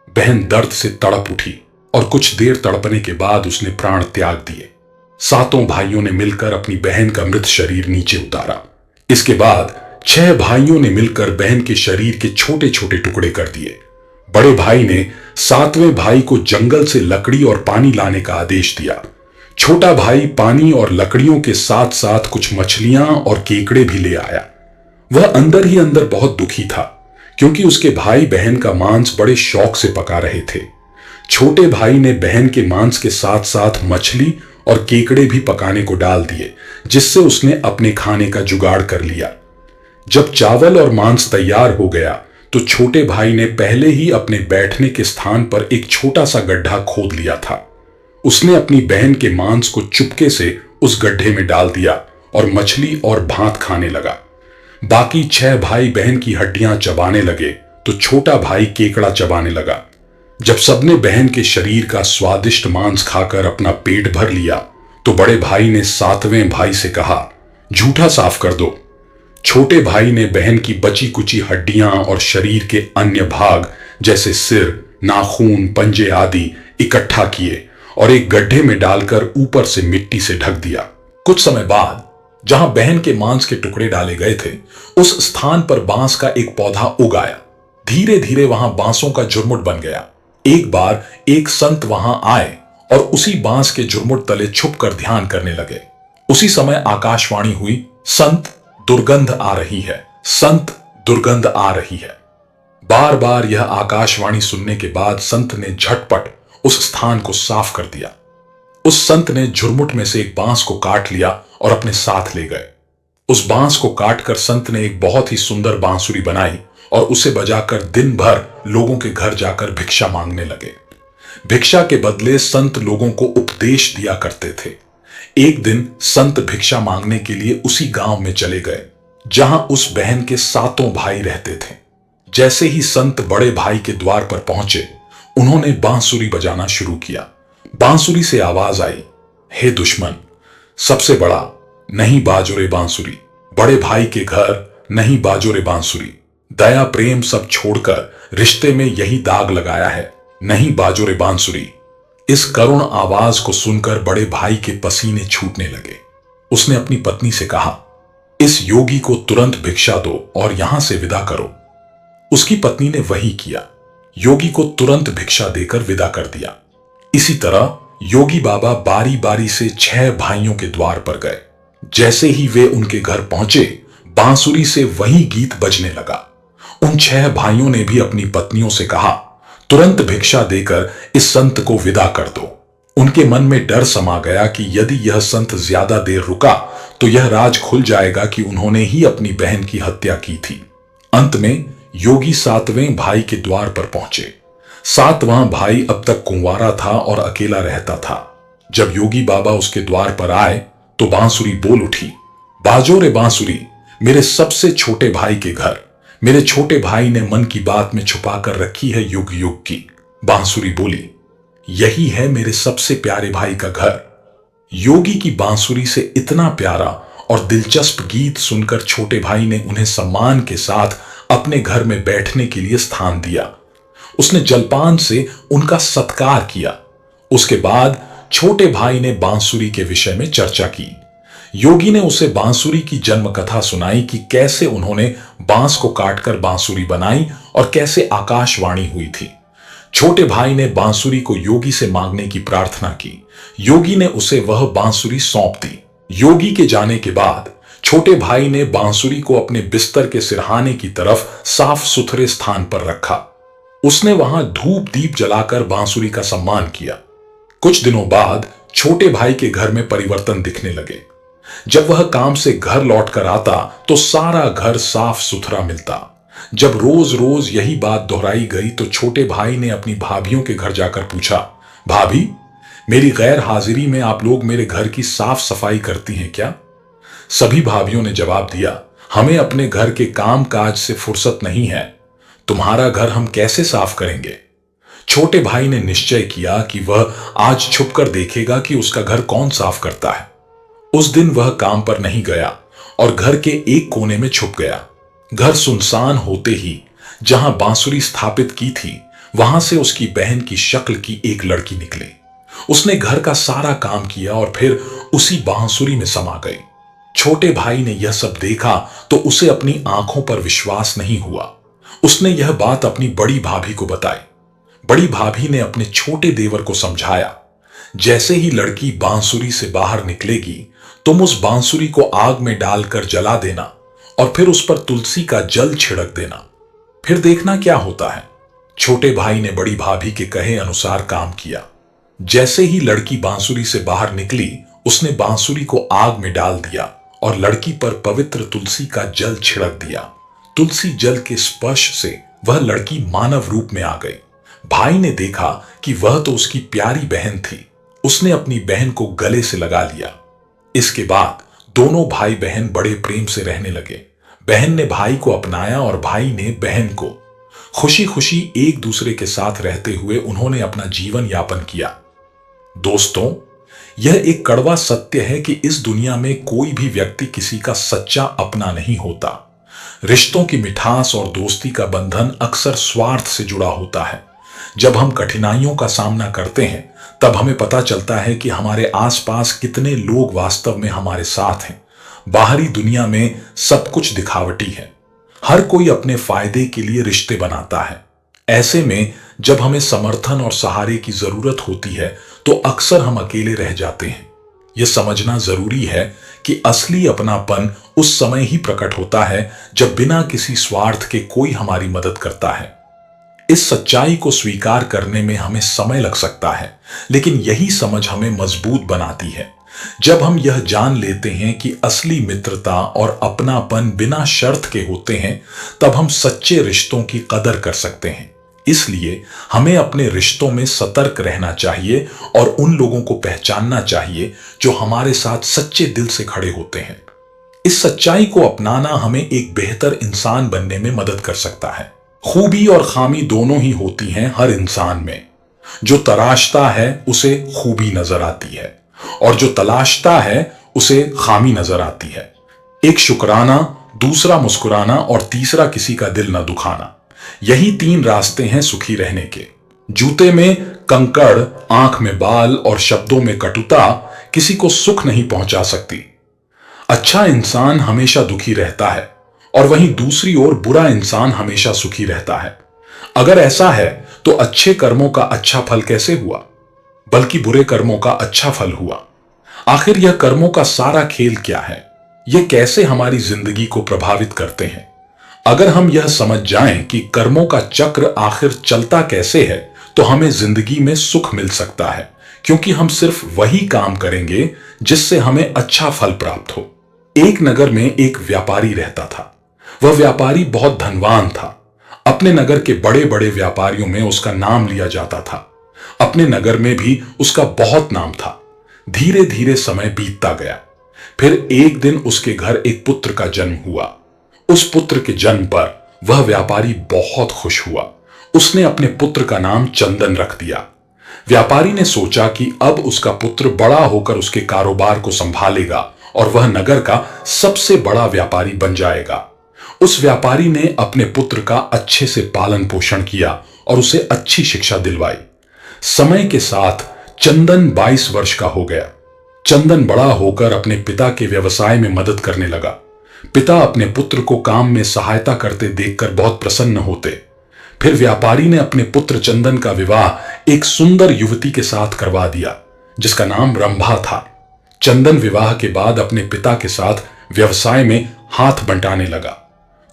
बहन दर्द से तड़प उठी और कुछ देर तड़पने के बाद उसने प्राण त्याग दिए। सातों भाइयों ने मिलकर अपनी बहन का मृत शरीर नीचे उतारा। इसके बाद 6 भाइयों ने मिलकर बहन के शरीर के छोटे छोटे टुकड़े कर दिए। बड़े भाई ने 7वें भाई को जंगल से लकड़ी और पानी लाने का आदेश दिया। छोटा भाई पानी और लकड़ियों के साथ साथ कुछ मछलियां और केकड़े भी ले आया। वह अंदर ही अंदर बहुत दुखी था, क्योंकि उसके भाई बहन का मांस बड़े शौक से पका रहे थे। छोटे भाई ने बहन के मांस के साथ साथ मछली और केकड़े भी पकाने को डाल दिए, जिससे उसने अपने खाने का जुगाड़ कर लिया। जब चावल और मांस तैयार हो गया तो छोटे भाई ने पहले ही अपने बैठने के स्थान पर एक छोटा सा गड्ढा खोद लिया था। उसने अपनी बहन के मांस को चुपके से उस गड्ढे में डाल दिया और मछली और भात खाने लगा। बाकी 6 भाई बहन की हड्डियां चबाने लगे तो छोटा भाई केकड़ा चबाने लगा। जब सबने बहन के शरीर का स्वादिष्ट मांस खाकर अपना पेट भर लिया तो बड़े भाई ने 7वें भाई से कहा, जूठा साफ कर दो। छोटे भाई ने बहन की बची कुची हड्डियां और शरीर के अन्य भाग जैसे सिर, नाखून, पंजे आदि इकट्ठा किए और एक गड्ढे में डालकर ऊपर से मिट्टी से ढक दिया। कुछ समय बाद जहां बहन के मांस के टुकड़े डाले गए थे, उस स्थान पर बांस का एक पौधा उग आया। धीरे धीरे वहां बांसों का झुरमुट बन गया। एक बार एक संत वहां आए और उसी बांस के झुरमुट तले छुपकर ध्यान करने लगे। उसी समय आकाशवाणी हुई, संत दुर्गंध आ रही है, संत दुर्गंध आ रही है। बार बार यह आकाशवाणी सुनने के बाद संत ने झटपट उस स्थान को साफ कर दिया। उस संत ने झुरमुट में से एक बांस को काट लिया और अपने साथ ले गए। उस बांस को काटकर संत ने एक बहुत ही सुंदर बांसुरी बनाई और उसे बजाकर दिन भर लोगों के घर जाकर भिक्षा मांगने लगे। भिक्षा के बदले संत लोगों को उपदेश दिया करते थे। एक दिन संत भिक्षा मांगने के लिए उसी गांव में चले गए जहां उस बहन के 7 भाई रहते थे। जैसे ही संत बड़े भाई के द्वार पर पहुंचे, उन्होंने बांसुरी बजाना शुरू किया। बांसुरी से आवाज आई, हे दुश्मन, सबसे बड़ा नहीं बाजो रे बांसुरी, बड़े भाई के घर नहीं बाजो रे बांसुरी, दया प्रेम सब छोड़कर रिश्ते में यही दाग लगाया है, नहीं बाजो रे बांसुरी। इस करुण आवाज को सुनकर बड़े भाई के पसीने छूटने लगे। उसने अपनी पत्नी से कहा, इस योगी को तुरंत भिक्षा दो और यहां से विदा करो। उसकी पत्नी ने वही किया, योगी को तुरंत भिक्षा देकर विदा कर दिया। इसी तरह योगी बाबा बारी बारी से 6 भाइयों के द्वार पर गए। जैसे ही वे उनके घर पहुंचे, बांसुरी से वही गीत बजने लगा। उन 6 भाइयों ने भी अपनी पत्नियों से कहा, तुरंत भिक्षा देकर इस संत को विदा कर दो। उनके मन में डर समा गया कि यदि यह संत ज्यादा देर रुका तो यह राज खुल जाएगा कि उन्होंने ही अपनी बहन की हत्या की थी। अंत में योगी 7वें भाई के द्वार पर पहुंचे। 7वां भाई अब तक कुंवारा था और अकेला रहता था। जब योगी बाबा उसके द्वार पर आए तो बांसुरी बोल उठी, बाजो रे बांसुरी, मेरे सबसे छोटे भाई के घर। मेरे छोटे भाई ने मन की बात में छुपा कर रखी है युग युग की। बांसुरी बोली, यही है मेरे सबसे प्यारे भाई का घर। योगी की बांसुरी से इतना प्यारा और दिलचस्प गीत सुनकर छोटे भाई ने उन्हें सम्मान के साथ अपने घर में बैठने के लिए स्थान दिया। उसने जलपान से उनका सत्कार किया। उसके बाद छोटे भाई ने बांसुरी के विषय में चर्चा की। योगी ने उसे बांसुरी की जन्म कथा सुनाई कि कैसे उन्होंने बांस को काटकर बांसुरी बनाई और कैसे आकाशवाणी हुई थी। छोटे भाई ने बांसुरी को योगी से मांगने की प्रार्थना की। योगी ने उसे वह बांसुरी सौंप दी। योगी के जाने के बाद छोटे भाई ने बांसुरी को अपने बिस्तर के सिरहाने की तरफ साफ सुथरे स्थान पर रखा। उसने वहां धूप दीप जलाकर बांसुरी का सम्मान किया। कुछ दिनों बाद छोटे भाई के घर में परिवर्तन दिखने लगे। जब वह काम से घर लौटकर आता तो सारा घर साफ सुथरा मिलता। जब रोज रोज यही बात दोहराई गई तो छोटे भाई ने अपनी भाभियों के घर जाकर पूछा, भाभी, मेरी गैर हाजिरी में आप लोग मेरे घर की साफ सफाई करती हैं क्या? सभी भाभियों ने जवाब दिया, हमें अपने घर के काम काज से फुर्सत नहीं है, तुम्हारा घर हम कैसे साफ करेंगे? छोटे भाई ने निश्चय किया कि वह आज छुपकर देखेगा कि उसका घर कौन साफ करता है। उस दिन वह काम पर नहीं गया और घर के एक कोने में छुप गया। घर सुनसान होते ही जहां बांसुरी स्थापित की थी, वहां से उसकी बहन की शक्ल की एक लड़की निकली। उसने घर का सारा काम किया और फिर उसी बांसुरी में समा गई। छोटे भाई ने यह सब देखा तो उसे अपनी आंखों पर विश्वास नहीं हुआ। उसने यह बात अपनी बड़ी भाभी को बताई। बड़ी भाभी ने अपने छोटे देवर को समझाया, जैसे ही लड़की बांसुरी से बाहर निकलेगी, तुम उस बांसुरी को आग में डालकर जला देना और फिर उस पर तुलसी का जल छिड़क देना, फिर देखना क्या होता है। छोटे भाई ने बड़ी भाभी के कहे अनुसार काम किया। जैसे ही लड़की बांसुरी से बाहर निकली, उसने बांसुरी को आग में डाल दिया और लड़की पर पवित्र तुलसी का जल छिड़क दिया। तुलसी जल के स्पर्श से वह लड़की मानव रूप में आ गई। भाई ने देखा कि वह तो उसकी प्यारी बहन थी। उसने अपनी बहन को गले से लगा लिया। इसके बाद दोनों भाई बहन बड़े प्रेम से रहने लगे। बहन ने भाई को अपनाया और भाई ने बहन को। खुशी खुशी एक दूसरे के साथ रहते हुए उन्होंने अपना जीवन यापन किया। दोस्तों, यह एक कड़वा सत्य है कि इस दुनिया में कोई भी व्यक्ति किसी का सच्चा अपना नहीं होता। रिश्तों की मिठास और दोस्ती का बंधन अक्सर स्वार्थ से जुड़ा होता है। जब हम कठिनाइयों का सामना करते हैं, तब हमें पता चलता है कि हमारे आसपास कितने लोग वास्तव में हमारे साथ हैं। बाहरी दुनिया में सब कुछ दिखावटी है। हर कोई अपने फायदे के लिए रिश्ते बनाता है। ऐसे में जब हमें समर्थन और सहारे की जरूरत होती है तो अक्सर हम अकेले रह जाते हैं। यह समझना जरूरी है कि असली अपनापन उस समय ही प्रकट होता है जब बिना किसी स्वार्थ के कोई हमारी मदद करता है। इस सच्चाई को स्वीकार करने में हमें समय लग सकता है, लेकिन यही समझ हमें मजबूत बनाती है। जब हम यह जान लेते हैं कि असली मित्रता और अपनापन बिना शर्त के होते हैं, तब हम सच्चे रिश्तों की कदर कर सकते हैं। इसलिए हमें अपने रिश्तों में सतर्क रहना चाहिए और उन लोगों को पहचानना चाहिए जो हमारे साथ सच्चे दिल से खड़े होते हैं। इस सच्चाई को अपनाना हमें एक बेहतर इंसान बनने में मदद कर सकता है। खूबी और खामी दोनों ही होती हैं हर इंसान में। जो तराशता है उसे खूबी नजर आती है और जो तलाशता है उसे खामी नजर आती है। एक शुक्राना, दूसरा मुस्कुराना और तीसरा किसी का दिल न दुखाना। यही 3 रास्ते हैं सुखी रहने के। जूते में कंकड़, आंख में बाल और शब्दों में कटुता किसी को सुख नहीं पहुंचा सकती। अच्छा इंसान हमेशा दुखी रहता है और वहीं दूसरी ओर बुरा इंसान हमेशा सुखी रहता है। अगर ऐसा है तो अच्छे कर्मों का अच्छा फल कैसे हुआ, बल्कि बुरे कर्मों का अच्छा फल हुआ। आखिर यह कर्मों का सारा खेल क्या है, यह कैसे हमारी जिंदगी को प्रभावित करते हैं। अगर हम यह समझ जाएं कि कर्मों का चक्र आखिर चलता कैसे है, तो हमें जिंदगी में सुख मिल सकता है, क्योंकि हम सिर्फ वही काम करेंगे जिससे हमें अच्छा फल प्राप्त हो। एक नगर में एक व्यापारी रहता था। वह व्यापारी बहुत धनवान था। अपने नगर के बड़े बड़े व्यापारियों में उसका नाम लिया जाता था। अपने नगर में भी उसका बहुत नाम था। धीरे धीरे समय बीतता गया। फिर एक दिन उसके घर एक पुत्र का जन्म हुआ। उस पुत्र के जन्म पर वह व्यापारी बहुत खुश हुआ। उसने अपने पुत्र का नाम चंदन रख दिया। व्यापारी ने सोचा कि अब उसका पुत्र बड़ा होकर उसके कारोबार को संभालेगा और वह नगर का सबसे बड़ा व्यापारी बन जाएगा। उस व्यापारी ने अपने पुत्र का अच्छे से पालन पोषण किया और उसे अच्छी शिक्षा दिलवाई। समय के साथ चंदन 22 वर्ष का हो गया। चंदन बड़ा होकर अपने पिता के व्यवसाय में मदद करने लगा। पिता अपने पुत्र को काम में सहायता करते देखकर बहुत प्रसन्न होते। फिर व्यापारी ने अपने पुत्र चंदन का विवाह एक सुंदर युवती के साथ करवा दिया, जिसका नाम रंभा था। चंदन विवाह के बाद अपने पिता के साथ व्यवसाय में हाथ बंटाने लगा।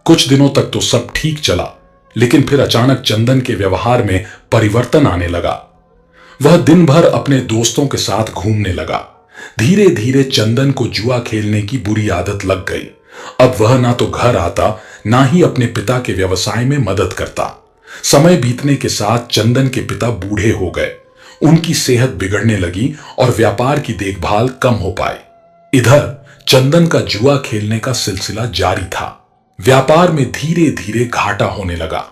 कुछ दिनों तक तो सब ठीक चला, लेकिन फिर अचानक चंदन के व्यवहार में परिवर्तन आने लगा। वह दिन भर अपने दोस्तों के साथ घूमने लगा। धीरे धीरे चंदन को जुआ खेलने की बुरी आदत लग गई। अब वह ना तो घर आता, ना ही अपने पिता के व्यवसाय में मदद करता। समय बीतने के साथ चंदन के पिता बूढ़े हो गए। उनकी सेहत बिगड़ने लगी और व्यापार की देखभाल कम हो पाई। इधर चंदन का जुआ खेलने का सिलसिला जारी था। व्यापार में धीरे धीरे घाटा होने लगा।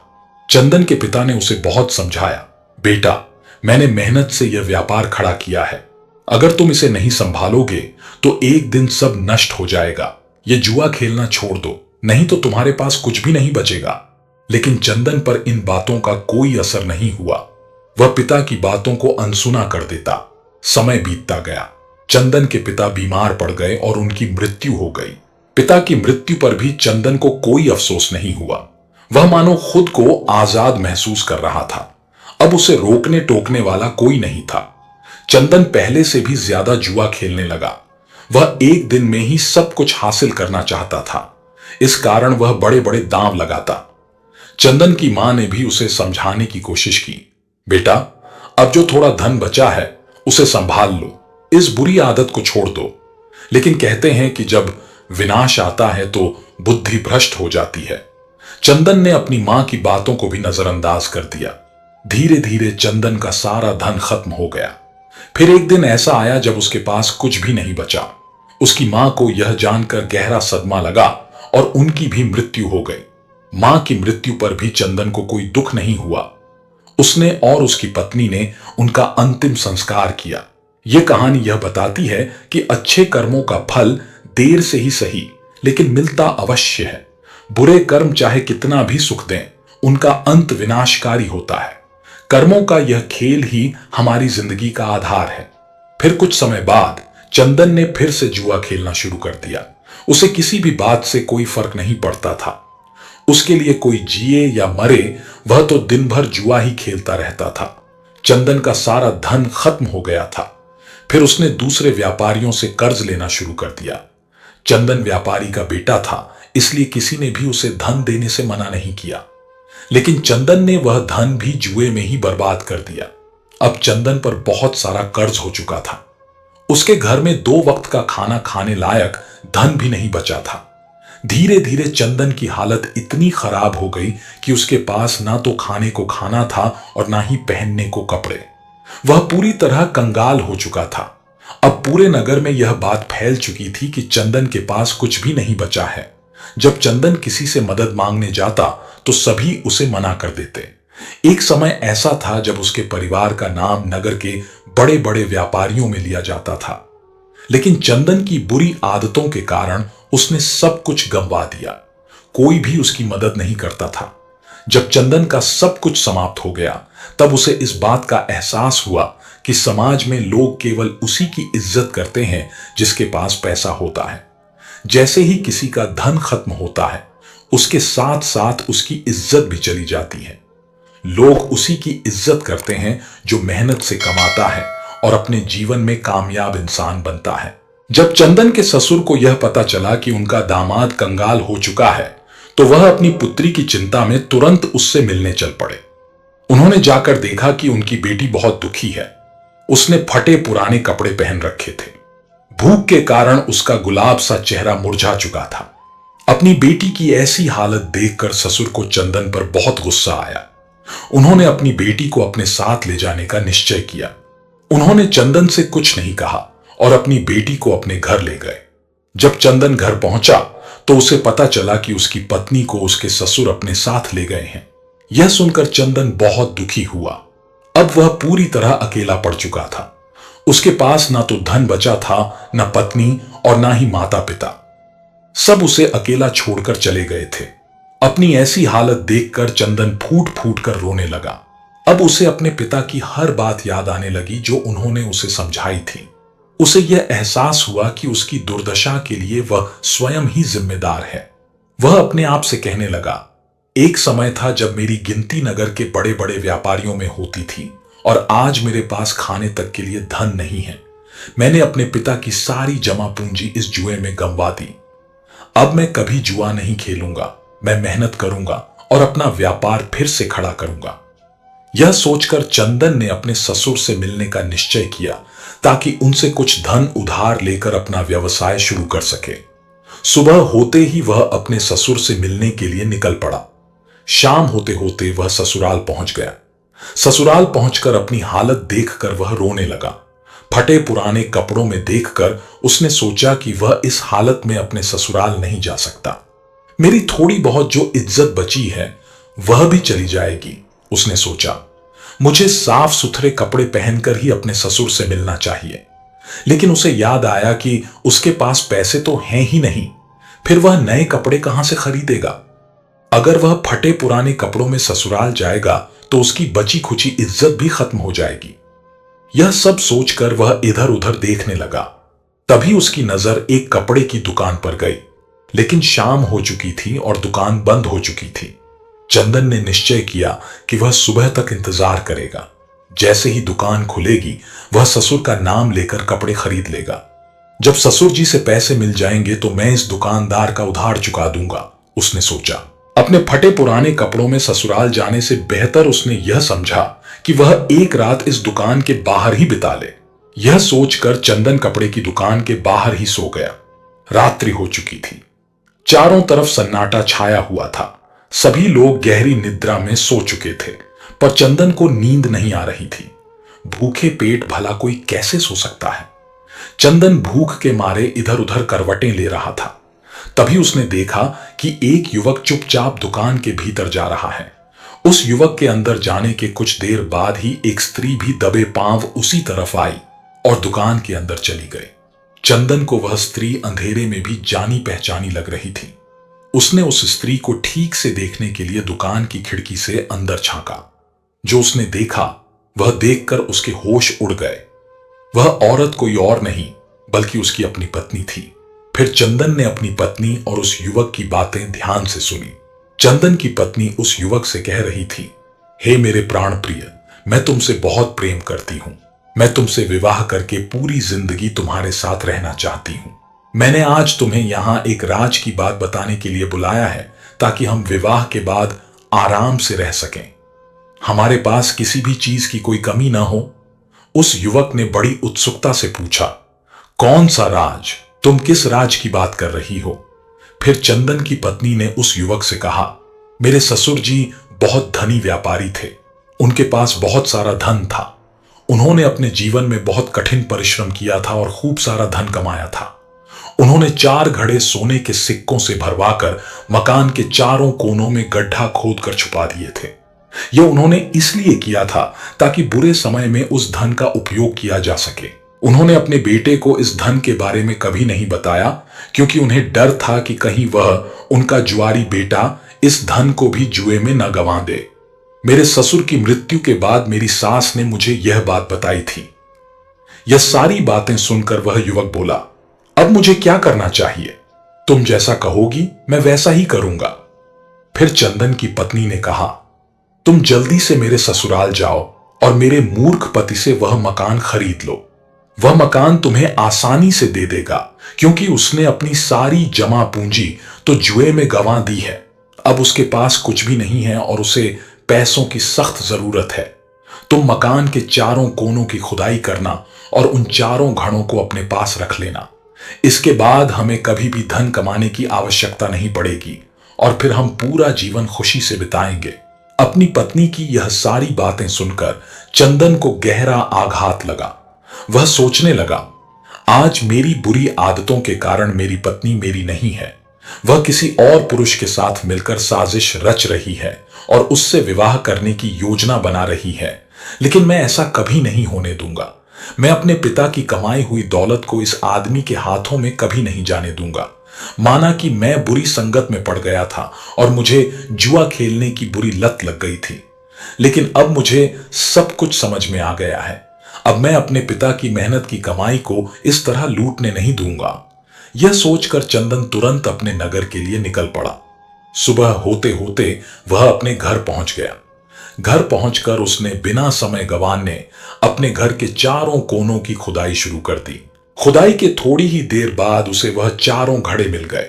चंदन के पिता ने उसे बहुत समझाया, बेटा, मैंने मेहनत से यह व्यापार खड़ा किया है। अगर तुम इसे नहीं संभालोगे तो एक दिन सब नष्ट हो जाएगा। ये जुआ खेलना छोड़ दो, नहीं तो तुम्हारे पास कुछ भी नहीं बचेगा। लेकिन चंदन पर इन बातों का कोई असर नहीं हुआ। वह पिता की बातों को अनसुना कर देता। समय बीतता गया। चंदन के पिता बीमार पड़ गए और उनकी मृत्यु हो गई। पिता की मृत्यु पर भी चंदन को कोई अफसोस नहीं हुआ। वह मानो खुद को आजाद महसूस कर रहा था। अब उसे रोकने टोकने वाला कोई नहीं था। चंदन पहले से भी ज्यादा जुआ खेलने लगा। वह एक दिन में ही सब कुछ हासिल करना चाहता था। इस कारण वह बड़े बड़े दांव लगाता। चंदन की मां ने भी उसे समझाने की कोशिश की, बेटा, अब जो थोड़ा धन बचा है उसे संभाल लो, इस बुरी आदत को छोड़ दो। लेकिन कहते हैं कि जब विनाश आता है तो बुद्धि भ्रष्ट हो जाती है। चंदन ने अपनी मां की बातों को भी नजरअंदाज कर दिया। धीरे धीरे चंदन का सारा धन खत्म हो गया। फिर एक दिन ऐसा आया जब उसके पास कुछ भी नहीं बचा। उसकी मां को यह जानकर गहरा सदमा लगा और उनकी भी मृत्यु हो गई। मां की मृत्यु पर भी चंदन को कोई दुख नहीं हुआ। उसने और उसकी पत्नी ने उनका अंतिम संस्कार किया। यह कहानी यह बताती है कि अच्छे कर्मों का फल देर से ही सही, लेकिन मिलता अवश्य है। बुरे कर्म चाहे कितना भी सुख दें, उनका अंत विनाशकारी होता है। कर्मों का यह खेल ही हमारी जिंदगी का आधार है। फिर कुछ समय बाद चंदन ने फिर से जुआ खेलना शुरू कर दिया। उसे किसी भी बात से कोई फर्क नहीं पड़ता था। उसके लिए कोई जिए या मरे, वह तो दिन भर जुआ ही खेलता रहता था। चंदन का सारा धन खत्म हो गया था। फिर उसने दूसरे व्यापारियों से कर्ज लेना शुरू कर दिया। चंदन व्यापारी का बेटा था, इसलिए किसी ने भी उसे धन देने से मना नहीं किया। लेकिन चंदन ने वह धन भी जुए में ही बर्बाद कर दिया। अब चंदन पर बहुत सारा कर्ज हो चुका था। उसके घर में 2 वक्त का खाना खाने लायक धन भी नहीं बचा था। धीरे धीरे चंदन की हालत इतनी खराब हो गई कि उसके पास ना तो खाने को खाना था और ना ही पहनने को कपड़े। वह पूरी तरह कंगाल हो चुका था। अब पूरे नगर में यह बात फैल चुकी थी कि चंदन के पास कुछ भी नहीं बचा है। जब चंदन किसी से मदद मांगने जाता तो सभी उसे मना कर देते। एक समय ऐसा था जब उसके परिवार का नाम नगर के बड़े बड़े व्यापारियों में लिया जाता था। लेकिन चंदन की बुरी आदतों के कारण उसने सब कुछ गंवा दिया। कोई भी उसकी मदद नहीं करता था। जब चंदन का सब कुछ समाप्त हो गया, तब उसे इस बात का एहसास हुआ कि समाज में लोग केवल उसी की इज्जत करते हैं जिसके पास पैसा होता है। जैसे ही किसी का धन खत्म होता है, उसके साथ साथ उसकी इज्जत भी चली जाती है। लोग उसी की इज्जत करते हैं जो मेहनत से कमाता है और अपने जीवन में कामयाब इंसान बनता है। जब चंदन के ससुर को यह पता चला कि उनका दामाद कंगाल हो चुका है, तो वह अपनी पुत्री की चिंता में तुरंत उससे मिलने चल पड़े। उन्होंने जाकर देखा कि उनकी बेटी बहुत दुखी है। उसने फटे पुराने कपड़े पहन रखे थे। भूख के कारण उसका गुलाब सा चेहरा मुरझा चुका था। अपनी बेटी की ऐसी हालत देखकर ससुर को चंदन पर बहुत गुस्सा आया। उन्होंने अपनी बेटी को अपने साथ ले जाने का निश्चय किया। उन्होंने चंदन से कुछ नहीं कहा और अपनी बेटी को अपने घर ले गए। जब चंदन घर पहुंचा तो उसे पता चला कि उसकी पत्नी को उसके ससुर अपने साथ ले गए हैं। यह सुनकर चंदन बहुत दुखी हुआ। अब वह पूरी तरह अकेला पड़ चुका था। उसके पास ना तो धन बचा था, न पत्नी और ना ही माता पिता। सब उसे अकेला छोड़कर चले गए थे। अपनी ऐसी हालत देखकर चंदन फूट फूट कर रोने लगा। अब उसे अपने पिता की हर बात याद आने लगी जो उन्होंने उसे समझाई थी। उसे यह एहसास हुआ कि उसकी दुर्दशा के लिए वह स्वयं ही जिम्मेदार है। वह अपने आप से कहने लगा, एक समय था जब मेरी गिनती नगर के बड़े बड़े व्यापारियों में होती थी और आज मेरे पास खाने तक के लिए धन नहीं है। मैंने अपने पिता की सारी जमा पूंजी इस जुए में गंवा दी। अब मैं कभी जुआ नहीं खेलूंगा। मैं मेहनत करूंगा और अपना व्यापार फिर से खड़ा करूंगा। यह सोचकर चंदन ने अपने ससुर से मिलने का निश्चय किया ताकि उनसे कुछ धन उधार लेकर अपना व्यवसाय शुरू कर सके। सुबह होते ही वह अपने ससुर से मिलने के लिए निकल पड़ा। शाम होते होते वह ससुराल पहुंच गया। ससुराल पहुंचकर अपनी हालत देखकर वह रोने लगा। फटे पुराने कपड़ों में देखकर उसने सोचा कि वह इस हालत में अपने ससुराल नहीं जा सकता। मेरी थोड़ी बहुत जो इज्जत बची है वह भी चली जाएगी, उसने सोचा। मुझे साफ सुथरे कपड़े पहनकर ही अपने ससुर से मिलना चाहिए। लेकिन उसे याद आया कि उसके पास पैसे तो हैं ही नहीं, फिर वह नए कपड़े कहां से खरीदेगा। अगर वह फटे पुराने कपड़ों में ससुराल जाएगा तो उसकी बची खुची इज्जत भी खत्म हो जाएगी। यह सब सोचकर वह इधर उधर देखने लगा। तभी उसकी नजर एक कपड़े की दुकान पर गई, लेकिन शाम हो चुकी थी और दुकान बंद हो चुकी थी। चंदन ने निश्चय किया कि वह सुबह तक इंतजार करेगा। जैसे ही दुकान खुलेगी वह ससुर का नाम लेकर कपड़े खरीद लेगा। जब ससुर जी से पैसे मिल जाएंगे तो मैं इस दुकानदार का उधार चुका दूंगा, उसने सोचा। अपने फटे पुराने कपड़ों में ससुराल जाने से बेहतर उसने यह समझा कि वह एक रात इस दुकान के बाहर ही बिता ले। यह सोचकर चंदन कपड़े की दुकान के बाहर ही सो गया। रात्रि हो चुकी थी। चारों तरफ सन्नाटा छाया हुआ था। सभी लोग गहरी निद्रा में सो चुके थे, पर चंदन को नींद नहीं आ रही थी। भूखे पेट भला कोई कैसे सो सकता है। चंदन भूख के मारे इधर उधर करवटें ले रहा था। तभी उसने देखा कि एक युवक चुपचाप दुकान के भीतर जा रहा है। उस युवक के अंदर जाने के कुछ देर बाद ही एक स्त्री भी दबे पांव उसी तरफ आई और दुकान के अंदर चली गई। चंदन को वह स्त्री अंधेरे में भी जानी पहचानी लग रही थी। उसने उस स्त्री को ठीक से देखने के लिए दुकान की खिड़की से अंदर झांका। जो उसने देखा वह देखकर उसके होश उड़ गए। वह औरत कोई और नहीं बल्कि उसकी अपनी पत्नी थी। फिर चंदन ने अपनी पत्नी और उस युवक की बातें ध्यान से सुनी। चंदन की पत्नी उस युवक से कह रही थी, हे मेरे प्राण प्रिय, मैं तुमसे बहुत प्रेम करती हूं। मैं तुमसे विवाह करके पूरी जिंदगी तुम्हारे साथ रहना चाहती हूं। मैंने आज तुम्हें यहां एक राज की बात बताने के लिए बुलाया है ताकि हम विवाह के बाद आराम से रह सकें। हमारे पास किसी भी चीज की कोई कमी ना हो। उस युवक ने बड़ी उत्सुकता से पूछा, कौन सा राज? तुम किस राज की बात कर रही हो? फिर चंदन की पत्नी ने उस युवक से कहा, मेरे ससुर जी बहुत धनी व्यापारी थे। उनके पास बहुत सारा धन था। उन्होंने अपने जीवन में बहुत कठिन परिश्रम किया था और खूब सारा धन कमाया था। उन्होंने 4 घड़े सोने के सिक्कों से भरवाकर मकान के चारों कोनों में गड्ढा खोदकर छुपा दिए थे। यह उन्होंने इसलिए किया था ताकि बुरे समय में उस धन का उपयोग किया जा सके। उन्होंने अपने बेटे को इस धन के बारे में कभी नहीं बताया, क्योंकि उन्हें डर था कि कहीं वह, उनका जुआरी बेटा, इस धन को भी जुए में न गंवा दे। मेरे ससुर की मृत्यु के बाद मेरी सास ने मुझे यह बात बताई थी। यह सारी बातें सुनकर वह युवक बोला, अब मुझे क्या करना चाहिए? तुम जैसा कहोगी मैं वैसा ही करूंगा। फिर चंदन की पत्नी ने कहा, तुम जल्दी से मेरे ससुराल जाओ और मेरे मूर्ख पति से वह मकान खरीद लो। वह मकान तुम्हें आसानी से दे देगा, क्योंकि उसने अपनी सारी जमा पूंजी तो जुए में गंवा दी है। अब उसके पास कुछ भी नहीं है और उसे पैसों की सख्त जरूरत है। तुम मकान के चारों कोनों की खुदाई करना और उन चारों घड़ों को अपने पास रख लेना। इसके बाद हमें कभी भी धन कमाने की आवश्यकता नहीं पड़ेगी और फिर हम पूरा जीवन खुशी से बिताएंगे। अपनी पत्नी की यह सारी बातें सुनकर चंदन को गहरा आघात लगा। वह सोचने लगा, आज मेरी बुरी आदतों के कारण मेरी पत्नी मेरी नहीं है। वह किसी और पुरुष के साथ मिलकर साजिश रच रही है और उससे विवाह करने की योजना बना रही है। लेकिन मैं ऐसा कभी नहीं होने दूंगा। मैं अपने पिता की कमाई हुई दौलत को इस आदमी के हाथों में कभी नहीं जाने दूंगा। माना कि मैं बुरी संगत में पड़ गया था और मुझे जुआ खेलने की बुरी लत लग गई थी, लेकिन अब मुझे सब कुछ समझ में आ गया है। अब मैं अपने पिता की मेहनत की कमाई को इस तरह लूटने नहीं दूंगा। यह सोचकर चंदन तुरंत अपने नगर के लिए निकल पड़ा। सुबह होते होते वह अपने घर पहुंच गया। घर पहुंचकर उसने बिना समय गंवाने अपने घर के चारों कोनों की खुदाई शुरू कर दी। खुदाई के थोड़ी ही देर बाद उसे वह चारों घड़े मिल गए।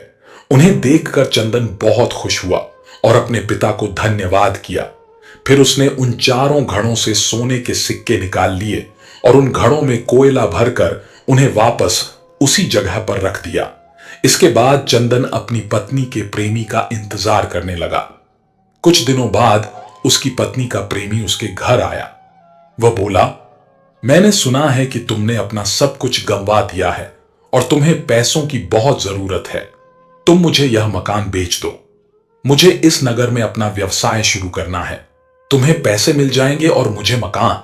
उन्हें देखकर चंदन बहुत खुश हुआ और अपने पिता को धन्यवाद किया। फिर उसने उन चारों घड़ों से सोने के सिक्के निकाल लिए और उन घड़ों में कोयला भरकर उन्हें वापस उसी जगह पर रख दिया। इसके बाद चंदन अपनी पत्नी के प्रेमी का इंतजार करने लगा। कुछ दिनों बाद उसकी पत्नी का प्रेमी उसके घर आया। वह बोला, मैंने सुना है कि तुमने अपना सब कुछ गंवा दिया है और तुम्हें पैसों की बहुत जरूरत है। तुम मुझे यह मकान बेच दो। मुझे इस नगर में अपना व्यवसाय शुरू करना है। तुम्हें पैसे मिल जाएंगे और मुझे मकान।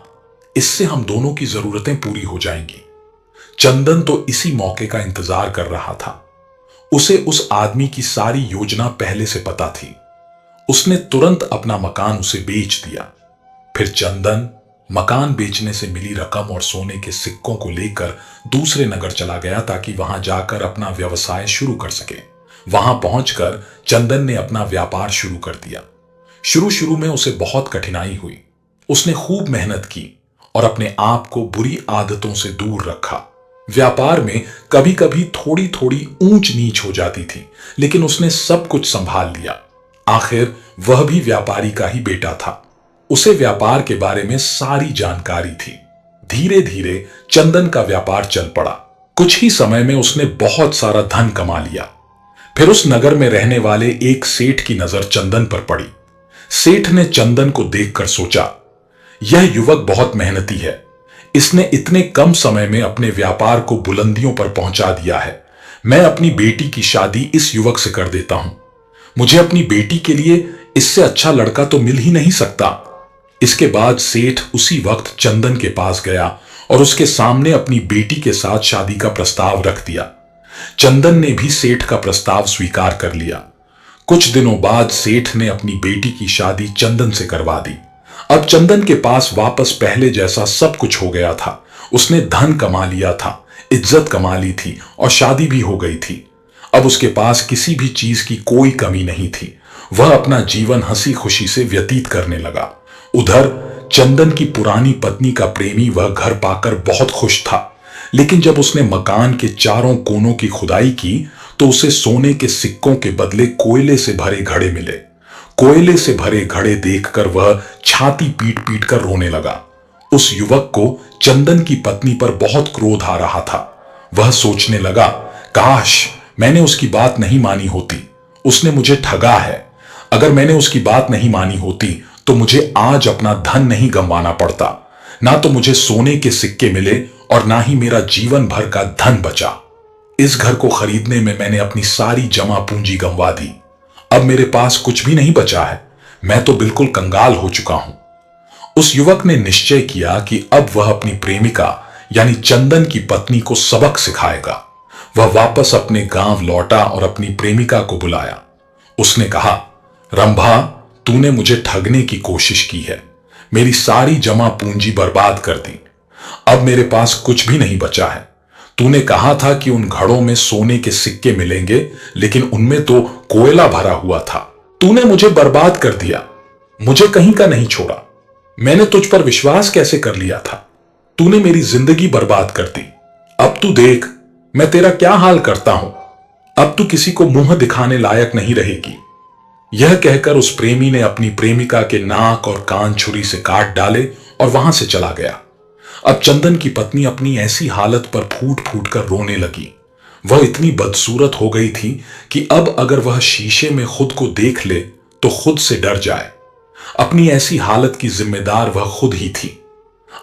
इससे हम दोनों की जरूरतें पूरी हो जाएंगी। चंदन तो इसी मौके का इंतजार कर रहा था। उसे उस आदमी की सारी योजना पहले से पता थी। उसने तुरंत अपना मकान उसे बेच दिया। फिर चंदन मकान बेचने से मिली रकम और सोने के सिक्कों को लेकर दूसरे नगर चला गया ताकि वहां जाकर अपना व्यवसाय शुरू कर सके। वहां पहुंचकर चंदन ने अपना व्यापार शुरू कर दिया। शुरू शुरू में उसे बहुत कठिनाई हुई। उसने खूब मेहनत की और अपने आप को बुरी आदतों से दूर रखा। व्यापार में कभी कभी थोड़ी थोड़ी ऊंच नीच हो जाती थी, लेकिन उसने सब कुछ संभाल लिया। आखिर वह भी व्यापारी का ही बेटा था। उसे व्यापार के बारे में सारी जानकारी थी। धीरे धीरे चंदन का व्यापार चल पड़ा। कुछ ही समय में उसने बहुत सारा धन कमा लिया। फिर उस नगर में रहने वाले एक सेठ की नजर चंदन पर पड़ी। सेठ ने चंदन को देखकर सोचा, यह युवक बहुत मेहनती है। इसने इतने कम समय में अपने व्यापार को बुलंदियों पर पहुंचा दिया है। मैं अपनी बेटी की शादी इस युवक से कर देता हूं। मुझे अपनी बेटी के लिए इससे अच्छा लड़का तो मिल ही नहीं सकता। इसके बाद सेठ उसी वक्त चंदन के पास गया और उसके सामने अपनी बेटी के साथ शादी का प्रस्ताव रख दिया। चंदन ने भी सेठ का प्रस्ताव स्वीकार कर लिया। कुछ दिनों बाद सेठ ने अपनी बेटी की शादी चंदन से करवा दी। अब चंदन के पास वापस पहले जैसा सब कुछ हो गया था। उसने धन कमा लिया था, इज्जत कमा ली थी और शादी भी हो गई थी। अब उसके पास किसी भी चीज की कोई कमी नहीं थी। वह अपना जीवन हंसी खुशी से व्यतीत करने लगा। उधर चंदन की पुरानी पत्नी का प्रेमी वह घर पाकर बहुत खुश था, लेकिन जब उसने मकान के चारों कोनों की खुदाई की तो उसे सोने के सिक्कों के बदले कोयले से भरे घड़े मिले। कोयले से भरे घड़े देखकर वह छाती पीट पीट कर रोने लगा। उस युवक को चंदन की पत्नी पर बहुत क्रोध आ रहा था। वह सोचने लगा, काश मैंने उसकी बात नहीं मानी होती। उसने मुझे ठगा है। अगर मैंने उसकी बात नहीं मानी होती तो मुझे आज अपना धन नहीं गंवाना पड़ता। ना तो मुझे सोने के सिक्के मिले और ना ही मेरा जीवन भर का धन बचा। इस घर को खरीदने में मैंने अपनी सारी जमा पूंजी गंवा दी। अब मेरे पास कुछ भी नहीं बचा है। मैं तो बिल्कुल कंगाल हो चुका हूं। उस युवक ने निश्चय किया कि अब वह अपनी प्रेमिका यानी चंदन की पत्नी को सबक सिखाएगा। वह वापस अपने गांव लौटा और अपनी प्रेमिका को बुलाया। उसने कहा, रंभा, तूने मुझे ठगने की कोशिश की है, मेरी सारी जमा पूंजी बर्बाद कर दी। अब मेरे पास कुछ भी नहीं बचा है। तूने कहा था कि उन घड़ों में सोने के सिक्के मिलेंगे, लेकिन उनमें तो कोयला भरा हुआ था। तूने मुझे बर्बाद कर दिया, मुझे कहीं का नहीं छोड़ा। मैंने तुझ पर विश्वास कैसे कर लिया था? तूने मेरी जिंदगी बर्बाद कर दी। अब तू देख मैं तेरा क्या हाल करता हूं। अब तू किसी को मुंह दिखाने लायक नहीं रहेगी। यह कहकर उस प्रेमी ने अपनी प्रेमिका के नाक और कान छुरी से काट डाले और वहां से चला गया। अब चंदन की पत्नी अपनी ऐसी हालत पर फूट फूट कर रोने लगी। वह इतनी बदसूरत हो गई थी कि अब अगर वह शीशे में खुद को देख ले तो खुद से डर जाए। अपनी ऐसी हालत की जिम्मेदार वह खुद ही थी।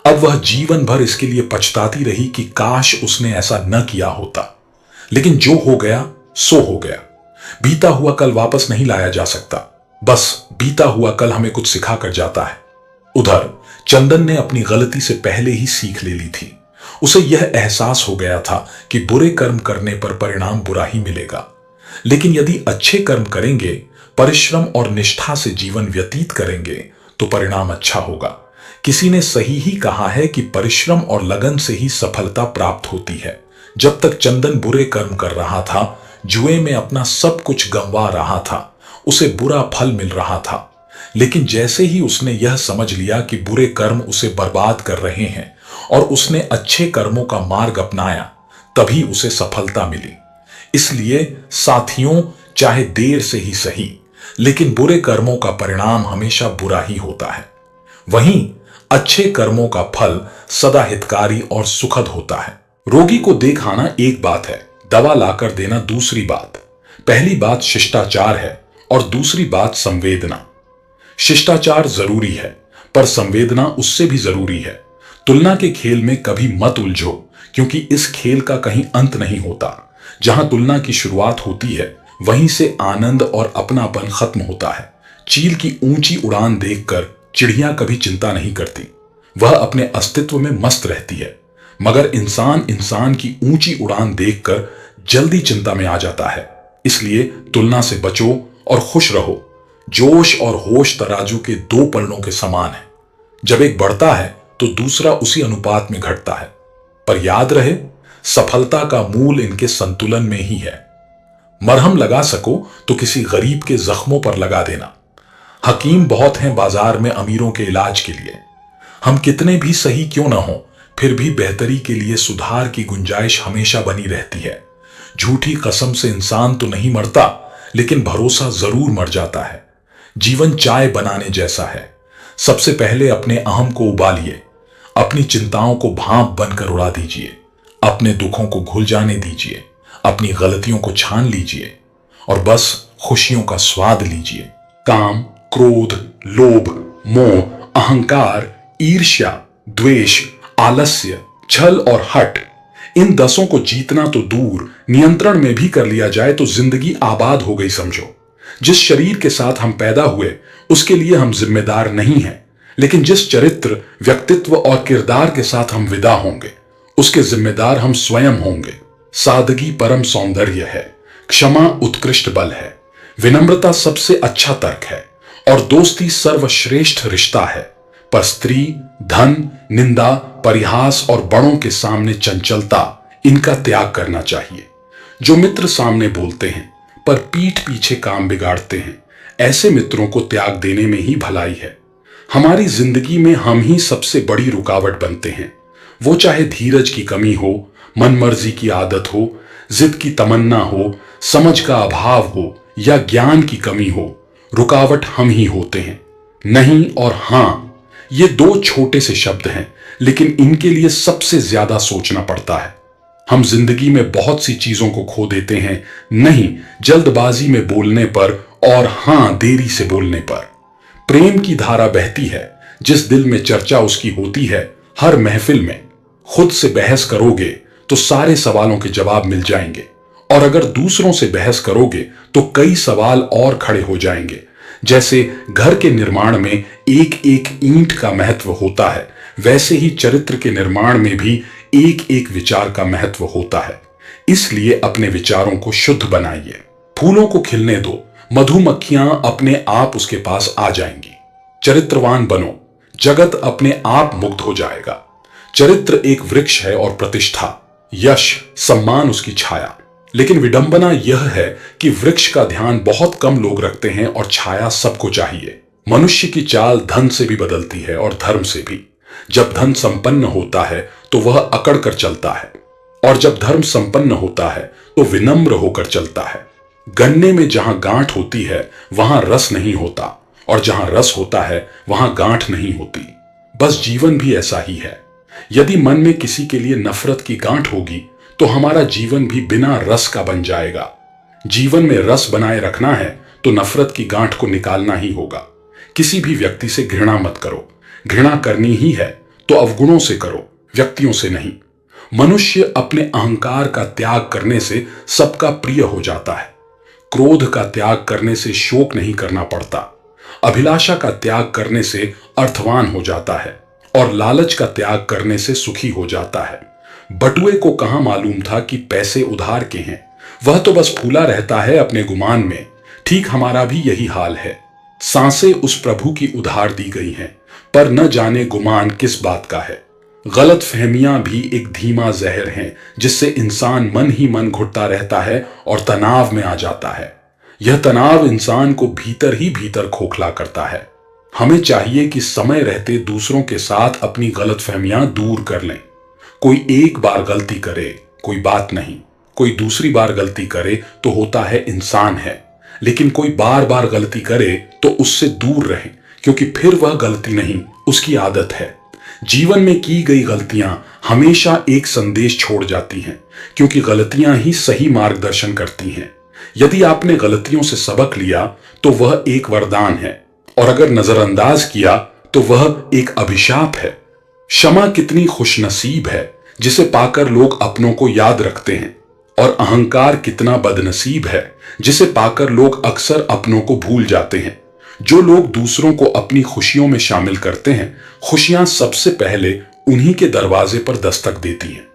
अब वह जीवन भर इसके लिए पछताती रही कि काश उसने ऐसा न किया होता। लेकिन जो हो गया सो हो गया। बीता हुआ कल वापस नहीं लाया जा सकता। बस बीता हुआ कल हमें कुछ सिखा कर जाता है। उधर चंदन ने अपनी गलती से पहले ही सीख ले ली थी। उसे यह एहसास हो गया था कि बुरे कर्म करने पर परिणाम बुरा ही मिलेगा, लेकिन यदि अच्छे कर्म करेंगे, परिश्रम और निष्ठा से जीवन व्यतीत करेंगे तो परिणाम अच्छा होगा। किसी ने सही ही कहा है कि परिश्रम और लगन से ही सफलता प्राप्त होती है। जब तक चंदन बुरे कर्म कर रहा था, जुए में अपना सब कुछ गंवा रहा था, उसे बुरा फल मिल रहा था। लेकिन जैसे ही उसने यह समझ लिया कि बुरे कर्म उसे बर्बाद कर रहे हैं और उसने अच्छे कर्मों का मार्ग अपनाया, तभी उसे सफलता मिली। इसलिए साथियों, चाहे देर से ही सही, लेकिन बुरे कर्मों का परिणाम हमेशा बुरा ही होता है। वहीं अच्छे कर्मों का फल सदा हितकारी और सुखद होता है। रोगी को देख आना एक बात है, दवा लाकर देना दूसरी बात। पहली बात शिष्टाचार है और दूसरी बात संवेदना। शिष्टाचार जरूरी है, पर संवेदना उससे भी जरूरी है। तुलना के खेल में कभी मत उलझो, क्योंकि इस खेल का कहीं अंत नहीं होता। जहां तुलना की शुरुआत होती है, वहीं से आनंद और अपनापन खत्म होता है। चील की ऊंची उड़ान देखकर चिड़िया कभी चिंता नहीं करती, वह अपने अस्तित्व में मस्त रहती है। मगर इंसान इंसान की ऊंची उड़ान देखकर जल्दी चिंता में आ जाता है। इसलिए तुलना से बचो और खुश रहो। जोश और होश तराजू के दो पलड़ों के समान है। जब एक बढ़ता है तो दूसरा उसी अनुपात में घटता है। पर याद रहे, सफलता का मूल इनके संतुलन में ही है। मरहम लगा सको तो किसी गरीब के जख्मों पर लगा देना। हकीम बहुत हैं बाजार में अमीरों के इलाज के लिए। हम कितने भी सही क्यों ना हो, फिर भी बेहतरी के लिए सुधार की गुंजाइश हमेशा बनी रहती है। झूठी कसम से इंसान तो नहीं मरता, लेकिन भरोसा जरूर मर जाता है। जीवन चाय बनाने जैसा है। सबसे पहले अपने अहम को उबालिए, अपनी चिंताओं को भाप बनकर उड़ा दीजिए, अपने दुखों को घुल जाने दीजिए, अपनी गलतियों को छान लीजिए और बस खुशियों का स्वाद लीजिए। काम, क्रोध, लोभ, मोह, अहंकार, ईर्ष्या, द्वेष, आलस्य, छल और हट, इन 10 को जीतना तो दूर, नियंत्रण में भी कर लिया जाए तो जिंदगी आबाद हो गई समझो। जिस शरीर के साथ हम पैदा हुए उसके लिए हम जिम्मेदार नहीं हैं, लेकिन जिस चरित्र, व्यक्तित्व और किरदार के साथ हम विदा होंगे उसके जिम्मेदार हम स्वयं होंगे। सादगी परम सौंदर्य है, क्षमा उत्कृष्ट बल है, विनम्रता सबसे अच्छा तर्क है और दोस्ती सर्वश्रेष्ठ रिश्ता है। पर स्त्री, धन, निंदा, परिहास और बड़ों के सामने चंचलता, इनका त्याग करना चाहिए। जो मित्र सामने बोलते हैं पर पीठ पीछे काम बिगाड़ते हैं, ऐसे मित्रों को त्याग देने में ही भलाई है। हमारी जिंदगी में हम ही सबसे बड़ी रुकावट बनते हैं। वो चाहे धीरज की कमी हो, मनमर्जी की आदत हो, जिद की तमन्ना हो, समझ का अभाव हो या ज्ञान की कमी हो, रुकावट हम ही होते हैं। नहीं और हां, ये 2 छोटे से शब्द हैं, लेकिन इनके लिए सबसे ज्यादा सोचना पड़ता है। हम जिंदगी में बहुत सी चीजों को खो देते हैं, नहीं जल्दबाजी में बोलने पर और हां देरी से बोलने पर। प्रेम की धारा बहती है, जिस दिल में चर्चा उसकी होती है हर महफिल में। खुद से बहस करोगे तो सारे सवालों के जवाब मिल जाएंगे, और अगर दूसरों से बहस करोगे तो कई सवाल और खड़े हो जाएंगे। जैसे घर के निर्माण में एक एक ईंट का महत्व होता है, वैसे ही चरित्र के निर्माण में भी एक एक विचार का महत्व होता है। इसलिए अपने विचारों को शुद्ध बनाइए। फूलों को खिलने दो, मधुमक्खियां अपने आप उसके पास आ जाएंगी। चरित्रवान बनो, जगत अपने आप मुग्ध हो जाएगा। चरित्र एक वृक्ष है और प्रतिष्ठा, यश, सम्मान उसकी छाया। लेकिन विडंबना यह है कि वृक्ष का ध्यान बहुत कम लोग रखते हैं और छाया सबको चाहिए। मनुष्य की चाल धन से भी बदलती है और धर्म से भी। जब धन संपन्न होता है तो वह अकड़ कर चलता है, और जब धर्म संपन्न होता है तो विनम्र होकर चलता है। गन्ने में जहां गांठ होती है वहां रस नहीं होता, और जहां रस होता है वहां गांठ नहीं होती। बस जीवन भी ऐसा ही है। यदि मन में किसी के लिए नफरत की गांठ होगी तो हमारा जीवन भी बिना रस का बन जाएगा। जीवन में रस बनाए रखना है तो नफरत की गांठ को निकालना ही होगा। किसी भी व्यक्ति से घृणा मत करो। घृणा करनी ही है तो अवगुणों से करो, व्यक्तियों से नहीं। मनुष्य अपने अहंकार का त्याग करने से सबका प्रिय हो जाता है। क्रोध का त्याग करने से शोक नहीं करना पड़ता। अभिलाषा का त्याग करने से अर्थवान हो जाता है, और लालच का त्याग करने से सुखी हो जाता है। बटुए को कहां मालूम था कि पैसे उधार के हैं। वह तो बस फूला रहता है अपने गुमान में। ठीक हमारा भी यही हाल है। सांसें उस प्रभु की उधार दी गई हैं, पर न जाने गुमान किस बात का है। गलत फहमियां भी एक धीमा जहर हैं, जिससे इंसान मन ही मन घुटता रहता है और तनाव में आ जाता है। यह तनाव इंसान को भीतर ही भीतर खोखला करता है। हमें चाहिए कि समय रहते दूसरों के साथ अपनी गलत फहमियां दूर कर लें। कोई एक बार गलती करे कोई बात नहीं, कोई दूसरी बार गलती करे तो होता है इंसान है। लेकिन कोई बार बार गलती करे तो उससे दूर रहे, क्योंकि फिर वह गलती नहीं, उसकी आदत है। जीवन में की गई गलतियां हमेशा एक संदेश छोड़ जाती हैं, क्योंकि गलतियां ही सही मार्गदर्शन करती हैं। यदि आपने गलतियों से सबक लिया तो वह एक वरदान है, और अगर नजरअंदाज किया तो वह एक अभिशाप है। क्षमा कितनी खुशनसीब है जिसे पाकर लोग अपनों को याद रखते हैं, और अहंकार कितना बदनसीब है जिसे पाकर लोग अक्सर अपनों को भूल जाते हैं। जो लोग दूसरों को अपनी खुशियों में शामिल करते हैं, खुशियां सबसे पहले उन्हीं के दरवाजे पर दस्तक देती हैं।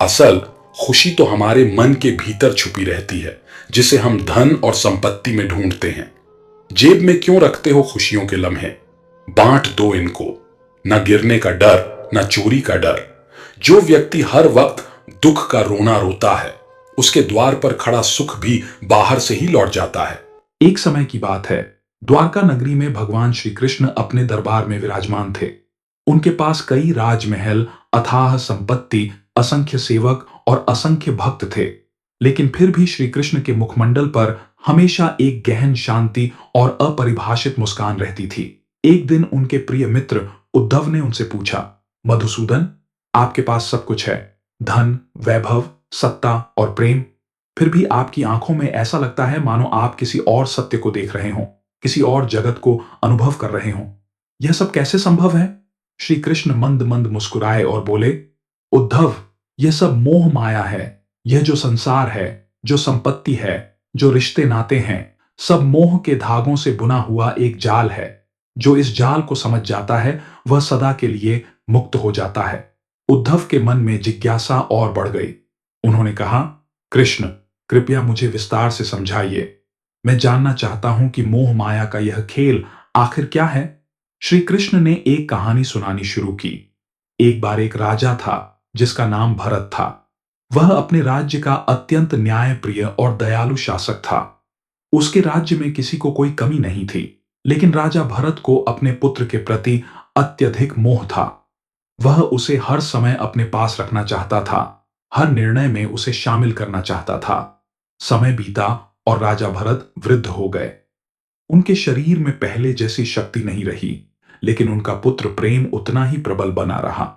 असल खुशी तो हमारे मन के भीतर छुपी रहती है, जिसे हम धन और संपत्ति में ढूंढते हैं। जेब में क्यों रखते हो खुशियों के लम्हे? बांट दो इनको। न गिरने का डर, न चोरी का डर। जो व्यक्ति हर वक्त दुख का रोना रोता है, उसके द्वार पर खड़ा सुख भी बाहर से ही लौट जाता है। एक समय की बात है, द्वारका नगरी में भगवान श्री कृष्ण अपने दरबार में विराजमान थे। उनके पास कई राजमहल, अथाह संपत्ति, असंख्य सेवक और असंख्य भक्त थे। लेकिन फिर भी श्री कृष्ण के मुखमंडल पर हमेशा एक गहन शांति और अपरिभाषित मुस्कान रहती थी। एक दिन उनके प्रिय मित्र उद्धव ने उनसे पूछा, मधुसूदन, आपके पास सब कुछ है, धन, वैभव, सत्ता और प्रेम, फिर भी आपकी आंखों में ऐसा लगता है मानो आप किसी और सत्य को देख रहे हों, किसी और जगत को अनुभव कर रहे हों। यह सब कैसे संभव है? श्री कृष्ण मंद मंद मुस्कुराए और बोले, उद्धव, यह सब मोह माया है। यह जो संसार है, जो संपत्ति है, जो रिश्ते नाते हैं, सब मोह के धागों से बुना हुआ एक जाल है। जो इस जाल को समझ जाता है वह सदा के लिए मुक्त हो जाता है। उद्धव के मन में जिज्ञासा और बढ़ गई। उन्होंने कहा, कृष्ण, कृपया मुझे विस्तार से समझाइए। मैं जानना चाहता हूं कि मोह माया का यह खेल आखिर क्या है। श्री कृष्ण ने एक कहानी सुनानी शुरू की। एक बार एक राजा था जिसका नाम भरत था। वह अपने राज्य का अत्यंत न्यायप्रिय और दयालु शासक था। उसके राज्य में किसी को कोई कमी नहीं थी, लेकिन राजा भरत को अपने पुत्र के प्रति अत्यधिक मोह था। वह उसे हर समय अपने पास रखना चाहता था, हर निर्णय में उसे शामिल करना चाहता था। समय बीता और राजा भरत वृद्ध हो गए। उनके शरीर में पहले जैसी शक्ति नहीं रही, लेकिन उनका पुत्र प्रेम उतना ही प्रबल बना रहा।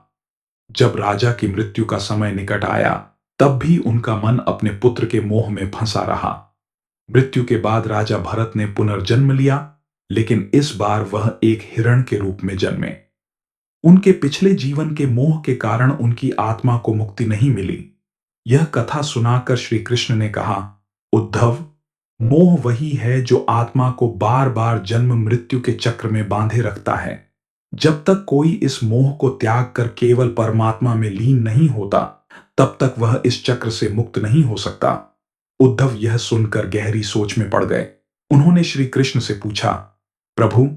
जब राजा की मृत्यु का समय निकट आया, तब भी उनका मन अपने पुत्र के मोह में फंसा रहा। मृत्यु के बाद राजा भरत ने पुनर्जन्म लिया, लेकिन इस बार वह एक हिरण के रूप में जन्मे। उनके पिछले जीवन के मोह के कारण उनकी आत्मा को मुक्ति नहीं मिली। यह कथा सुनाकर श्री कृष्ण ने कहा, उद्धव, मोह वही है जो आत्मा को बार बार जन्म मृत्यु के चक्र में बांधे रखता है। जब तक कोई इस मोह को त्याग कर केवल परमात्मा में लीन नहीं होता, तब तक वह इस चक्र से मुक्त नहीं हो सकता। उद्धव यह सुनकर गहरी सोच में पड़ गए। उन्होंने श्री कृष्ण से पूछा, प्रभु,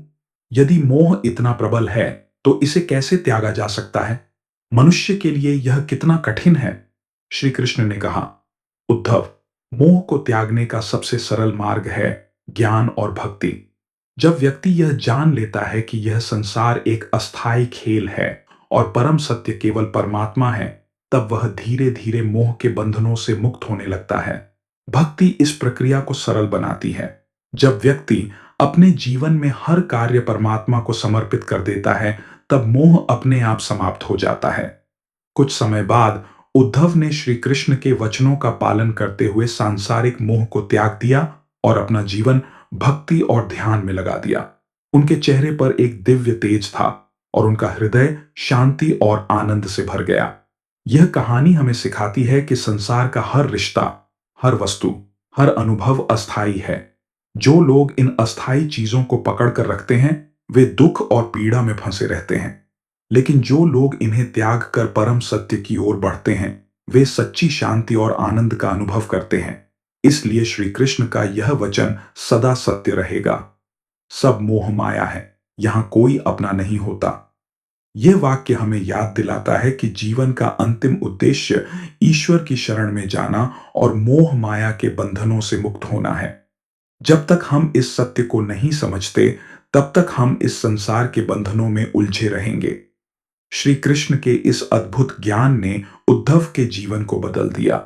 यदि मोह इतना प्रबल है तो इसे कैसे त्यागा जा सकता है? मनुष्य के लिए यह कितना कठिन है। श्री कृष्ण ने कहा, उद्धव, मोह को त्यागने का सबसे सरल मार्ग है ज्ञान और भक्ति। जब व्यक्ति यह जान लेता है कि यह संसार एक अस्थायी खेल है और परम सत्य केवल परमात्मा है, तब वह धीरे धीरे मोह के बंधनों से मुक्त होने लगता है। भक्ति इस प्रक्रिया को सरल बनाती है। जब व्यक्ति अपने जीवन में हर कार्य परमात्मा को समर्पित कर देता है, तब मोह अपने आप समाप्त हो जाता है। कुछ समय बाद उद्धव ने श्री कृष्ण के वचनों का पालन करते हुए सांसारिक मोह को त्याग दिया और अपना जीवन भक्ति और ध्यान में लगा दिया। उनके चेहरे पर एक दिव्य तेज था और उनका हृदय शांति और आनंद से भर गया। यह कहानी हमें सिखाती है कि संसार का हर रिश्ता, हर वस्तु, हर अनुभव अस्थायी है। जो लोग इन अस्थायी चीजों को पकड़ कर रखते हैं, वे दुख और पीड़ा में फंसे रहते हैं। लेकिन जो लोग इन्हें त्याग कर परम सत्य की ओर बढ़ते हैं, वे सच्ची शांति और आनंद का अनुभव करते हैं। इसलिए श्री कृष्ण का यह वचन सदा सत्य रहेगा। सब मोह माया है, यहां कोई अपना नहीं होता। यह वाक्य हमें याद दिलाता है कि जीवन का अंतिम उद्देश्य ईश्वर की शरण में जाना और मोह माया के बंधनों से मुक्त होना है। जब तक हम इस सत्य को नहीं समझते, तब तक हम इस संसार के बंधनों में उलझे रहेंगे। श्री कृष्ण के इस अद्भुत ज्ञान ने उद्धव के जीवन को बदल दिया।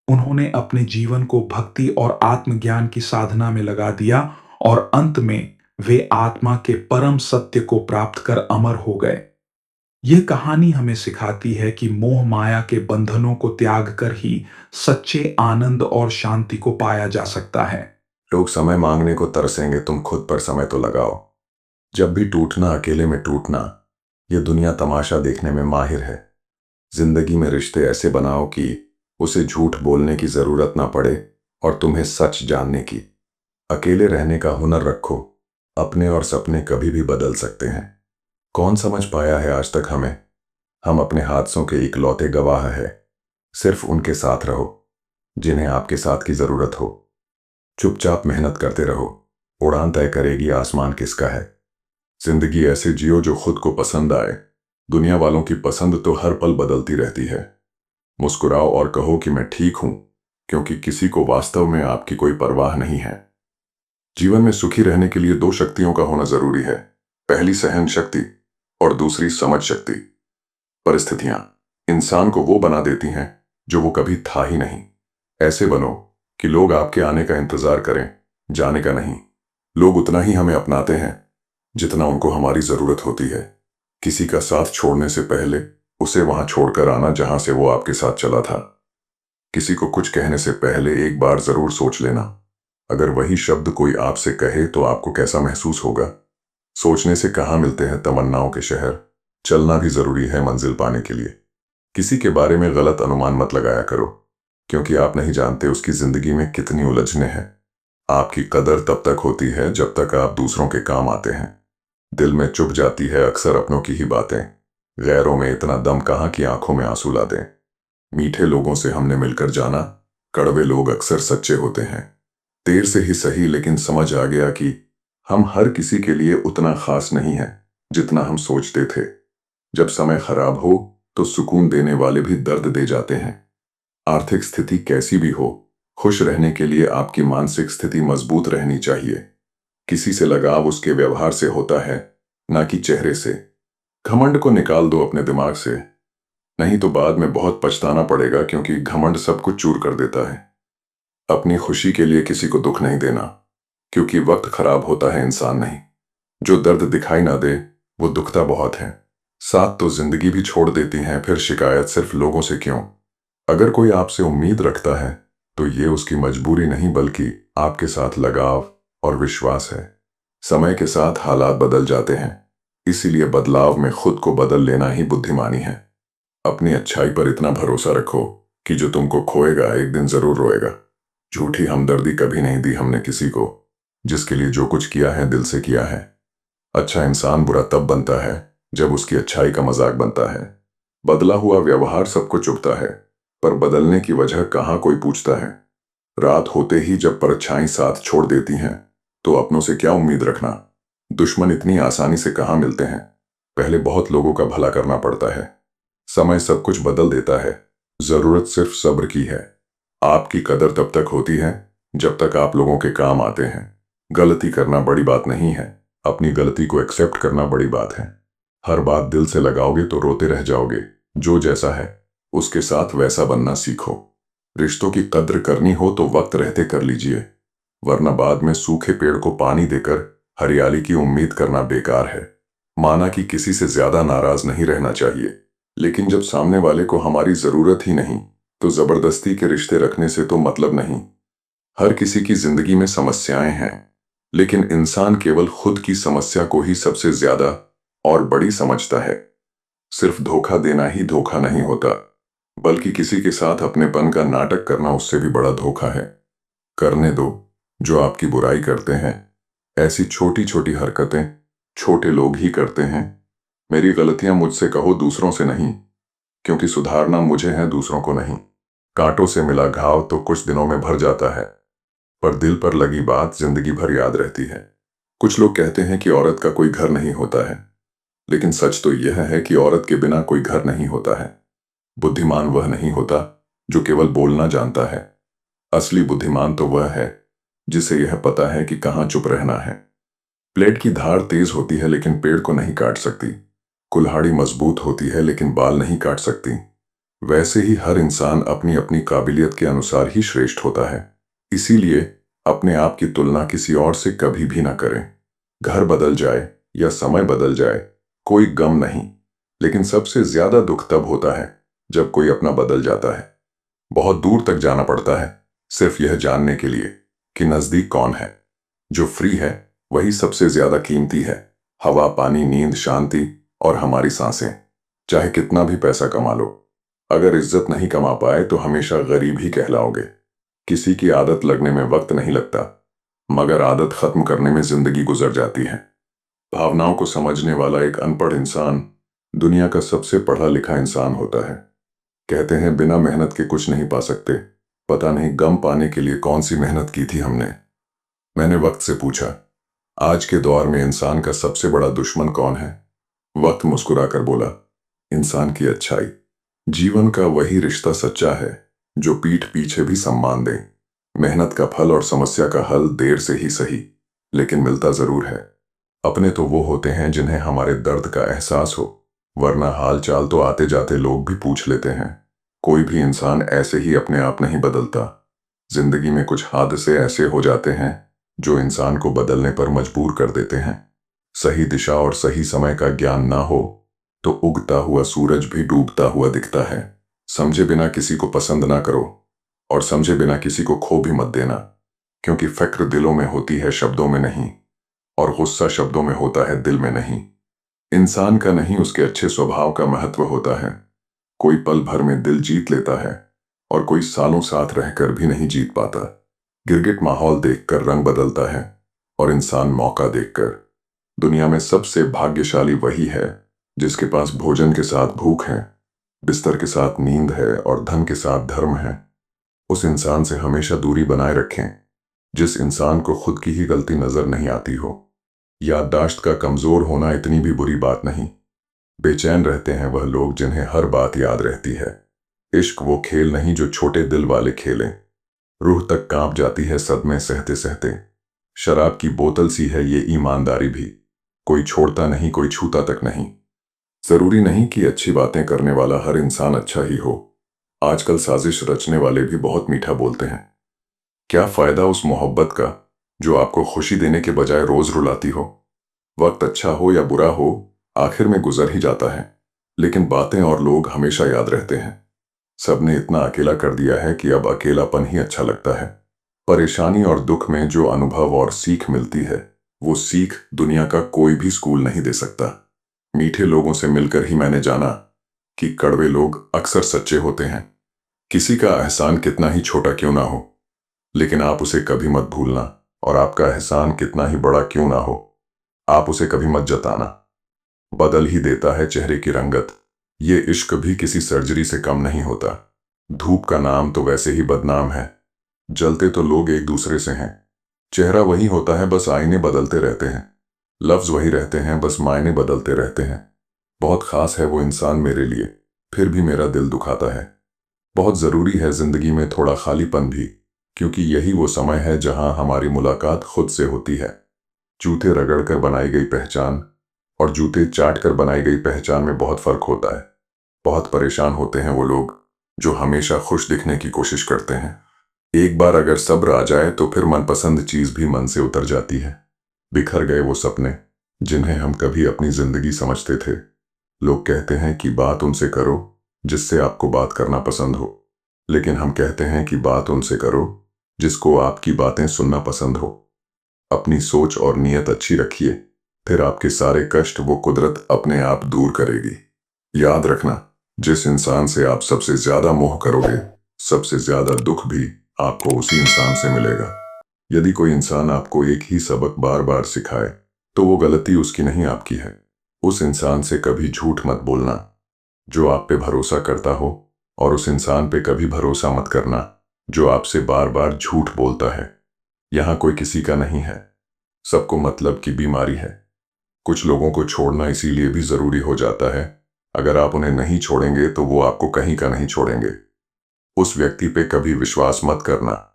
उन्होंने अपने जीवन को भक्ति और आत्मज्ञान की साधना में लगा दिया और अंत में वे आत्मा के परम सत्य को प्राप्त कर अमर हो गए। यह कहानी हमें सिखाती है कि मोह माया के बंधनों को त्याग कर ही सच्चे आनंद और शांति को पाया जा सकता है। लोग समय मांगने को तरसेंगे, तुम खुद पर समय तो लगाओ। जब भी टूटना, अकेले में टूटना। यह दुनिया तमाशा देखने में माहिर है। जिंदगी में रिश्ते ऐसे बनाओ कि उसे झूठ बोलने की जरूरत ना पड़े और तुम्हें सच जानने की। अकेले रहने का हुनर रखो। अपने और सपने कभी भी बदल सकते हैं। कौन समझ पाया है आज तक हमें? हम अपने हादसों के इकलौते गवाह है। सिर्फ उनके साथ रहो जिन्हें आपके साथ की जरूरत हो। चुपचाप मेहनत करते रहो। उड़ान तय करेगी आसमान किसका है। जिंदगी ऐसे जियो जो खुद को पसंद आए। दुनिया वालों की पसंद तो हर पल बदलती रहती है। मुस्कुराओ और कहो कि मैं ठीक हूं, क्योंकि किसी को वास्तव में आपकी कोई परवाह नहीं है। जीवन में सुखी रहने के लिए दो शक्तियों का होना जरूरी है। पहली सहन शक्ति और दूसरी समझ शक्ति। परिस्थितियां इंसान को वो बना देती हैं जो वो कभी था ही नहीं। ऐसे बनो कि लोग आपके आने का इंतजार करें, जाने का नहीं। लोग उतना ही हमें अपनाते हैं जितना उनको हमारी जरूरत होती है। किसी का साथ छोड़ने से पहले उसे वहां छोड़कर आना जहां से वो आपके साथ चला था। किसी को कुछ कहने से पहले एक बार जरूर सोच लेना। अगर वही शब्द कोई आपसे कहे तो आपको कैसा महसूस होगा। सोचने से कहाँ मिलते हैं तमन्नाओं के शहर। चलना भी जरूरी है मंजिल पाने के लिए। किसी के बारे में गलत अनुमान मत लगाया करो, क्योंकि आप नहीं जानते उसकी जिंदगी में कितनी उलझने हैं। आपकी कदर तब तक होती है जब तक आप दूसरों के काम आते हैं। दिल में चुप जाती है अक्सर अपनों की ही बातें। गैरों में इतना दम कहाँ कि आंखों में आंसू ला दें। मीठे लोगों से हमने मिलकर जाना, कड़वे लोग अक्सर सच्चे होते हैं। देर से ही सही, लेकिन समझ आ गया कि हम हर किसी के लिए उतना खास नहीं है जितना हम सोचते थे। जब समय खराब हो तो सुकून देने वाले भी दर्द दे जाते हैं। आर्थिक स्थिति कैसी भी हो, खुश रहने के लिए आपकी मानसिक स्थिति मजबूत रहनी चाहिए। किसी से लगाव उसके व्यवहार से होता है, ना कि चेहरे से। घमंड को निकाल दो अपने दिमाग से, नहीं तो बाद में बहुत पछताना पड़ेगा, क्योंकि घमंड सब कुछ चूर कर देता है। अपनी खुशी के लिए किसी को दुख नहीं देना, क्योंकि वक्त खराब होता है, इंसान नहीं। जो दर्द दिखाई ना दे वो दुखता बहुत है। साथ तो जिंदगी भी छोड़ देती हैं, फिर शिकायत सिर्फ लोगों से क्यों? अगर कोई आपसे उम्मीद रखता है तो ये उसकी मजबूरी नहीं, बल्कि आपके साथ लगाव और विश्वास है। समय के साथ हालात बदल जाते हैं, इसीलिए बदलाव में खुद को बदल लेना ही बुद्धिमानी है। अपनी अच्छाई पर इतना भरोसा रखो कि जो तुमको खोएगा एक दिन जरूर रोएगा। झूठी हमदर्दी कभी नहीं दी हमने किसी को। जिसके लिए जो कुछ किया है दिल से किया है। अच्छा इंसान बुरा तब बनता है जब उसकी अच्छाई का मजाक बनता है। बदला हुआ व्यवहार सबको चुभता है, पर बदलने की वजह कहाँ कोई पूछता है। रात होते ही जब परछाई साथ छोड़ देती हैं, तो अपनों से क्या उम्मीद रखना। दुश्मन इतनी आसानी से कहाँ मिलते हैं। पहले बहुत लोगों का भला करना पड़ता है। समय सब कुछ बदल देता है। जरूरत सिर्फ सब्र की है। आपकी कदर तब तक होती है जब तक आप लोगों के काम आते हैं। गलती करना बड़ी बात नहीं है, अपनी गलती को एक्सेप्ट करना बड़ी बात है। हर बात दिल से लगाओगे तो रोते रह जाओगे। जो जैसा है उसके साथ वैसा बनना सीखो। रिश्तों की कद्र करनी हो तो वक्त रहते कर लीजिए, वरना बाद में सूखे पेड़ को पानी देकर हरियाली की उम्मीद करना बेकार है। माना कि किसी से ज्यादा नाराज नहीं रहना चाहिए, लेकिन जब सामने वाले को हमारी जरूरत ही नहीं, तो जबरदस्ती के रिश्ते रखने से तो मतलब नहीं। हर किसी की जिंदगी में समस्याएं हैं, लेकिन इंसान केवल खुद की समस्या को ही सबसे ज्यादा और बड़ी समझता है। सिर्फ धोखा देना ही धोखा नहीं होता, बल्कि किसी के साथ अपनेपन का नाटक करना उससे भी बड़ा धोखा है। करने दो जो आपकी बुराई करते हैं। ऐसी छोटी छोटी हरकतें छोटे लोग ही करते हैं। मेरी गलतियां मुझसे कहो, दूसरों से नहीं, क्योंकि सुधारना मुझे है, दूसरों को नहीं। कांटों से मिला घाव तो कुछ दिनों में भर जाता है, पर दिल पर लगी बात जिंदगी भर याद रहती है। कुछ लोग कहते हैं कि औरत का कोई घर नहीं होता है, लेकिन सच तो यह है कि औरत के बिना कोई घर नहीं होता है। बुद्धिमान वह नहीं होता जो केवल बोलना जानता है। असली बुद्धिमान तो वह है जिसे यह पता है कि कहाँ चुप रहना है। प्लेट की धार तेज होती है लेकिन पेड़ को नहीं काट सकती। कुल्हाड़ी मजबूत होती है लेकिन बाल नहीं काट सकती। वैसे ही हर इंसान अपनी अपनी काबिलियत के अनुसार ही श्रेष्ठ होता है। इसीलिए अपने आप की तुलना किसी और से कभी भी ना करें। घर बदल जाए या समय बदल जाए, कोई गम नहीं, लेकिन सबसे ज्यादा दुख तब होता है जब कोई अपना बदल जाता है। बहुत दूर तक जाना पड़ता है सिर्फ यह जानने के लिए कि नजदीक कौन है। जो फ्री है वही सबसे ज्यादा कीमती है। हवा, पानी, नींद, शांति और हमारी सांसें। चाहे कितना भी पैसा कमा लो, अगर इज्जत नहीं कमा पाए तो हमेशा गरीब ही कहलाओगे। किसी की आदत लगने में वक्त नहीं लगता, मगर आदत खत्म करने में जिंदगी गुजर जाती है। भावनाओं को समझने वाला एक अनपढ़ इंसान दुनिया का सबसे पढ़ा लिखा इंसान होता है। कहते हैं बिना मेहनत के कुछ नहीं पा सकते। पता नहीं गम पाने के लिए कौन सी मेहनत की थी हमने। मैंने वक्त से पूछा, आज के दौर में इंसान का सबसे बड़ा दुश्मन कौन है? वक्त मुस्कुराकर बोला, इंसान की अच्छाई। जीवन का वही रिश्ता सच्चा है जो पीठ पीछे भी सम्मान दे। मेहनत का फल और समस्या का हल देर से ही सही, लेकिन मिलता जरूर है। अपने तो वो होते हैं जिन्हें हमारे दर्द का एहसास हो, वरना हाल चाल तो आते जाते लोग भी पूछ लेते हैं। कोई भी इंसान ऐसे ही अपने आप नहीं बदलता। जिंदगी में कुछ हादसे ऐसे हो जाते हैं जो इंसान को बदलने पर मजबूर कर देते हैं। सही दिशा और सही समय का ज्ञान ना हो तो उगता हुआ सूरज भी डूबता हुआ दिखता है। समझे बिना किसी को पसंद ना करो, और समझे बिना किसी को खो भी मत देना, क्योंकि फक्र दिलों में होती है, शब्दों में नहीं, और गुस्सा शब्दों में होता है, दिल में नहीं। इंसान का नहीं, उसके अच्छे स्वभाव का महत्व होता है। कोई पल भर में दिल जीत लेता है और कोई सालों साथ रहकर भी नहीं जीत पाता। गिरगिट माहौल देखकर रंग बदलता है और इंसान मौका देखकर। दुनिया में सबसे भाग्यशाली वही है जिसके पास भोजन के साथ भूख है, बिस्तर के साथ नींद है और धन के साथ धर्म है। उस इंसान से हमेशा दूरी बनाए रखें जिस इंसान को खुद की ही गलती नजर नहीं आती हो। याददाश्त का कमजोर होना इतनी भी बुरी बात नहीं। बेचैन रहते हैं वह लोग जिन्हें हर बात याद रहती है। इश्क वो खेल नहीं जो छोटे दिल वाले खेलें। रूह तक कांप जाती है सदमे सहते सहते। शराब की बोतल सी है ये ईमानदारी भी, कोई छोड़ता नहीं, कोई छूता तक नहीं। जरूरी नहीं कि अच्छी बातें करने वाला हर इंसान अच्छा ही हो। आजकल साजिश रचने वाले भी बहुत मीठा बोलते हैं। क्या फायदा उस मोहब्बत का जो आपको खुशी देने के बजाय रोज रुलाती हो। वक्त अच्छा हो या बुरा हो, आखिर में गुजर ही जाता है, लेकिन बातें और लोग हमेशा याद रहते हैं। सबने इतना अकेला कर दिया है कि अब अकेलापन ही अच्छा लगता है। परेशानी और दुख में जो अनुभव और सीख मिलती है, वो सीख दुनिया का कोई भी स्कूल नहीं दे सकता। मीठे लोगों से मिलकर ही मैंने जाना कि कड़वे लोग अक्सर सच्चे होते हैं। किसी का एहसान कितना ही छोटा क्यों ना हो, लेकिन आप उसे कभी मत भूलना, और आपका एहसान कितना ही बड़ा क्यों ना हो, आप उसे कभी मत जताना। बदल ही देता है चेहरे की रंगत। ये इश्क भी किसी सर्जरी से कम नहीं होता। धूप का नाम तो वैसे ही बदनाम है। जलते तो लोग एक दूसरे से हैं। चेहरा वही होता है, बस आईने बदलते रहते हैं। लफ्ज वही रहते हैं, बस मायने बदलते रहते हैं। बहुत खास है वो इंसान मेरे लिए, फिर भी मेरा दिल दुखाता है। बहुत जरूरी है जिंदगी में थोड़ा खालीपन भी, क्योंकि यही वो समय है जहां हमारी मुलाकात खुद से होती है। जूते रगड़ कर बनाई गई पहचान और जूते चाट कर बनाई गई पहचान में बहुत फर्क होता है। बहुत परेशान होते हैं वो लोग जो हमेशा खुश दिखने की कोशिश करते हैं। एक बार अगर सब्र आ जाए तो फिर मनपसंद चीज भी मन से उतर जाती है। बिखर गए वो सपने जिन्हें हम कभी अपनी जिंदगी समझते थे। लोग कहते हैं कि बात उनसे करो जिससे आपको बात करना पसंद हो, लेकिन हम कहते हैं कि बात उनसे करो जिसको आपकी बातें सुनना पसंद हो। अपनी सोच और नीयत अच्छी रखिए, फिर आपके सारे कष्ट वो कुदरत अपने आप दूर करेगी। याद रखना, जिस इंसान से आप सबसे ज्यादा मोह करोगे, सबसे ज्यादा दुख भी आपको उसी इंसान से मिलेगा। यदि कोई इंसान आपको एक ही सबक बार बार सिखाए तो वो गलती उसकी नहीं, आपकी है। उस इंसान से कभी झूठ मत बोलना जो आप पे भरोसा करता हो, और उस इंसान पे कभी भरोसा मत करना जो आपसे बार बार झूठ बोलता है। यहाँ कोई किसी का नहीं है, सबको मतलब की बीमारी है। कुछ लोगों को छोड़ना इसीलिए भी जरूरी हो जाता है, अगर आप उन्हें नहीं छोड़ेंगे तो वो आपको कहीं का नहीं छोड़ेंगे। उस व्यक्ति पे कभी विश्वास मत करना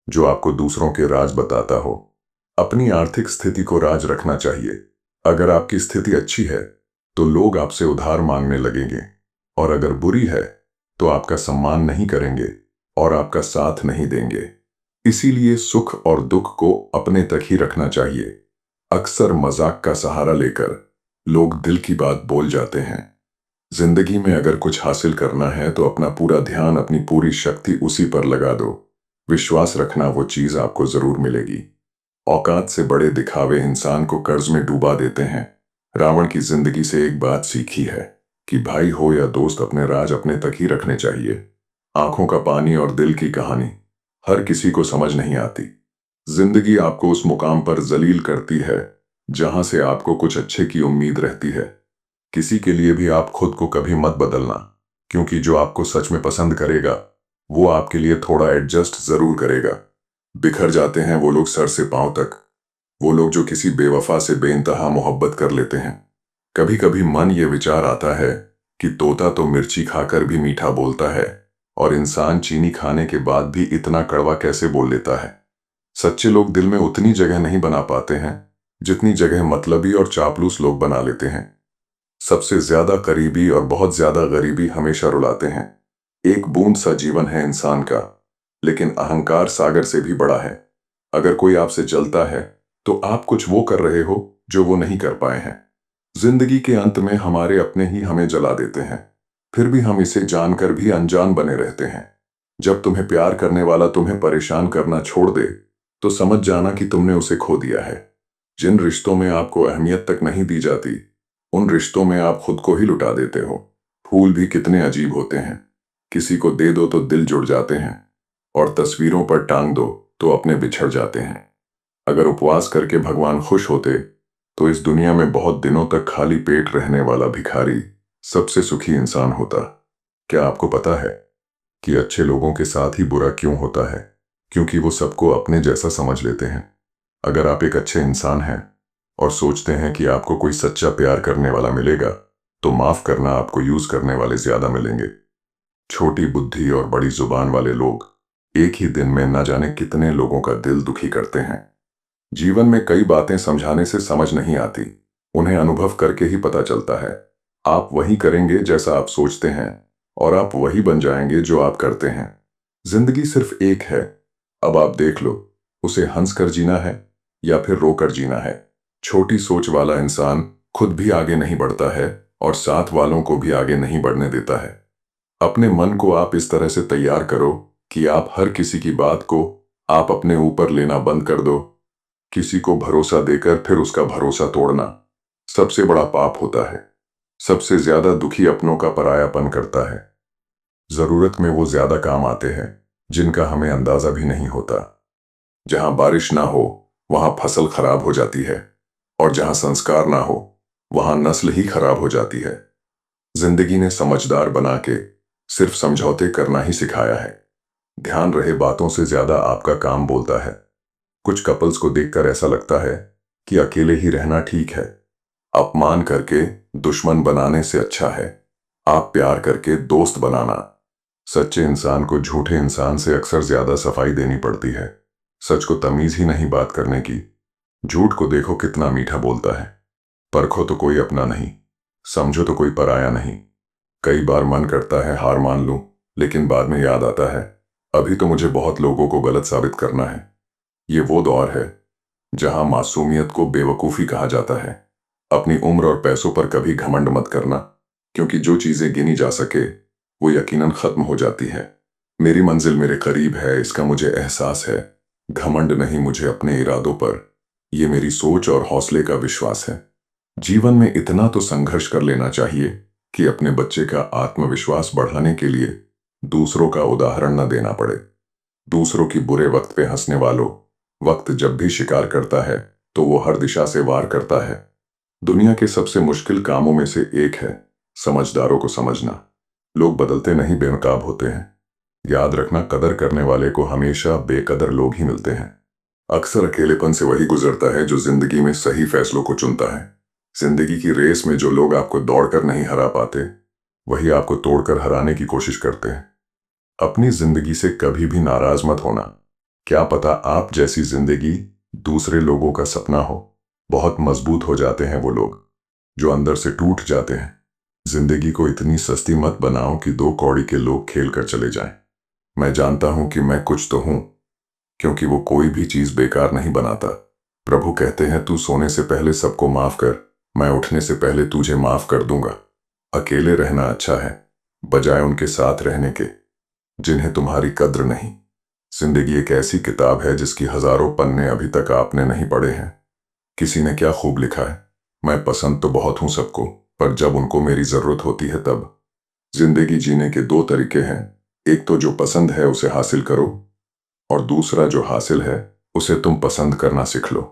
जो आपको दूसरों के राज बताता हो। अपनी आर्थिक स्थिति को राज रखना चाहिए। अगर आपकी स्थिति अच्छी है तो लोग आपसे उधार मांगने लगेंगे, और अगर बुरी है तो आपका सम्मान नहीं करेंगे और आपका साथ नहीं देंगे। इसीलिए सुख और दुख को अपने तक ही रखना चाहिए। अक्सर मजाक का सहारा लेकर लोग दिल की बात बोल जाते हैं। जिंदगी में अगर कुछ हासिल करना है तो अपना पूरा ध्यान, अपनी पूरी शक्ति उसी पर लगा दो। विश्वास रखना, वो चीज आपको जरूर मिलेगी। औकात से बड़े दिखावे इंसान को कर्ज में डूबा देते हैं। रावण की जिंदगी से एक बात सीखी है कि भाई हो या दोस्त, अपने राज अपने तक ही रखने चाहिए। आंखों का पानी और दिल की कहानी हर किसी को समझ नहीं आती। जिंदगी आपको उस मुकाम पर जलील करती है जहां से आपको कुछ अच्छे की उम्मीद रहती है। किसी के लिए भी आप खुद को कभी मत बदलना, क्योंकि जो आपको सच में पसंद करेगा वो आपके लिए थोड़ा एडजस्ट जरूर करेगा। बिखर जाते हैं वो लोग सर से पांव तक, वो लोग जो किसी बेवफा से बेइंतहा मोहब्बत कर लेते हैं। कभी कभी मन ये विचार आता है कि तोता तो मिर्ची खाकर भी मीठा बोलता है, और इंसान चीनी खाने के बाद भी इतना कड़वा कैसे बोल लेता है। सच्चे लोग दिल में उतनी जगह नहीं बना पाते हैं जितनी जगह मतलबी और चापलूस लोग बना लेते हैं। सबसे ज्यादा करीबी और बहुत ज्यादा गरीबी हमेशा रुलाते हैं। एक बूंद सा जीवन है इंसान का, लेकिन अहंकार सागर से भी बड़ा है। अगर कोई आपसे जलता है तो आप कुछ वो कर रहे हो जो वो नहीं कर पाए हैं। जिंदगी के अंत में हमारे अपने ही हमें जला देते हैं, फिर भी हम इसे जानकर भी अनजान बने रहते हैं। जब तुम्हें प्यार करने वाला तुम्हें परेशान करना छोड़ दे तो समझ जाना कि तुमने उसे खो दिया है। जिन रिश्तों में आपको अहमियत तक नहीं दी जाती, उन रिश्तों में आप खुद को ही लुटा देते हो। फूल भी कितने अजीब होते हैं, किसी को दे दो तो दिल जुड़ जाते हैं, और तस्वीरों पर टांग दो तो अपने बिछड़ जाते हैं। अगर उपवास करके भगवान खुश होते तो इस दुनिया में बहुत दिनों तक खाली पेट रहने वाला भिखारी सबसे सुखी इंसान होता। क्या आपको पता है कि अच्छे लोगों के साथ ही बुरा क्यों होता है? क्योंकि वो सबको अपने जैसा समझ लेते हैं। अगर आप एक अच्छे इंसान हैं और सोचते हैं कि आपको कोई सच्चा प्यार करने वाला मिलेगा, तो माफ करना, आपको यूज करने वाले ज्यादा मिलेंगे। छोटी बुद्धि और बड़ी जुबान वाले लोग एक ही दिन में न जाने कितने लोगों का दिल दुखी करते हैं। जीवन में कई बातें समझाने से समझ नहीं आती, उन्हें अनुभव करके ही पता चलता है। आप वही करेंगे जैसा आप सोचते हैं, और आप वही बन जाएंगे जो आप करते हैं। जिंदगी सिर्फ एक है, अब आप देख लो, उसे हंस कर जीना है या फिर रोकर जीना है। छोटी सोच वाला इंसान खुद भी आगे नहीं बढ़ता है और साथ वालों को भी आगे नहीं बढ़ने देता है। अपने मन को आप इस तरह से तैयार करो कि आप हर किसी की बात को आप अपने ऊपर लेना बंद कर दो। किसी को भरोसा देकर फिर उसका भरोसा तोड़ना सबसे बड़ा पाप होता है। सबसे ज्यादा दुखी अपनों का परायापन करता है। जरूरत में वो ज्यादा काम आते हैं जिनका हमें अंदाजा भी नहीं होता। जहां बारिश ना हो वहां फसल खराब हो जाती है, और जहां संस्कार ना हो वहां नस्ल ही खराब हो जाती है। जिंदगी ने समझदार बना के सिर्फ समझौते करना ही सिखाया है। ध्यान रहे, बातों से ज्यादा आपका काम बोलता है। कुछ कपल्स को देखकर ऐसा लगता है कि अकेले ही रहना ठीक है। अपमान करके दुश्मन बनाने से अच्छा है आप प्यार करके दोस्त बनाना। सच्चे इंसान को झूठे इंसान से अक्सर ज्यादा सफाई देनी पड़ती है। सच को तमीज ही नहीं बात करने की। झूठ को देखो कितना मीठा बोलता है। परखो तो कोई अपना नहीं, समझो तो कोई पराया नहीं। कई बार मन करता है हार मान लूं, लेकिन बाद में याद आता है अभी तो मुझे बहुत लोगों को गलत साबित करना है। ये वो दौर है जहां मासूमियत को बेवकूफी कहा जाता है। अपनी उम्र और पैसों पर कभी घमंड मत करना, क्योंकि जो चीजें गिनी जा सके वो यकीनन खत्म हो जाती है। मेरी मंजिल मेरे करीब है, इसका मुझे एहसास है। घमंड नहीं मुझे अपने इरादों पर, ये मेरी सोच और हौसले का विश्वास है। जीवन में इतना तो संघर्ष कर लेना चाहिए कि अपने बच्चे का आत्मविश्वास बढ़ाने के लिए दूसरों का उदाहरण न देना पड़े। दूसरों की बुरे वक्त पे हंसने वालों, वक्त जब भी शिकार करता है तो वो हर दिशा से वार करता है। दुनिया के सबसे मुश्किल कामों में से एक है समझदारों को समझना। लोग बदलते नहीं, बेनकाब होते हैं। याद रखना, कदर करने वाले को हमेशा बेकदर लोग ही मिलते हैं। अक्सर अकेलेपन से वही गुजरता है जो जिंदगी में सही फैसलों को चुनता है। जिंदगी की रेस में जो लोग आपको दौड़कर नहीं हरा पाते, वही आपको तोड़कर हराने की कोशिश करते हैं। अपनी जिंदगी से कभी भी नाराज मत होना। क्या पता आप जैसी जिंदगी दूसरे लोगों का सपना हो। बहुत मजबूत हो जाते हैं वो लोग जो अंदर से टूट जाते हैं। जिंदगी को इतनी सस्ती मत बनाओ कि दो कौड़ी के लोग खेल कर चले जाएं। मैं जानता हूं कि मैं कुछ तो हूं, क्योंकि वो कोई भी चीज बेकार नहीं बनाता। प्रभु कहते हैं तू सोने से पहले सबको माफ कर, मैं उठने से पहले तुझे माफ कर दूंगा। अकेले रहना अच्छा है बजाय उनके साथ रहने के जिन्हें तुम्हारी कद्र नहीं। जिंदगी एक ऐसी किताब है जिसकी हजारों पन्ने अभी तक आपने नहीं पढ़े हैं। किसी ने क्या खूब लिखा है, मैं पसंद तो बहुत हूं सबको, पर जब उनको मेरी जरूरत होती है तब। जिंदगी जीने के दो तरीके हैं, एक तो जो पसंद है उसे हासिल करो, और दूसरा जो हासिल है उसे तुम पसंद करना सीख लो।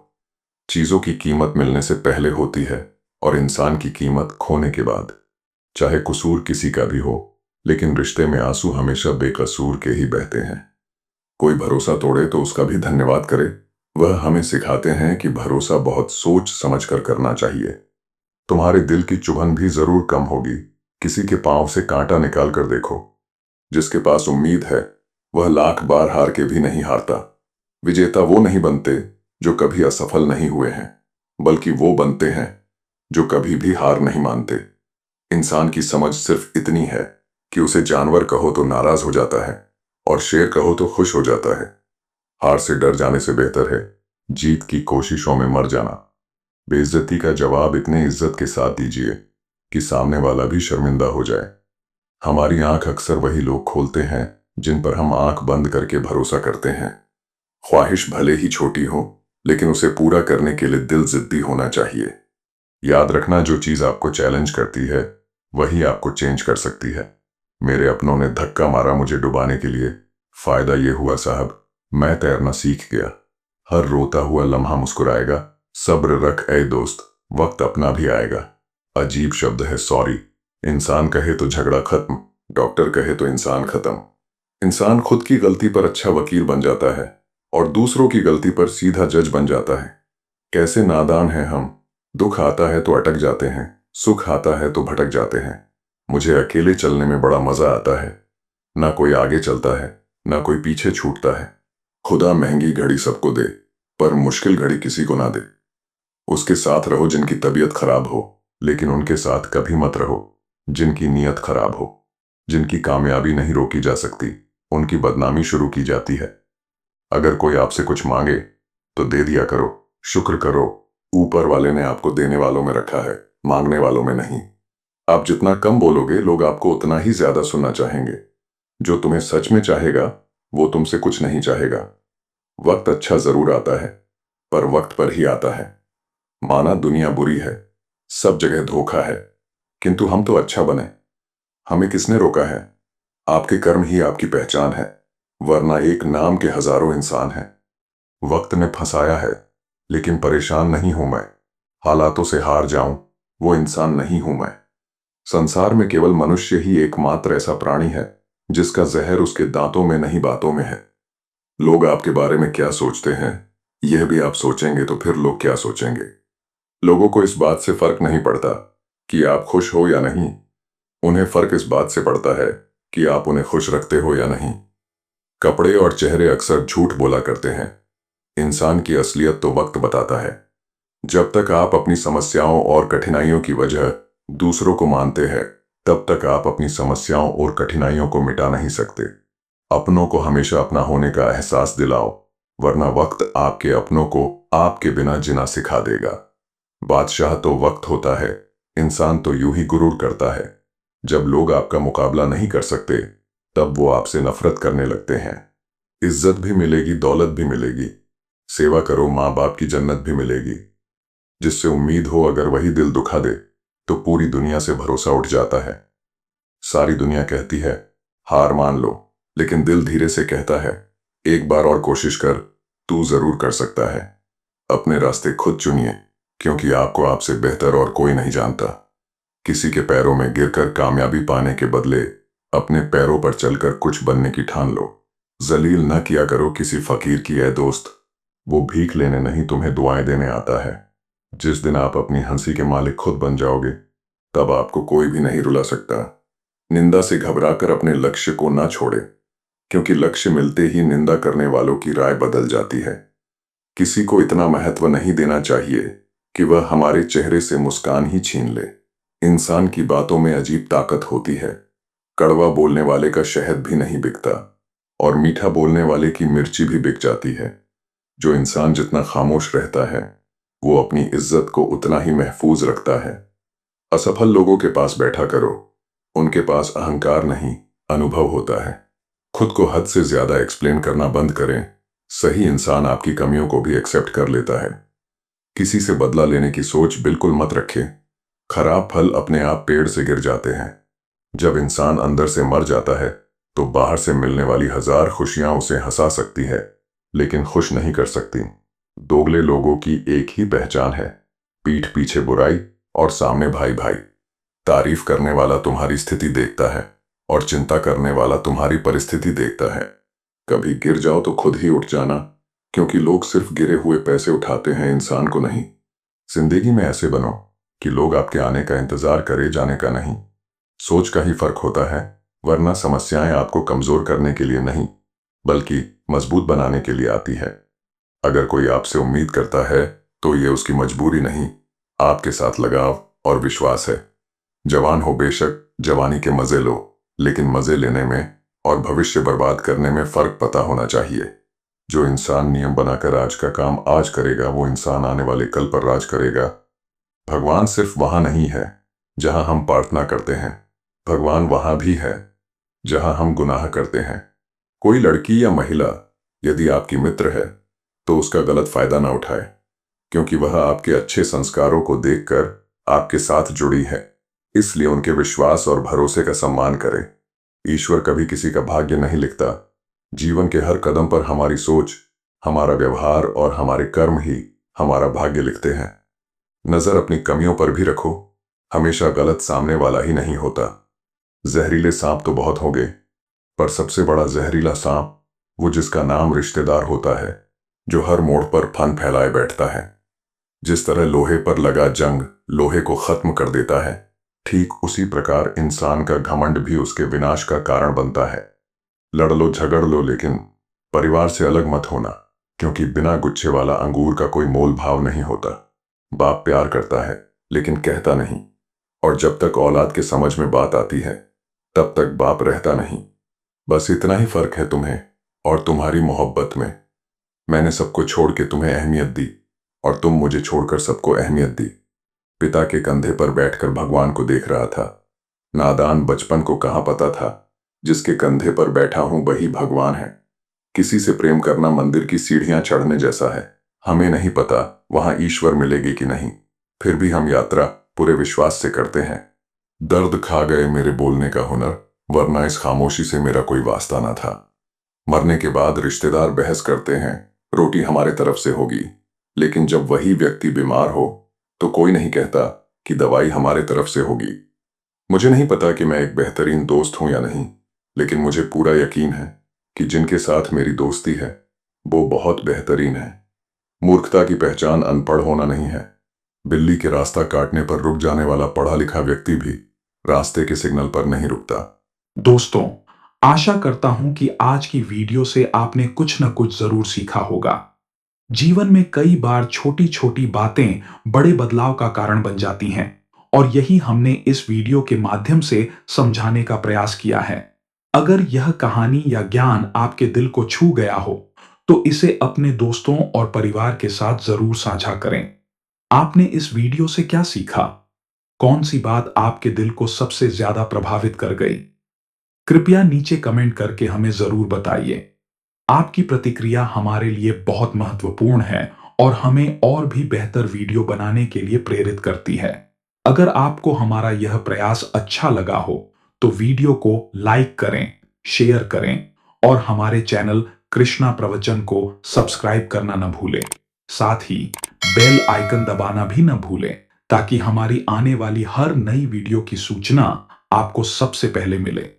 चीजों की कीमत मिलने से पहले होती है और इंसान की कीमत खोने के बाद। चाहे कसूर किसी का भी हो, लेकिन रिश्ते में आंसू हमेशा बेकसूर के ही बहते हैं। कोई भरोसा तोड़े तो उसका भी धन्यवाद करे। वह हमें सिखाते हैं कि भरोसा बहुत सोच समझ कर करना चाहिए। तुम्हारे दिल की चुभन भी जरूर कम होगी। किसी के पांव से कांटा निकाल कर देखो। जिसके पास उम्मीद है वह लाख बार हार के भी नहीं हारता। विजेता वो नहीं बनते जो कभी असफल नहीं हुए हैं, बल्कि वो बनते हैं जो कभी भी हार नहीं मानते। इंसान की समझ सिर्फ इतनी है कि उसे जानवर कहो तो नाराज हो जाता है और शेर कहो तो खुश हो जाता है। हार से डर जाने से बेहतर है जीत की कोशिशों में मर जाना। बेइज्जती का जवाब इतने इज्जत के साथ दीजिए कि सामने वाला भी शर्मिंदा हो जाए। हमारी आंख अक्सर वही लोग खोलते हैं जिन पर हम आंख बंद करके भरोसा करते हैं। ख्वाहिश भले ही छोटी हो, लेकिन उसे पूरा करने के लिए दिल जिद्दी होना चाहिए। याद रखना, जो चीज आपको चैलेंज करती है वही आपको चेंज कर सकती है। मेरे अपनों ने धक्का मारा मुझे डुबाने के लिए। फायदा ये हुआ साहब, मैं तैरना सीख गया। हर रोता हुआ लम्हा मुस्कुराएगा। सब्र रख ऐ दोस्त, वक्त अपना भी आएगा। अजीब शब्द है सॉरी। इंसान कहे तो झगड़ा खत्म, डॉक्टर कहे तो इंसान खत्म। इंसान खुद की गलती पर अच्छा वकील बन जाता है और दूसरों की गलती पर सीधा जज बन जाता है। कैसे नादान हैं हम। दुख आता है तो अटक जाते हैं, सुख आता है तो भटक जाते हैं। मुझे अकेले चलने में बड़ा मजा आता है। ना कोई आगे चलता है, ना कोई पीछे छूटता है। खुदा महंगी घड़ी सबको दे, पर मुश्किल घड़ी किसी को ना दे। उसके साथ रहो जिनकी तबीयत खराब हो, लेकिन उनके साथ कभी मत रहो जिनकी नीयत खराब हो। जिनकी कामयाबी नहीं रोकी जा सकती, उनकी बदनामी शुरू की जाती है। अगर कोई आपसे कुछ मांगे तो दे दिया करो। शुक्र करो, ऊपर वाले ने आपको देने वालों में रखा है, मांगने वालों में नहीं। आप जितना कम बोलोगे, लोग आपको उतना ही ज्यादा सुनना चाहेंगे। जो तुम्हें सच में चाहेगा वो तुमसे कुछ नहीं चाहेगा। वक्त अच्छा जरूर आता है, पर वक्त पर ही आता है। माना दुनिया बुरी है, सब जगह धोखा है, किंतु हम तो अच्छा बने। हमें किसने रोका है। आपके कर्म ही आपकी पहचान है, वरना एक नाम के हजारों इंसान हैं। वक्त ने फंसाया है, लेकिन परेशान नहीं हूं मैं। हालातों से हार जाऊं, वो इंसान नहीं हूं मैं। संसार में केवल मनुष्य ही एकमात्र ऐसा प्राणी है जिसका जहर उसके दांतों में नहीं बातों में है। लोग आपके बारे में क्या सोचते हैं, यह भी आप सोचेंगे तो फिर लोग क्या सोचेंगे। लोगों को इस बात से फर्क नहीं पड़ता कि आप खुश हो या नहीं। उन्हें फर्क इस बात से पड़ता है कि आप उन्हें खुश रखते हो या नहीं। कपड़े और चेहरे अक्सर झूठ बोला करते हैं, इंसान की असलियत तो वक्त बताता है। जब तक आप अपनी समस्याओं और कठिनाइयों की वजह दूसरों को मानते हैं, तब तक आप अपनी समस्याओं और कठिनाइयों को मिटा नहीं सकते। अपनों को हमेशा अपना होने का एहसास दिलाओ, वरना वक्त आपके अपनों को आपके बिना जीना सिखा देगा। बादशाह तो वक्त होता है, इंसान तो यूं ही गुरूर करता है। जब लोग आपका मुकाबला नहीं कर सकते, तब वो आपसे नफरत करने लगते हैं। इज्जत भी मिलेगी, दौलत भी मिलेगी, सेवा करो माँ बाप की जन्नत भी मिलेगी। जिससे उम्मीद हो अगर वही दिल दुखा दे, तो पूरी दुनिया से भरोसा उठ जाता है। सारी दुनिया कहती है हार मान लो, लेकिन दिल धीरे से कहता है एक बार और कोशिश कर, तू जरूर कर सकता है। अपने रास्ते खुद चुनिए, क्योंकि आपको आपसे बेहतर और कोई नहीं जानता। किसी के पैरों में गिरकर कामयाबी पाने के बदले अपने पैरों पर चलकर कुछ बनने की ठान लो। जलील न किया करो किसी फकीर की, ऐ दोस्त। वो भीख लेने नहीं, तुम्हें दुआएं देने आता है। जिस दिन आप अपनी हंसी के मालिक खुद बन जाओगे, तब आपको कोई भी नहीं रुला सकता। निंदा से घबराकर अपने लक्ष्य को ना छोड़े, क्योंकि लक्ष्य मिलते ही निंदा करने वालों की राय बदल जाती है। किसी को इतना महत्व नहीं देना चाहिए कि वह हमारे चेहरे से मुस्कान ही छीन ले। इंसान की बातों में अजीब ताकत होती है। कड़वा बोलने वाले का शहद भी नहीं बिकता, और मीठा बोलने वाले की मिर्ची भी बिक जाती है। जो इंसान जितना खामोश रहता है, वो अपनी इज्जत को उतना ही महफूज रखता है। असफल लोगों के पास बैठा करो, उनके पास अहंकार नहीं, अनुभव होता है। खुद को हद से ज्यादा एक्सप्लेन करना बंद करें, सही इंसान आपकी कमियों को भी एक्सेप्ट कर लेता है। किसी से बदला लेने की सोच बिल्कुल मत रखें। खराब फल अपने आप पेड़ से गिर जाते हैं। जब इंसान अंदर से मर जाता है, तो बाहर से मिलने वाली हजार खुशियां उसे हंसा सकती है, लेकिन खुश नहीं कर सकती। दोगले लोगों की एक ही पहचान है, पीठ पीछे बुराई और सामने भाई भाई। तारीफ करने वाला तुम्हारी स्थिति देखता है, और चिंता करने वाला तुम्हारी परिस्थिति देखता है। कभी गिर जाओ तो खुद ही उठ जाना, क्योंकि लोग सिर्फ गिरे हुए पैसे उठाते हैं, इंसान को नहीं। जिंदगी में ऐसे बनो कि लोग आपके आने का इंतजार करे, जाने का नहीं। सोच का ही फर्क होता है, वरना समस्याएं आपको कमजोर करने के लिए नहीं, बल्कि मजबूत बनाने के लिए आती है। अगर कोई आपसे उम्मीद करता है, तो ये उसकी मजबूरी नहीं, आपके साथ लगाव और विश्वास है। जवान हो बेशक, जवानी के मजे लो, लेकिन मजे लेने में और भविष्य बर्बाद करने में फर्क पता होना चाहिए। जो इंसान नियम बनाकर आज का काम आज करेगा, वो इंसान आने वाले कल पर राज करेगा। भगवान सिर्फ वहां नहीं है जहां हम प्रार्थना करते हैं, भगवान वहां भी है जहां हम गुनाह करते हैं। कोई लड़की या महिला यदि आपकी मित्र है, तो उसका गलत फायदा ना उठाए, क्योंकि वह आपके अच्छे संस्कारों को देखकर आपके साथ जुड़ी है। इसलिए उनके विश्वास और भरोसे का सम्मान करें। ईश्वर कभी किसी का भाग्य नहीं लिखता। जीवन के हर कदम पर हमारी सोच, हमारा व्यवहार और हमारे कर्म ही हमारा भाग्य लिखते हैं। नजर अपनी कमियों पर भी रखो, हमेशा गलत सामने वाला ही नहीं होता। जहरीले सांप तो बहुत होंगे, पर सबसे बड़ा जहरीला सांप वो जिसका नाम रिश्तेदार होता है, जो हर मोड़ पर फन फैलाए बैठता है। जिस तरह लोहे पर लगा जंग लोहे को खत्म कर देता है, ठीक उसी प्रकार इंसान का घमंड भी उसके विनाश का कारण बनता है। लड़ लो झगड़ लो, लेकिन परिवार से अलग मत होना, क्योंकि बिना गुच्छे वाला अंगूर का कोई मोल भाव नहीं होता। बाप प्यार करता है, लेकिन कहता नहीं, और जब तक औलाद के समझ में बात आती है, तब तक बाप रहता नहीं। बस इतना ही फर्क है तुम्हें और तुम्हारी मोहब्बत में। मैंने सबको छोड़ के तुम्हें अहमियत दी, और तुम मुझे छोड़कर सबको अहमियत दी। पिता के कंधे पर बैठकर भगवान को देख रहा था। नादान बचपन को कहाँ पता था, जिसके कंधे पर बैठा हूं वही भगवान है। किसी से प्रेम करना मंदिर की सीढ़ियां चढ़ने जैसा है। हमें नहीं पता वहां ईश्वर मिलेगी कि नहीं, फिर भी हम यात्रा पूरे विश्वास से करते हैं। दर्द खा गए मेरे बोलने का हुनर, वरना इस खामोशी से मेरा कोई वास्ता ना था। मरने के बाद रिश्तेदार बहस करते हैं रोटी हमारे तरफ से होगी, लेकिन जब वही व्यक्ति बीमार हो, तो कोई नहीं कहता कि दवाई हमारे तरफ से होगी। मुझे नहीं पता कि मैं एक बेहतरीन दोस्त हूं या नहीं, लेकिन मुझे पूरा यकीन है कि जिनके साथ मेरी दोस्ती है वो बहुत बेहतरीन है। मूर्खता की पहचान अनपढ़ होना नहीं है। बिल्ली के रास्ता काटने पर रुक जाने वाला पढ़ा लिखा व्यक्ति भी रास्ते के सिग्नल पर नहीं रुकता। दोस्तों, आशा करता हूं कि आज की वीडियो से आपने कुछ न कुछ जरूर सीखा होगा। जीवन में कई बार छोटी छोटी बातें बड़े बदलाव का कारण बन जाती हैं, और यही हमने इस वीडियो के माध्यम से समझाने का प्रयास किया है। अगर यह कहानी या ज्ञान आपके दिल को छू गया हो तो इसे अपने दोस्तों और परिवार के साथ जरूर साझा करें। आपने इस वीडियो से क्या सीखा? कौन सी बात आपके दिल को सबसे ज्यादा प्रभावित कर गई? कृपया नीचे कमेंट करके हमें जरूर बताइए। आपकी प्रतिक्रिया हमारे लिए बहुत महत्वपूर्ण है और हमें और भी बेहतर वीडियो बनाने के लिए प्रेरित करती है। अगर आपको हमारा यह प्रयास अच्छा लगा हो तो वीडियो को लाइक करें, शेयर करें और हमारे चैनल कृष्णा प्रवचन को सब्सक्राइब करना न भूलें। साथ ही बेल आइकन दबाना भी न भूलें ताकि हमारी आने वाली हर नई वीडियो की सूचना आपको सबसे पहले मिले।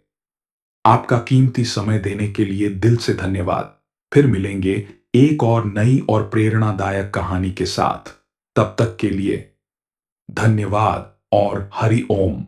आपका कीमती समय देने के लिए दिल से धन्यवाद। फिर मिलेंगे एक और नई और प्रेरणादायक कहानी के साथ। तब तक के लिए धन्यवाद और हरि ओम।